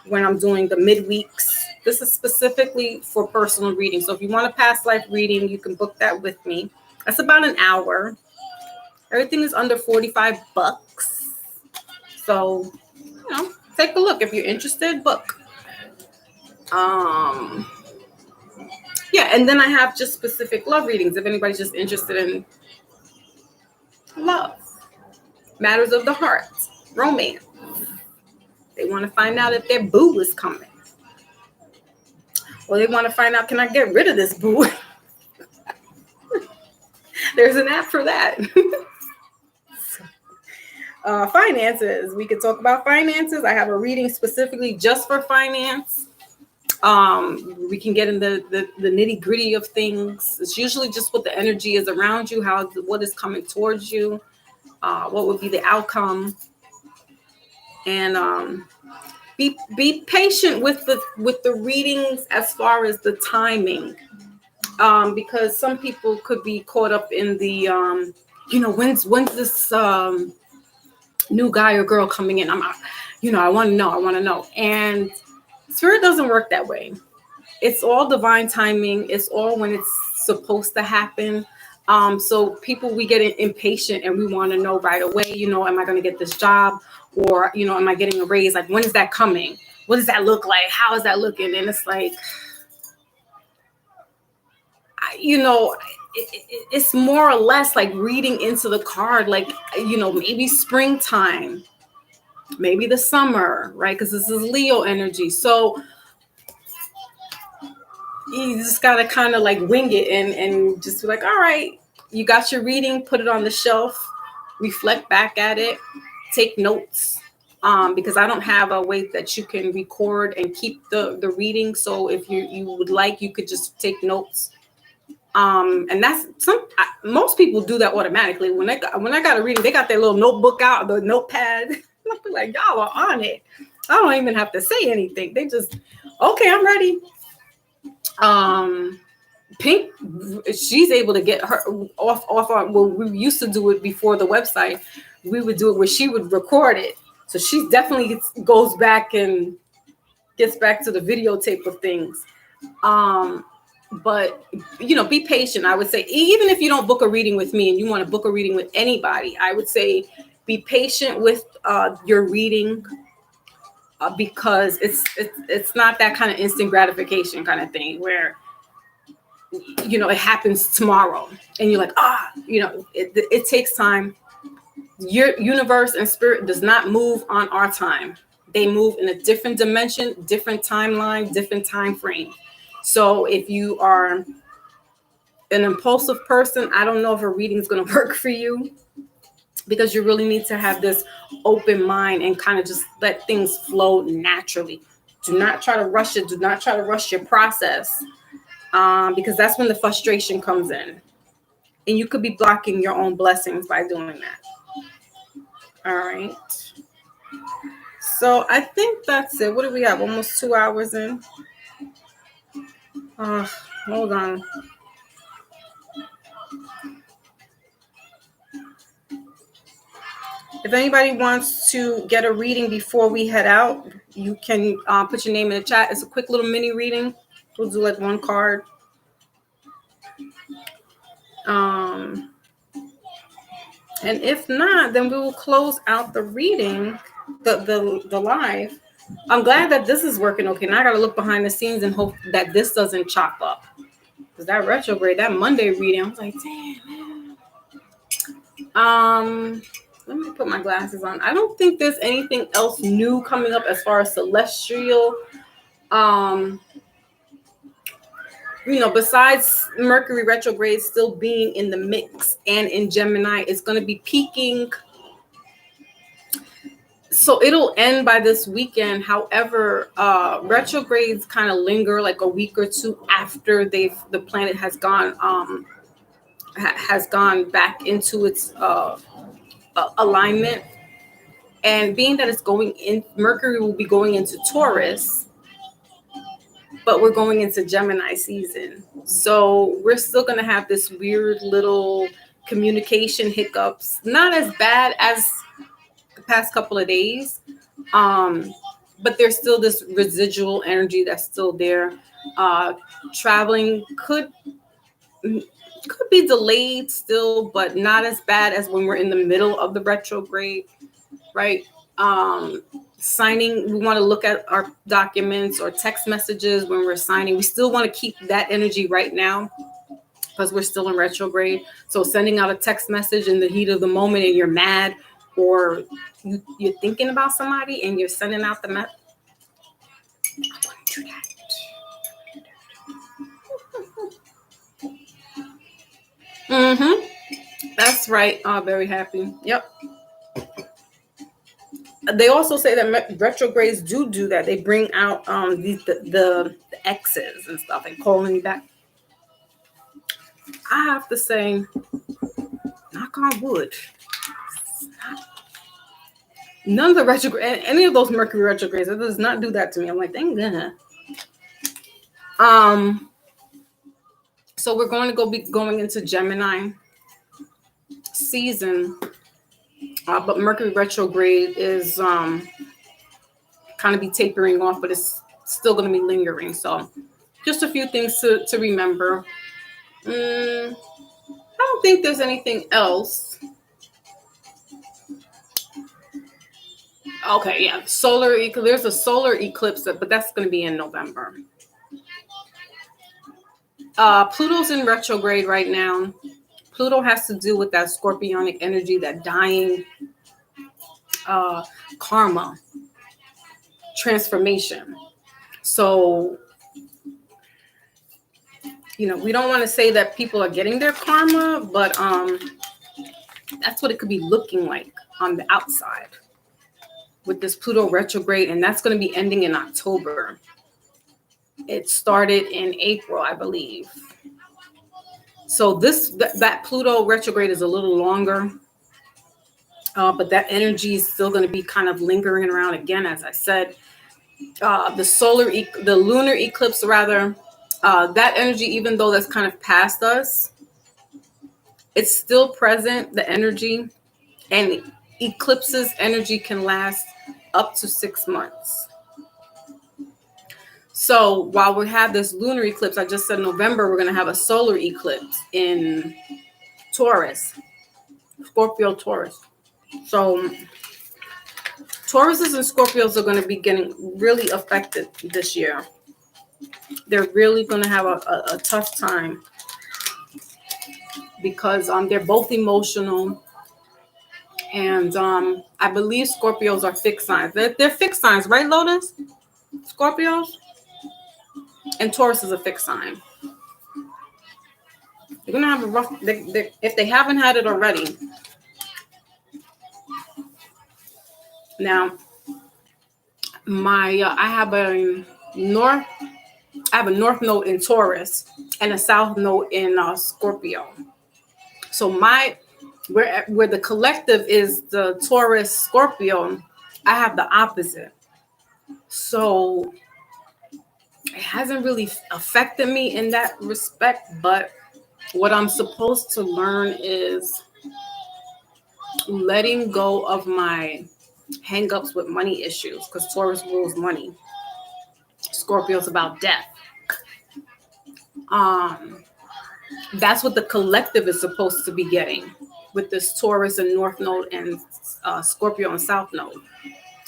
when I'm doing the midweeks. This is specifically for personal reading. So if you want a past life reading, you can book that with me. That's about an hour. Everything is under $45. So, take a look. If you're interested, book. And then I have just specific love readings. If anybody's just interested in love, matters of the heart, romance. They want to find out if their boo is coming. Or they want to find out, can I get rid of this boo? There's an app for that. Finances. We could talk about finances. I have a reading specifically just for finance. We can get in the nitty gritty of things. It's usually just what the energy is around you, what is coming towards you, what would be the outcome, and be patient with the readings as far as the timing, because some people could be caught up in the when's this new guy or girl coming in. I want to know, and Spirit doesn't work that way. It's all divine timing. It's all when it's supposed to happen. So people, we get impatient and we want to know right away, am I going to get this job? Or, am I getting a raise? Like, when is that coming? What does that look like? How is that looking? And it's like, it's more or less like reading into the card, like, maybe springtime, maybe the summer, right? Because this is Leo energy. So you just got to kind of like wing it and just be like, all right, you got your reading, put it on the shelf, reflect back at it, take notes, because I don't have a way that you can record and keep the reading. So if you would like, you could just take notes And that's most people do that automatically. When I got a reading, they got their little notebook out, the notepad. I'll be like, y'all are on it. I don't even have to say anything. They just, okay, I'm ready. Pink, she's able to get her off on, well, we used to do it before the website. We would do it where she would record it. So she definitely goes back and gets back to the videotape of things. But, be patient. I would say, even if you don't book a reading with me and you want to book a reading with anybody, I would say be patient with your reading because it's not that kind of instant gratification kind of thing where, it happens tomorrow and you're like, it takes time. Your universe and spirit does not move on our time. They move in a different dimension, different timeline, different time frame. So if you are an impulsive person, I don't know if a reading is going to work for you because you really need to have this open mind and kind of just let things flow naturally. Do not try to rush it. Do not try to rush your process because that's when the frustration comes in. And you could be blocking your own blessings by doing that. All right. So I think that's it. What do we have? Almost 2 hours in. Hold on. If anybody wants to get a reading before we head out, you can put your name in the chat. It's a quick little mini reading. We'll do like one card. And if not, then we will close out the reading, the live. I'm glad that this is working okay. Now I got to look behind the scenes and hope that this doesn't chop up. Because that retrograde, that Monday reading, I was like, damn, man. Let me put my glasses on. I don't think there's anything else new coming up as far as celestial. Besides Mercury retrograde still being in the mix and in Gemini, it's going to be peaking. So it'll end by this weekend. However, retrogrades kind of linger like a week or two after the planet has gone back into its alignment. And being that it's going in, Mercury will be going into Taurus, but we're going into Gemini season. So we're still going to have this weird little communication hiccups, not as bad as the past couple of days. But there's still this residual energy that's still there. Traveling could be delayed still, but not as bad as when we're in the middle of the retrograde, right? Signing, we want to look at our documents or text messages when we're signing. We still want to keep that energy right now because we're still in retrograde. So sending out a text message in the heat of the moment and you're mad, or you're thinking about somebody and you're sending out the message. I wouldn't do that. That's right. Very happy. Yep. They also say that retrogrades do that. They bring out the exes and stuff and calling you back. I have to say, knock on wood, none of the retrograde, any of those Mercury retrogrades, it does not do that to me. I'm like, thank God. So we're going to be going into Gemini season. But Mercury retrograde is kind of be tapering off, but it's still going to be lingering. So just a few things to remember. I don't think there's anything else. Okay, yeah. There's a solar eclipse, but that's going to be in November. Pluto's in retrograde right now. Pluto has to do with that scorpionic energy, that dying karma transformation. So, we don't want to say that people are getting their karma, but that's what it could be looking like on the outside with this Pluto retrograde, and that's going to be ending in October. It started in April, I believe. So that Pluto retrograde is a little longer, but that energy is still going to be kind of lingering around again, as I said. The lunar eclipse, rather, that energy, even though that's kind of past us, it's still present, the energy, and eclipses energy can last up to 6 months. So while we have this lunar eclipse, I just said November, we're going to have a solar eclipse in Taurus, Scorpio, Taurus. So Tauruses and Scorpios are going to be getting really affected this year. They're really going to have a tough time because they're both emotional. And I believe Scorpios are fixed signs. They're fixed signs, right, Lotus? Scorpios? And Taurus is a fixed sign. They're going to have a rough, if they haven't had it already. Now, I have a north node in Taurus and a south node in Scorpio. So where the collective is the Taurus Scorpio, I have the opposite. So it hasn't really affected me in that respect, but what I'm supposed to learn is letting go of my hang-ups with money issues, because Taurus rules money. Scorpio's about death. That's what the collective is supposed to be getting with this Taurus and North Node and Scorpio and South Node.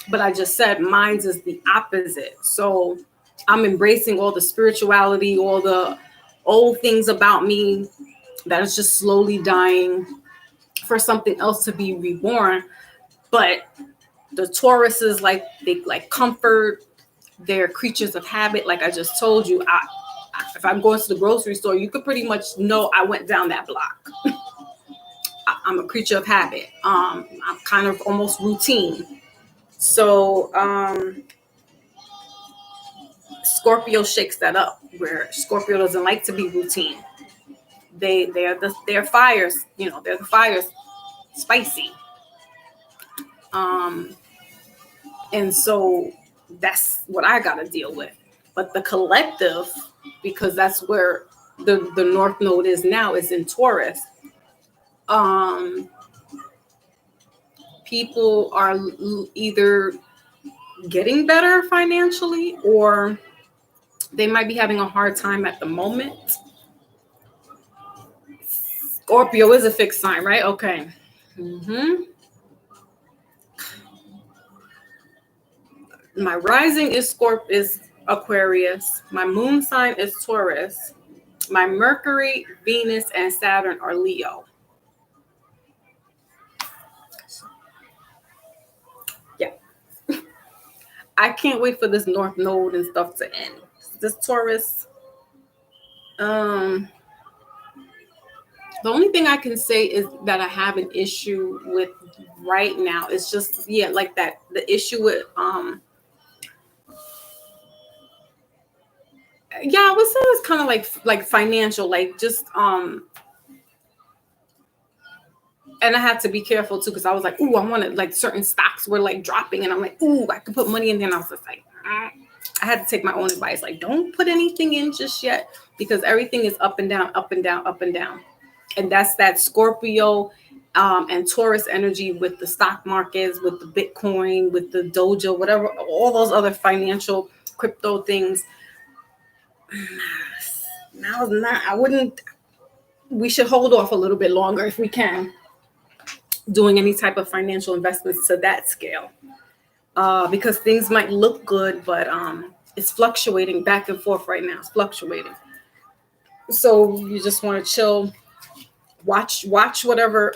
But I just said mine's is the opposite. So I'm embracing all the spirituality, all the old things about me that is just slowly dying for something else to be reborn. But the Tauruses, they like comfort. They're creatures of habit. Like I just told you, if I'm going to the grocery store, you could pretty much know I went down that block. I'm a creature of habit. I'm kind of almost routine. So Scorpio shakes that up, where Scorpio doesn't like to be routine. They're fires, they're the fires, spicy. And so that's what I got to deal with. But the collective, because that's where the North Node is now, is in Taurus. People are either getting better financially, or they might be having a hard time at the moment. Scorpio is a fixed sign, right? Okay. My rising is Aquarius. My moon sign is Taurus. My Mercury, Venus, and Saturn are Leo. Yeah. I can't wait for this North Node and stuff to end. This Taurus. The only thing I can say is that I have an issue with right now. It's just, like that. The issue with I would say it's kind of like financial, like just and I had to be careful too, because I was like, ooh, I wanted, like, certain stocks were like dropping, and I'm like, ooh, I could put money in there, and I was just like, I had to take my own advice, like, don't put anything in just yet, because everything is up and down, up and down, up and down. And that's that Scorpio and Taurus energy with the stock markets, with the Bitcoin, with the Dojo, whatever, all those other financial crypto things. Now, we should hold off a little bit longer if we can, doing any type of financial investments to that scale, because things might look good, but it's fluctuating back and forth right now. It's fluctuating. So you just want to chill, watch whatever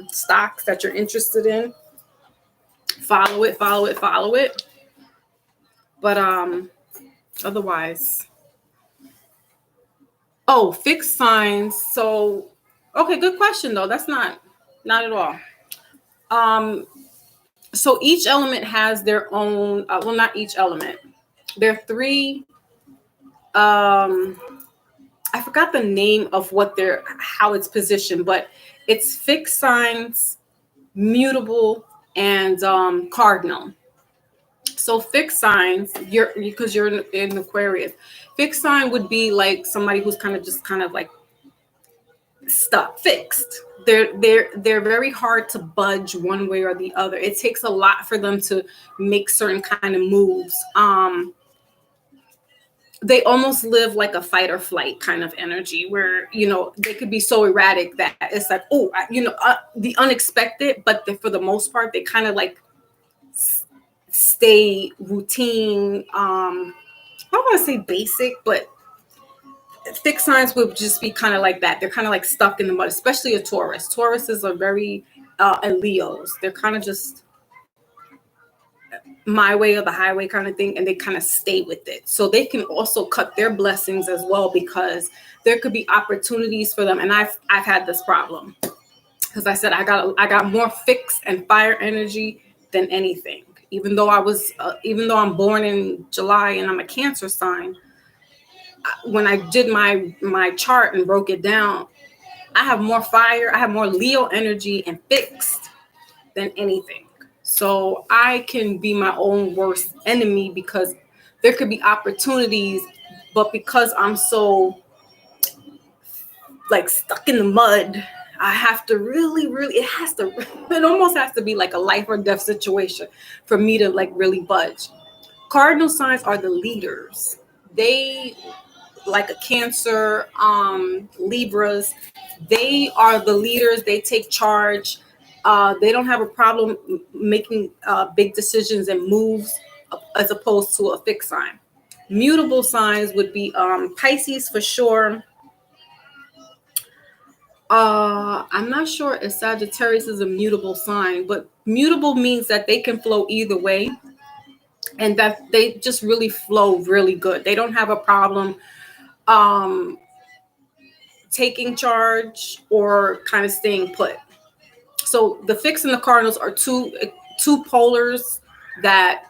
stocks that you're interested in, follow it. But otherwise, fixed signs. So, okay, good question though. That's not at all. So each element has their own, not each element. There are three, I I forgot the name of how it's positioned, but it's fixed signs, mutable, and cardinal. So fixed signs, because you're in Aquarius. Fixed sign would be like somebody who's kind of like stuck, fixed. They're very hard to budge one way or the other. It takes a lot for them to make certain kind of moves. They almost live like a fight or flight kind of energy where, they could be so erratic that it's like, the unexpected, but for the most part, they kind of like stay routine. I don't want to say basic, but fixed signs would just be kind of like that. They're kind of like stuck in the mud, especially a Taurus. Tauruses are very, and Leos, they're kind of just my way or the highway kind of thing, and they kind of stay with it. So they can also cut their blessings as well, because there could be opportunities for them. And I've had this problem, because I said I got more fixed and fire energy than anything. Even though I'm born in July and I'm a Cancer sign, when I did my chart and broke it down, I have more fire, I have more Leo energy and fixed than anything. So I can be my own worst enemy, because there could be opportunities, but because I'm so like stuck in the mud, I have to it almost has to be like a life or death situation for me to like really budge. Cardinal signs are the leaders. They, like a Cancer, Libras, they are the leaders. They take charge. They don't have a problem making big decisions and moves, as opposed to a fixed sign. Mutable signs would be Pisces for sure. I'm not sure if Sagittarius is a mutable sign, but mutable means that they can flow either way, and that they just really flow really good. They don't have a problem taking charge or kind of staying put. So the fixed and the cardinals are two polars that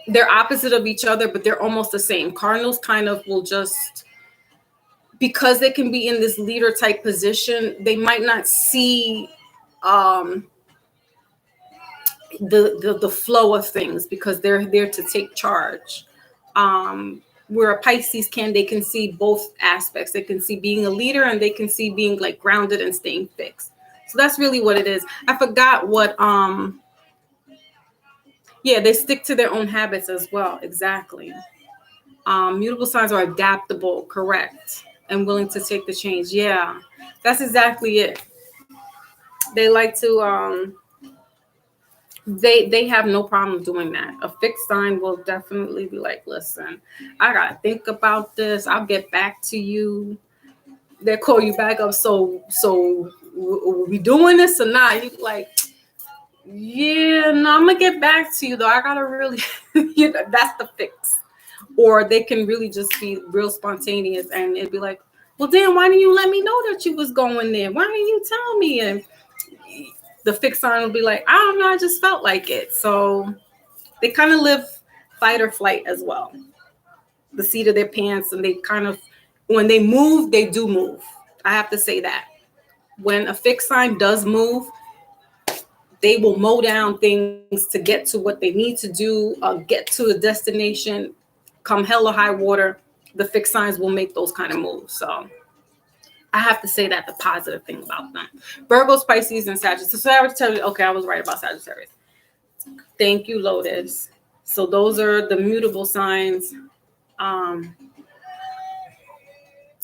they're opposite of each other, but they're almost the same. Cardinals kind of will just, because they can be in this leader type position, they might not see the flow of things, because they're there to take charge. Where a Pisces they can see both aspects. They can see being a leader, and they can see being like grounded and staying fixed. So that's really what it is. I forgot what they stick to their own habits as well. Exactly. Mutable signs are adaptable, correct, and willing to take the change. Yeah, that's exactly it. They like to they have no problem doing that. A fixed sign will definitely be like, listen, I gotta think about this. I'll get back to you. They'll call you back up. So we doing this or not? You like, yeah, no, I'm gonna get back to you though. I gotta really, that's the fix. Or they can really just be real spontaneous, and it'd be like, well, damn, why didn't you let me know that you was going there? Why didn't you tell me? And the fixed sign will be like, I don't know, I just felt like it. So they kind of live fight or flight as well. The seat of their pants, and they kind of, when they move, they do move. I have to say that. When a fixed sign does move, they will mow down things to get to what they need to do, get to a destination, come hell or high water. The fixed signs will make those kind of moves. So I have to say that, the positive thing about them. Virgos, Pisces, and Sagittarius. So I would tell you, okay, I was right about Sagittarius. Thank you, Lotus. So those are the mutable signs. And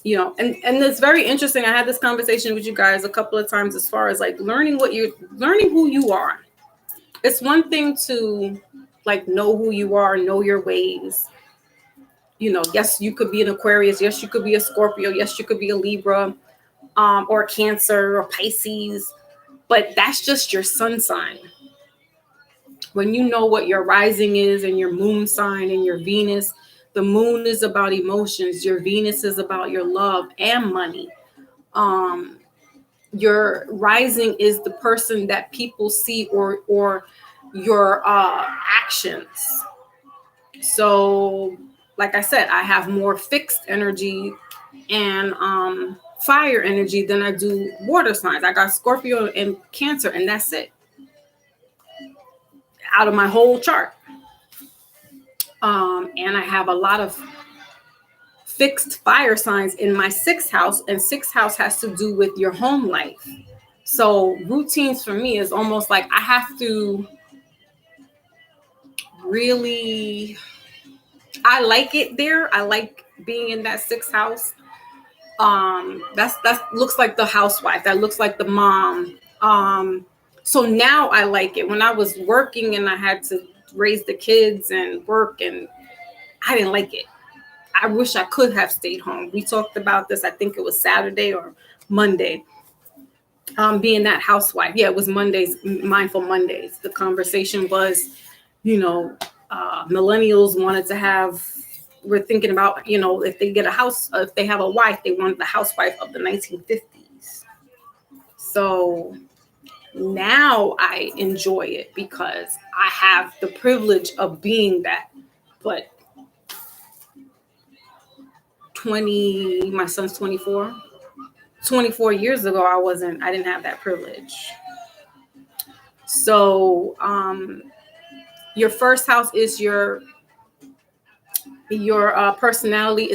it's very interesting. I had this conversation with you guys a couple of times as far as like learning who you are. It's one thing to like know who you are, know your ways. Yes, you could be an Aquarius. Yes, you could be a Scorpio. Yes, you could be a Libra, or a Cancer or Pisces. But that's just your sun sign. When you know what your rising is and your moon sign and your Venus, the moon is about emotions. Your Venus is about your love and money. Your rising is the person that people see, or your actions. So like I said, I have more fixed energy and fire energy than I do water signs. I got Scorpio and Cancer, and that's it out of my whole chart. And I have a lot of fixed fire signs in my 6th house, and 6th house has to do with your home life. So routines for me is almost like I have to really, I like it there. I like being in that 6th house. That looks like the housewife. That looks like the mom. So now I like it. When I was working and I had to raise the kids and work, and I didn't like it. I wish I could have stayed home. We talked about this, I think it was Saturday or Monday, being that housewife. Yeah, it was Mondays, Mindful Mondays. The conversation was, millennials wanted to have, we're thinking about, if they get a house, if they have a wife, they want the housewife of the 1950s. So now I enjoy it because I have the privilege of being that. But my son's 24. 24 years ago, I didn't have that privilege. So your 1st house is your personality.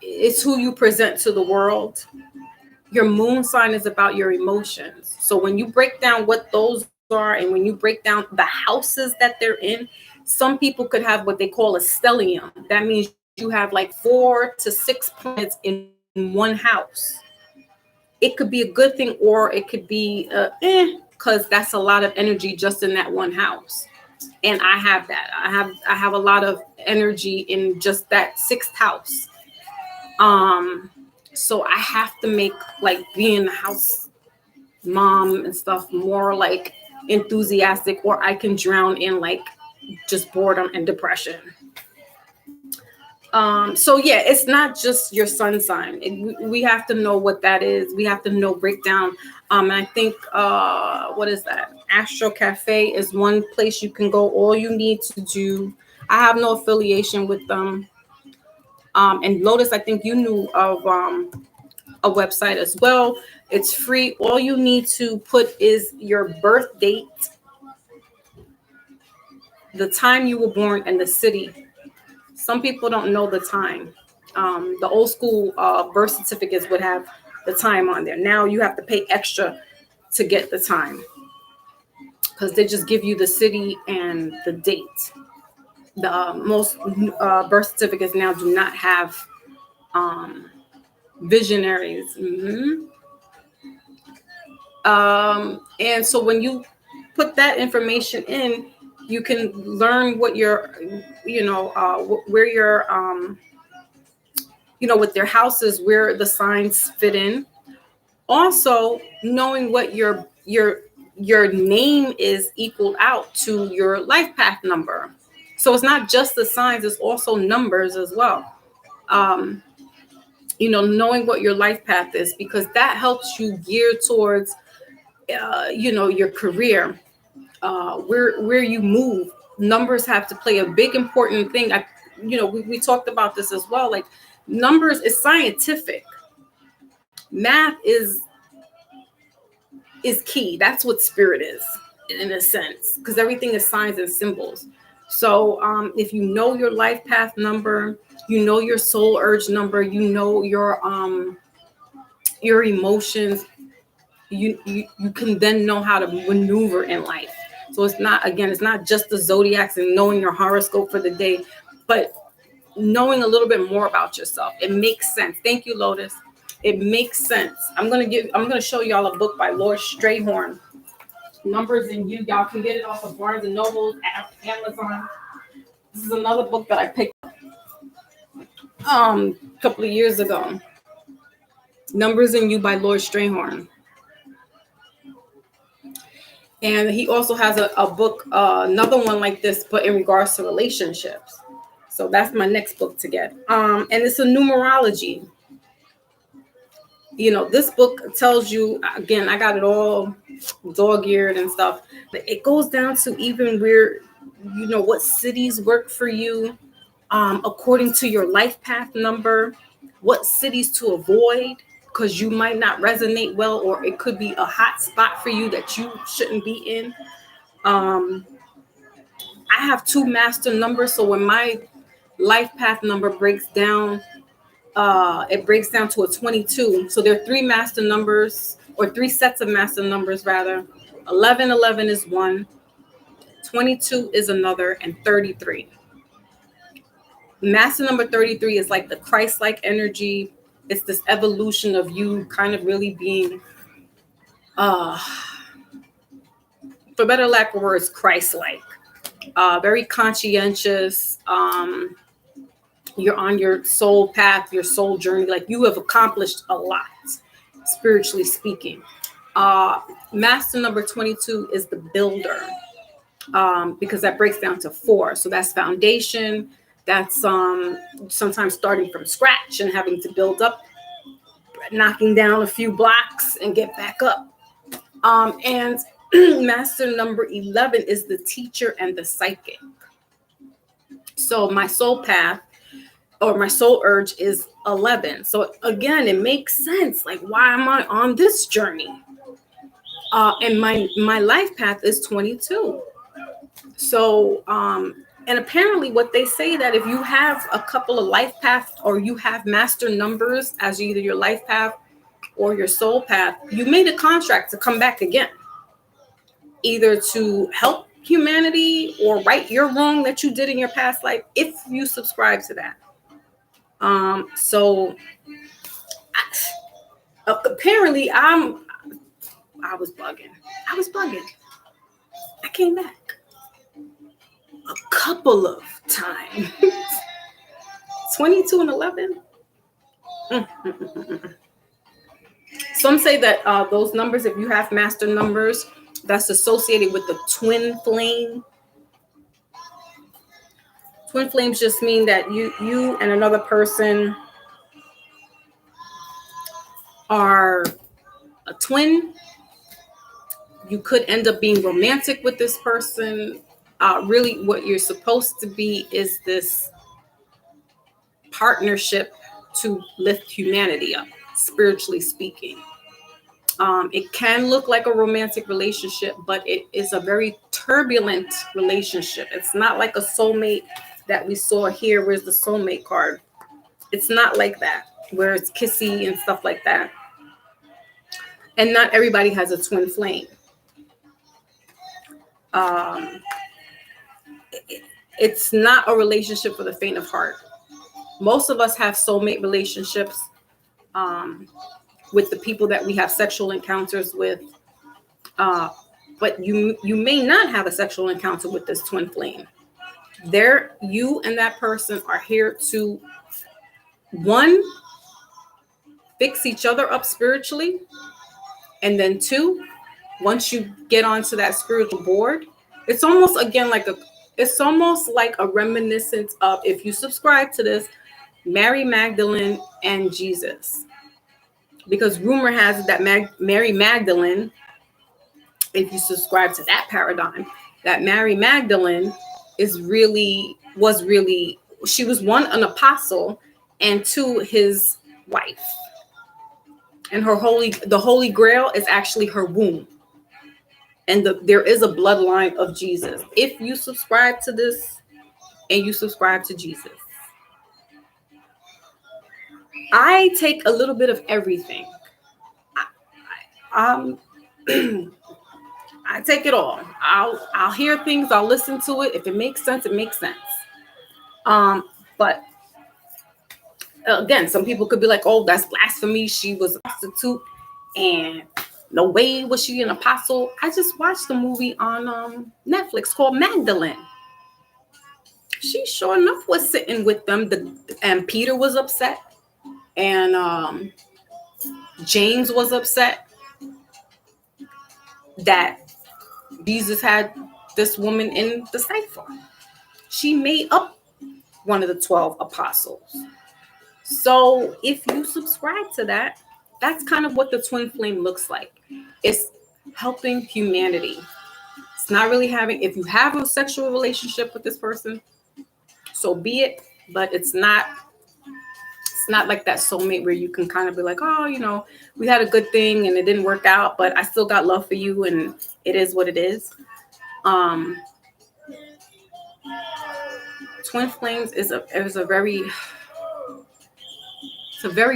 It's who you present to the world. Your moon sign is about your emotions. So when you break down what those are, and when you break down the houses that they're in, some people could have what they call a stellium. That means you have like 4 to 6 planets in one house. It could be a good thing, or it could be because that's a lot of energy just in that one house. And I have that. I have a lot of energy in just that 6th house. So I have to make like being the house mom and stuff more like enthusiastic, or I can drown in like just boredom and depression. So yeah, it's not just your sun sign. We have to know what that is. We have to know breakdown. And I think what is that? Astro Cafe is one place you can go. All you need to do. I have no affiliation with them. And Lotus, I think you knew of a website as well. It's free. All you need to put is your birth date, the time you were born, and the city. Some people don't know the time. The old school birth certificates would have the time on there. Now you have to pay extra to get the time because they just give you the city and the date. The most birth certificates now do not have visionaries. And so when you put that information in, you can learn what your, where your, with their houses, where the signs fit in. Also, knowing what your name is equal out to your life path number. So it's not just the signs; it's also numbers as well. Knowing what your life path is, because that helps you gear towards, your career. Where you move, numbers have to play a big important thing. We talked about this as well. Like numbers is scientific. Math is key. That's what spirit is in a sense, because everything is signs and symbols. So if you know your life path number, you know your soul urge number, you know your emotions, you can then know how to maneuver in life. So it's not just the zodiacs and knowing your horoscope for the day, but knowing a little bit more about yourself. It makes sense. Thank you, Lotus. It makes sense. I'm gonna show y'all a book by Lord Strayhorn. Numbers in You. Y'all can get it off of Barnes and Noble, Amazon. This is another book that I picked up a couple of years ago. Numbers in You by Lord Strayhorn. And he also has a book, another one like this, but in regards to relationships. So that's my next book to get. And it's a numerology. This book tells you, again, I got it all dog-eared and stuff. But it goes down to even where, what cities work for you, according to your life path number, what cities to avoid, because you might not resonate well, or it could be a hot spot for you that you shouldn't be in. I have 2 master numbers, so when my life path number breaks down, it breaks down to a 22. So there are 3 master numbers, or 3 sets of master numbers rather. 11 is one, 22 is another, and 33. Master number 33 is like the Christ-like energy. It's this evolution of you kind of really being, for better lack of words, Christ-like. Very conscientious. You're on your soul path, your soul journey. Like, you have accomplished a lot, spiritually speaking. Master number 22 is the builder, because that breaks down to 4. So that's foundation. That's sometimes starting from scratch and having to build up, knocking down a few blocks and get back up. And master number 11 is the teacher and the psychic. So my soul path, or my soul urge, is 11. So again, it makes sense. Like, why am I on this journey? And my life path is 22. So, and apparently what they say, that if you have a couple of life paths, or you have master numbers as either your life path or your soul path, you made a contract to come back again, either to help humanity or right your wrong that you did in your past life, if you subscribe to that. Apparently I was bugging. I came back a couple of times. 22 and 11. Some say that those numbers, if you have master numbers, that's associated with the twin flame. Twin flames just mean that you and another person are a twin. You could end up being romantic with this person. Really, what you're supposed to be is this partnership to lift humanity up, spiritually speaking. It can look like a romantic relationship, but it is a very turbulent relationship. It's not like a soulmate that we saw here. Where's the soulmate card? It's not like that, where it's kissy and stuff like that. And not everybody has a twin flame. It's not a relationship for the faint of heart. Most of us have soulmate relationships with the people that we have sexual encounters with. But you may not have a sexual encounter with this twin flame. You and that person are here to, 1, fix each other up spiritually. And then 2, once you get onto that spiritual board, it's almost like a reminiscence of, if you subscribe to this, Mary Magdalene and Jesus. Because rumor has it that Mary Magdalene, if you subscribe to that paradigm, that Mary Magdalene was really, she was 1, an apostle, and 2, his wife. And the Holy Grail is actually her womb. And there is a bloodline of Jesus. If you subscribe to this and you subscribe to Jesus, I take a little bit of everything. I take it all. I'll hear things. I'll listen to it. If it makes sense, it makes sense. But again, some people could be like, "Oh, that's blasphemy. She was a prostitute, and no way was she an apostle." I just watched a movie on Netflix called Magdalene. She sure enough was sitting with them. And Peter was upset, and James was upset that Jesus had this woman in the cipher. She made up one of the 12 apostles. So if you subscribe to that, that's kind of what the twin flame looks like. It's helping humanity. It's not really if you have a sexual relationship with this person, so be it. but it's not like that soulmate where you can kind of be like, oh, we had a good thing and it didn't work out, but I still got love for you and it is what it is. Twin flames is a very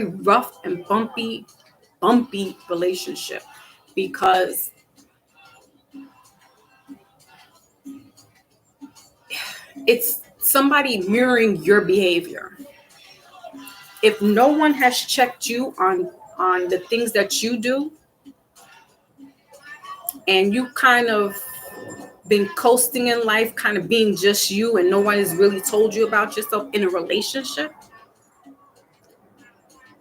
rough and bumpy relationship, because it's somebody mirroring your behavior. If no one has checked you on the things that you do, and you kind of been coasting in life, kind of being just you, and no one has really told you about yourself in a relationship,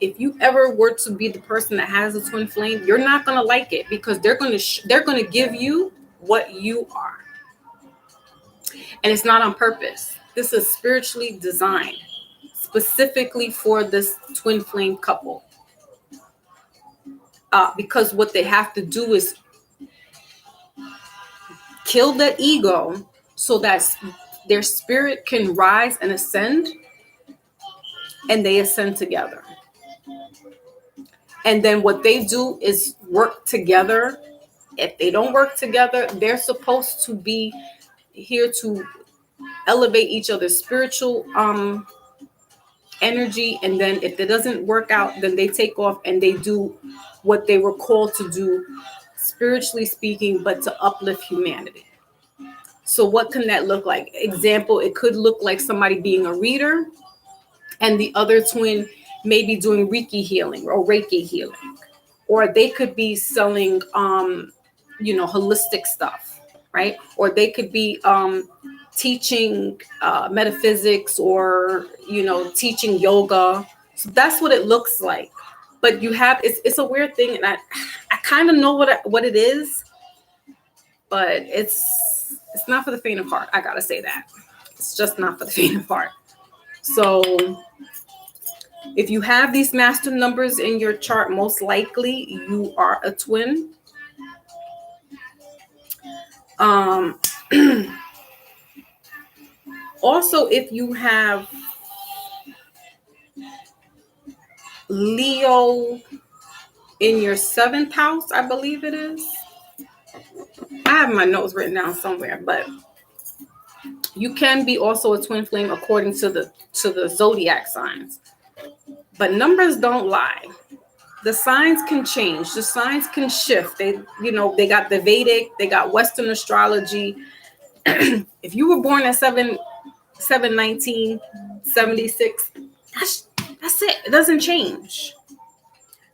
if you ever were to be the person that has a twin flame, you're not going to like it, because they're going to give you what you are. And it's not on purpose. This is spiritually designed specifically for this twin flame couple. Because what they have to do is kill the ego so that their spirit can rise and ascend, and they ascend together. And then what they do is work together. If they don't work together, they're supposed to be here to elevate each other's spiritual energy. And then if it doesn't work out, then they take off and they do what they were called to do, spiritually speaking, but to uplift humanity. So what can that look like? Example, it could look like somebody being a reader and the other twin may be doing Reiki healing or Reiki healing, or they could be selling, holistic stuff, right? Or they could be teaching metaphysics, or, teaching yoga. So that's what it looks like. But it's a weird thing. And I kind of know what it is, but it's not for the faint of heart. I got to say that. It's just not for the faint of heart. So if you have these master numbers in your chart, most likely you are a twin. Also, if you have Leo in your 7th house, I believe it is. I have my notes written down somewhere, but you can be also a twin flame according to the zodiac signs. But numbers don't lie. The signs can change. The signs can shift. They got the Vedic, they got Western astrology. If you were born at 7/19/76, that's it. It doesn't change.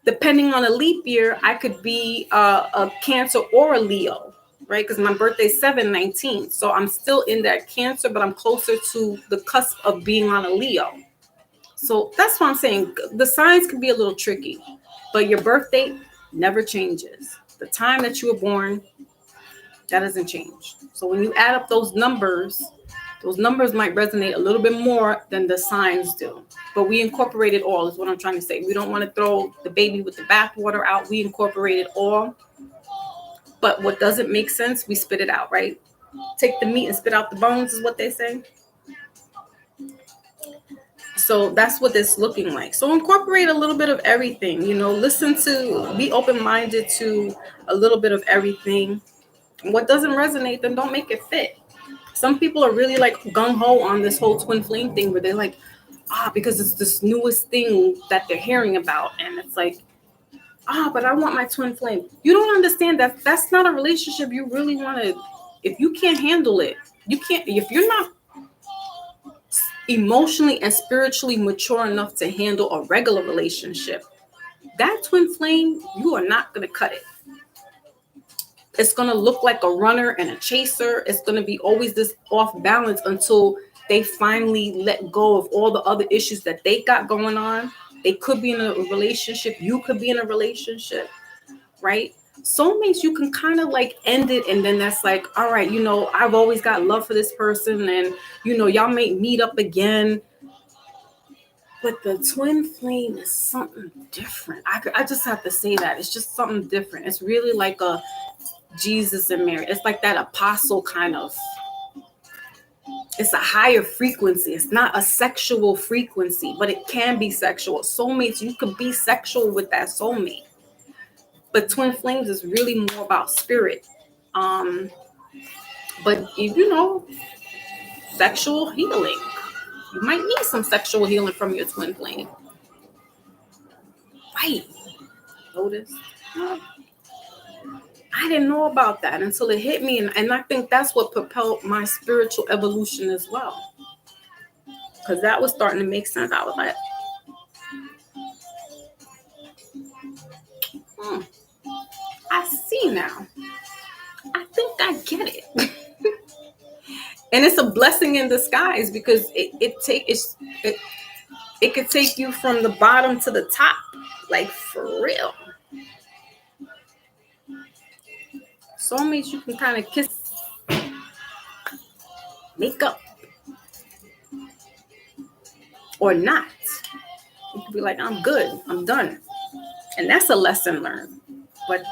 Depending on a leap year, I could be a Cancer or a Leo, right? Because my birthday's 7/19. So I'm still in that Cancer, but I'm closer to the cusp of being on a Leo. So that's what I'm saying. The signs can be a little tricky, but your birth date never changes. The time that you were born, that doesn't change. So when you add up those numbers might resonate a little bit more than the signs do. But we incorporate it all, is what I'm trying to say. We don't want to throw the baby with the bathwater out. We incorporate it all. But what doesn't make sense, we spit it out, right? Take the meat and spit out the bones is what they say. So that's what it's looking like. So incorporate a little bit of everything, be open-minded to a little bit of everything. What doesn't resonate, then don't make it fit. Some people are really like gung-ho on this whole twin flame thing, where they're like, because it's this newest thing that they're hearing about. And it's like, but I want my twin flame. You don't understand that that's not a relationship you really want to. If you can't handle it, if you're not emotionally and spiritually mature enough to handle a regular relationship, that twin flame, you are not going to cut it. It's going to look like a runner and a chaser. It's going to be always this off balance until they finally let go of all the other issues that they got going on. They could be in a relationship. You could be in a relationship, right? Soulmates, you can kind of like end it, and then that's like, all right, I've always got love for this person, and y'all may meet up again. But the twin flame is something different. I just have to say that it's just something different. It's really like a Jesus and Mary. It's like that apostle kind of It's a higher frequency. It's not a sexual frequency, but it can be sexual. Soulmates, you could be sexual with that soulmate. But twin flames is really more about spirit. But you know, sexual healing. You might need some sexual healing from your twin flame. Right. Lotus. I didn't know about that until it hit me. And I think that's what propelled my spiritual evolution as well. Because that was starting to make sense. I was like, I see now. I think I get it. And it's a blessing in disguise because it could take you from the bottom to the top, like for real. Soulmates, you can kind of kiss, make up, or not. You can be like, I'm good, I'm done. And that's a lesson learned. But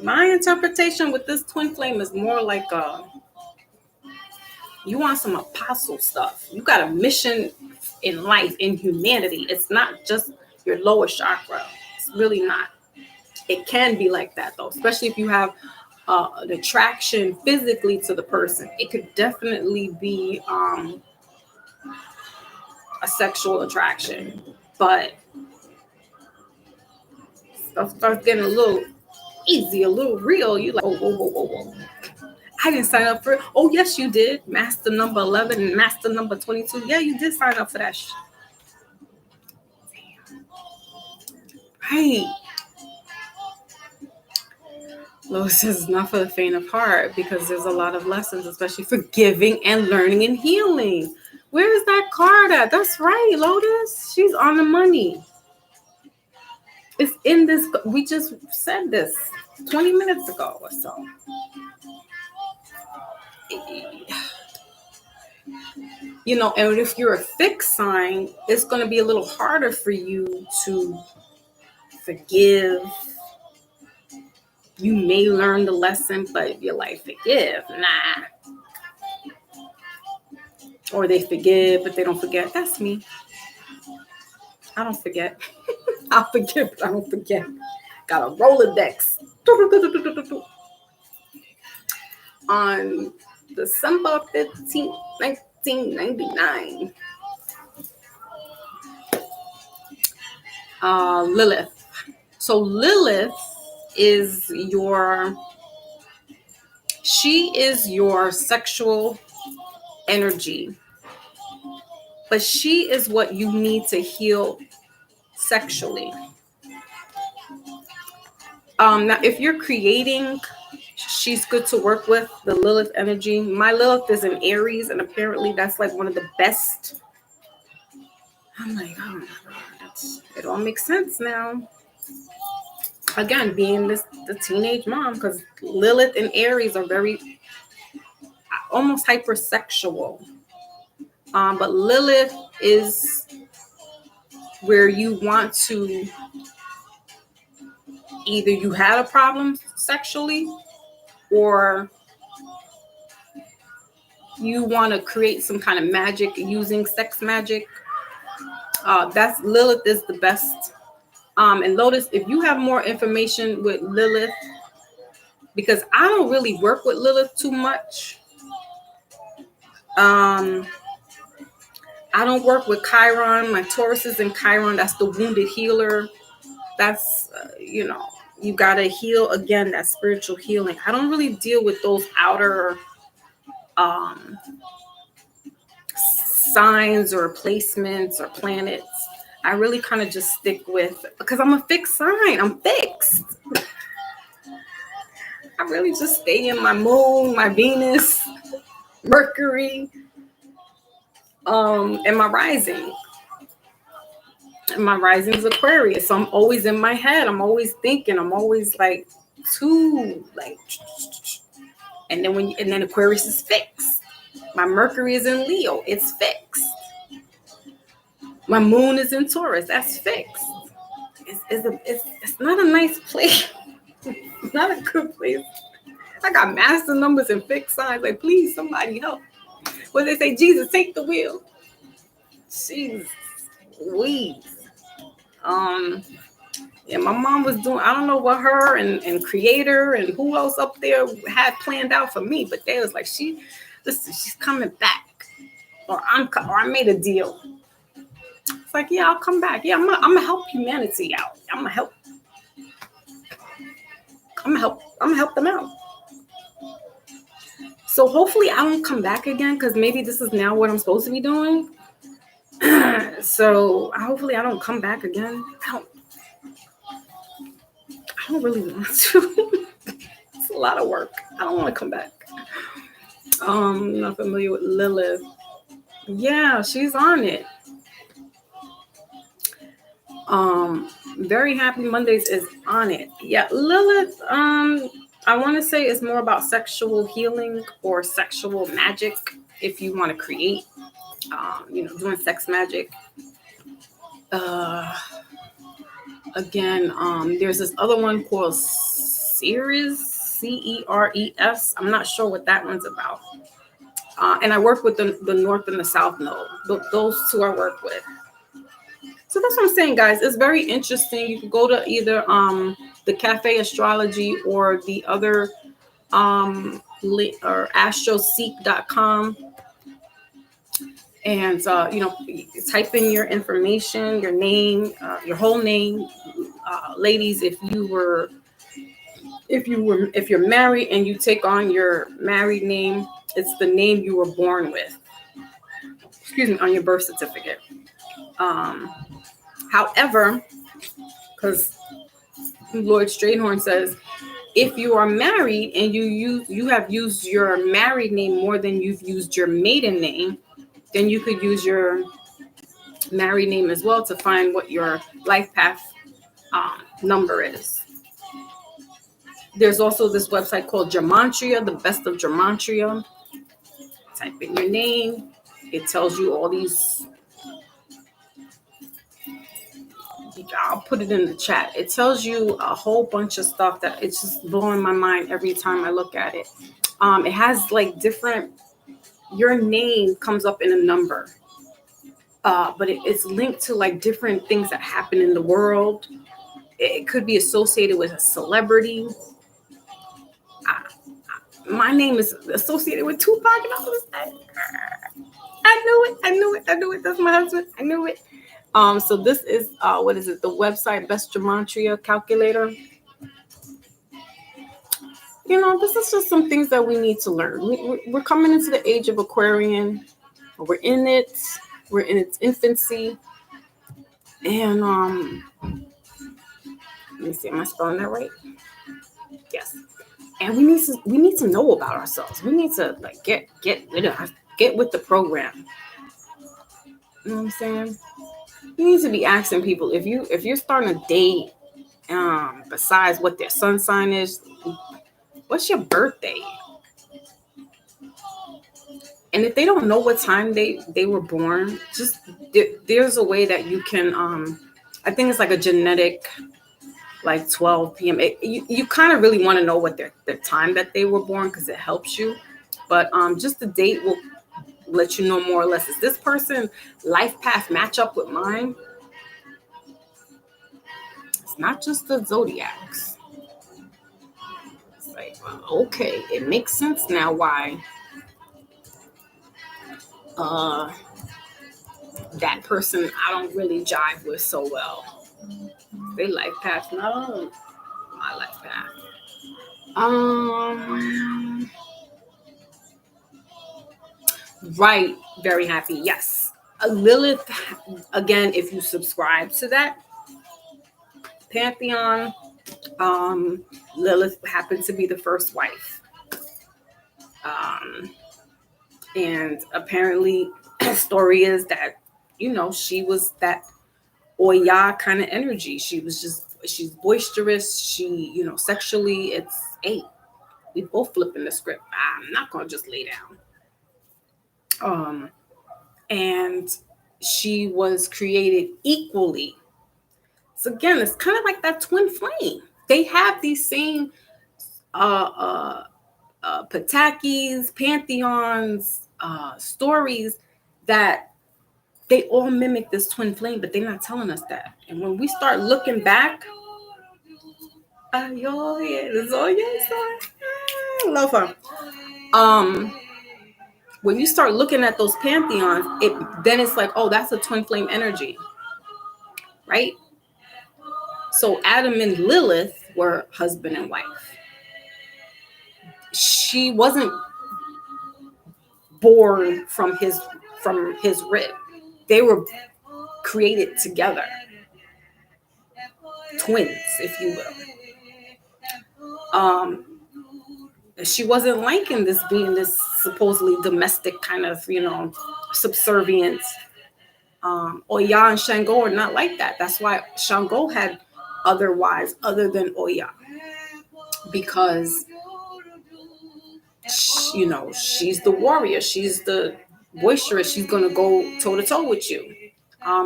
my interpretation with this twin flame is more like you want some apostle stuff. You got a mission in life, in humanity. It's not just your lower chakra. It's really not. It can be like that though, especially if you have an attraction physically to the person. It could definitely be a sexual attraction, but stuff starts getting a little easy, a little real. You like, oh, whoa. I didn't sign up for it. Oh, yes, you did. Master number 11 and master number 22. Yeah, you did sign up for that shit. Right. Lotus is not for the faint of heart because there's a lot of lessons, especially for giving and learning and healing. Where is that card at? That's right, Lotus. She's on the money. It's in this. We just said this 20 minutes ago or so. You know, and if you're a fixed sign, it's going to be a little harder for you to forgive. You may learn the lesson, but you're like, forgive, nah. Or they forgive, but they don't forget. That's me. I don't forget. I'll forgive, but I don't forget. Got a Rolodex. On December 15th, 1999. Lilith. So Lilith is she is your sexual energy, but she is what you need to heal sexually. Now, if you're creating, she's good to work with, the Lilith energy. My Lilith is in Aries, and apparently that's like one of the best. I'm like, oh my God, it all makes sense now. Again, being the teenage mom, because Lilith and Aries are very almost hypersexual. But Lilith is where you want to either you had a problem sexually or you want to create some kind of magic using sex magic. That's Lilith is the best. And Lotus, if you have more information with Lilith, because I don't really work with Lilith too much. I don't work with Chiron. My Taurus is in Chiron. That's the wounded healer. That's, you got to heal again, that spiritual healing. I don't really deal with those outer signs or placements or planets. I really kind of just stick with, because I'm a fixed sign. I'm fixed. I really just stay in my moon, my Venus, Mercury, and my rising. And my rising is Aquarius. So I'm always in my head. I'm always thinking. I'm always like and then Aquarius is fixed. My Mercury is in Leo. It's fixed. My moon is in Taurus. That's fixed. It's not a nice place. It's not a good place I got master numbers and fixed signs. Like, please, somebody help. When they say, Jesus, take the wheel. Jesus, please. Yeah, my mom was doing, I don't know what her and Creator and who else up there had planned out for me, but they was like, listen, she's coming back. Or I made a deal. It's like, yeah, I'll come back. Yeah, I'm gonna help humanity out. I'm gonna help them out. So hopefully I don't come back again, because maybe this is now what I'm supposed to be doing. So hopefully I don't come back again. I don't really want to. It's a lot of work. I don't want to come back. Not familiar with Lilith. Yeah, she's on it. Very Happy Mondays is on it. Yeah, Lilith, I want to say it's more about sexual healing or sexual magic if you want to create, doing sex magic. Again, there's this other one called Ceres, Ceres. I'm not sure what that one's about. And I work with the North and the South node. Those two I work with. So that's what I'm saying, guys. It's very interesting. You can go to either the Cafe Astrology or the other or astroseek.com. And type in your information, your name, your whole name. Ladies, if you're married and you take on your married name, it's the name you were born with. Excuse me, on your birth certificate. However, because Lloyd Strayhorn says, if you are married and you have used your married name more than you've used your maiden name, then you could use your married name as well to find what your life path number is. There's also this website called Gematria, the best of Gematria. Type in your name. It tells you all these. I'll put it in the chat. It tells you a whole bunch of stuff that it's just blowing my mind every time I look at it. It has like different, your name comes up in a number, but it's linked to like different things that happen in the world. It could be associated with a celebrity. My name is associated with Tupac, and I was like, I knew it. That's my husband. I knew it. So this is, what is it? The website, Best Gematria Calculator. This is just some things that we need to learn. We're coming into the age of Aquarian. We're in it. We're in its infancy. And let me see, am I spelling that right? Yes. And we need to know about ourselves. We need to like get with the program. You know what I'm saying? You need to be asking people if you're starting a date, besides what their sun sign is, what's your birthday? And if they don't know what time they were born, just there's a way that you can. I think it's like a genetic, like 12 p.m. You kind of really want to know what their time that they were born, because it helps you. But just the date will let you know more or less. Is this person life path match up with mine? It's not just the zodiacs. It's like, okay, it makes sense now why that person I don't really jive with so well. They life path not on my life path. Right, very happy. Yes. Lilith, again, if you subscribe to that pantheon, Lilith happened to be the first wife. And apparently the story is that, she was that Oya kind of energy. She's boisterous. She, sexually, it's, hey, we both flipping the script. I'm not going to just lay down. And she was created equally. So again, it's kind of like that twin flame. They have these same Patakis, pantheons, stories that they all mimic this twin flame, but they're not telling us that. And when we start looking back, love her. When you start looking at those pantheons, then it's like, oh, that's a twin flame energy, right? So Adam and Lilith were husband and wife. She wasn't born from his rib. They were created together, twins, if you will. She wasn't liking this being this supposedly domestic kind of, subservient. Oya and Shango are not like that. That's why Shango had other wives other than Oya, because she's the warrior, she's the boisterous, she's gonna go toe to toe with you.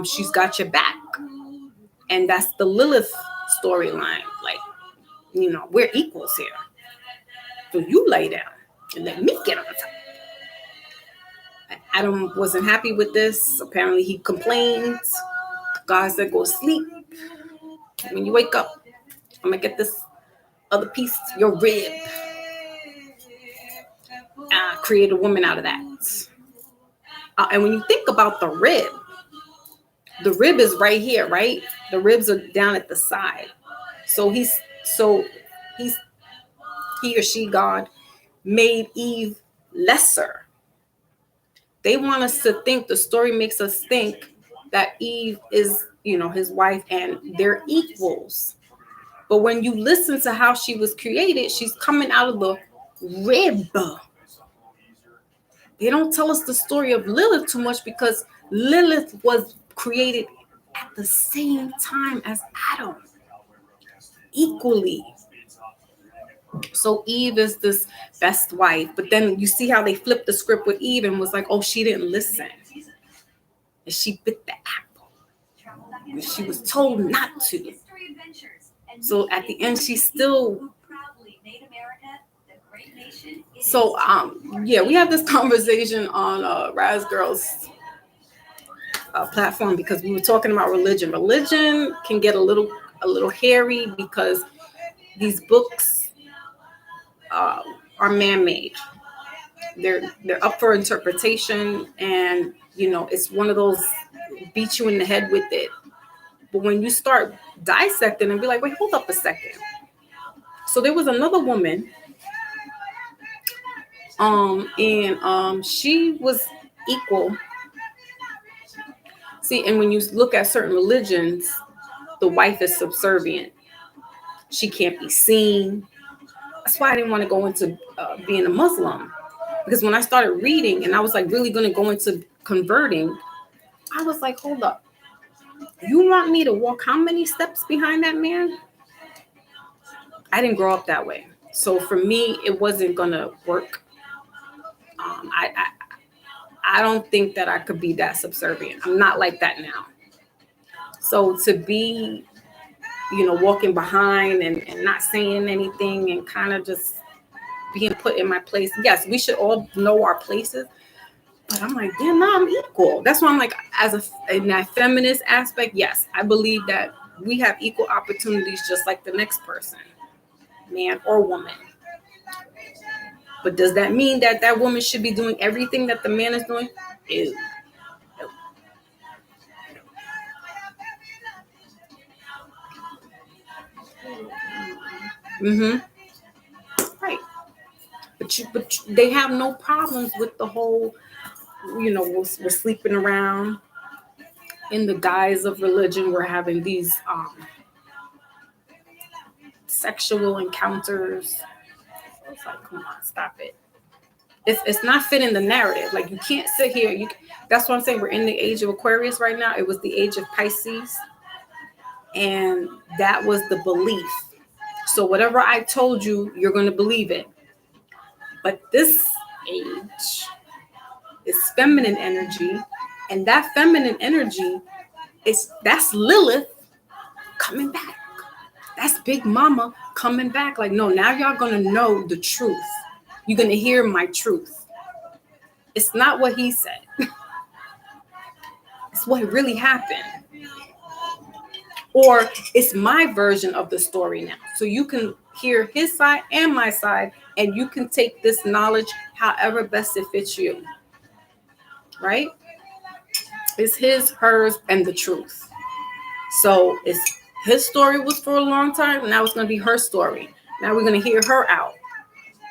She's got your back, and that's the Lilith storyline. Like, we're equals here. So you lay down and let me get on top. Adam wasn't happy with this. Apparently he complained. God said, go sleep. When you wake up, I'm going to get this other piece, your rib. Create a woman out of that. And when you think about the rib is right here, right? The ribs are down at the side. So he or she, God, made Eve lesser. They want us to think, the story makes us think that Eve is, his wife, and they're equals. But when you listen to how she was created, she's coming out of the rib. They don't tell us the story of Lilith too much, because Lilith was created at the same time as Adam, equally. So Eve is this best wife, but then you see how they flipped the script with Eve and was like, oh, she didn't listen. And she bit the apple. She was told not to. So at the end, she still... So, we have this conversation on Raz Girls platform, because we were talking about religion. Religion can get a little hairy, because these books are man-made. They're up for interpretation, and it's one of those beat you in the head with it. But when you start dissecting and be like, wait, hold up a second. So there was another woman, and she was equal. See, and when you look at certain religions, the wife is subservient. She can't be seen. That's why I didn't want to go into being a Muslim, because when I started reading and I was like really going to go into converting, I was like, hold up. You want me to walk how many steps behind that man? I didn't grow up that way. So for me, it wasn't going to work. I don't think that I could be that subservient. I'm not like that now. So to be, walking behind and not saying anything and kind of just being put in my place. Yes, we should all know our places. But I'm like, damn, no, I'm equal. That's why I'm like, in that feminist aspect, yes, I believe that we have equal opportunities just like the next person, man or woman. But does that mean that that woman should be doing everything that the man is doing? Ew. Right. But they have no problems with the whole, we're sleeping around in the guise of religion. We're having these sexual encounters. It's like, come on, stop it. It's not fitting the narrative. Like, you can't sit here. That's what I'm saying. We're in the age of Aquarius right now. It was the age of Pisces, and that was the belief. So whatever I told you, you're going to believe it. But this age is feminine energy, and that feminine energy that's Lilith coming back. That's Big Mama coming back. Like, no, now y'all going to know the truth. You're going to hear my truth. It's not what he said. It's what really happened. Or it's my version of the story now. So you can hear his side and my side, and you can take this knowledge however best it fits you. Right? It's his, hers, and the truth. So it's his story was for a long time. Now it's going to be her story. Now we're going to hear her out.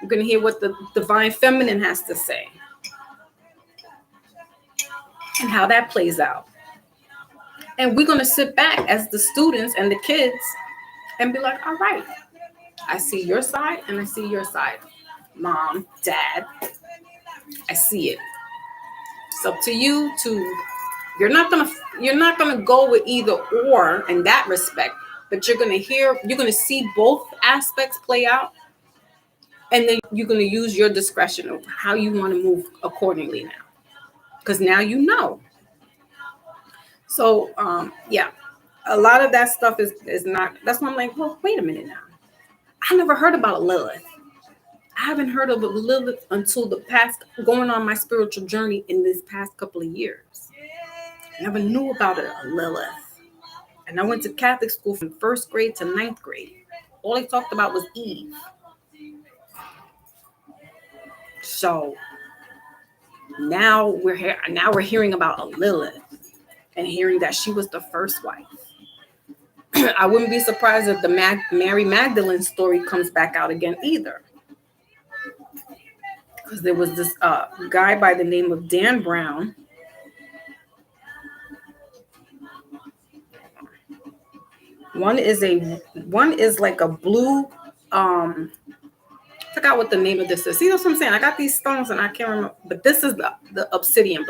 We're going to hear what the divine feminine has to say and how that plays out. And we're going to sit back as the students and the kids and be like, all right, I see your side and I see your side. Mom, dad, I see it. It's up to you to, you're not gonna go with either or in that respect, but you're gonna see both aspects play out, and then you're gonna use your discretion of how you want to move accordingly now, because now you know. So yeah, a lot of that stuff is not. That's why I'm like, well, wait a minute now. I never heard about a Lilith. I haven't heard of a Lilith until the past, going on my spiritual journey in this past couple of years. I never knew about a Lilith. And I went to Catholic school from 1st grade to 9th grade. All they talked about was Eve. So now we're hearing about a Lilith and hearing that she was the first wife. I wouldn't be surprised if the Mary Magdalene story comes back out again either. Because there was this guy by the name of Dan Brown. One is like a blue, I forgot what the name of this is. See, that's what I'm saying. I got these stones and I can't remember, but this is the obsidian.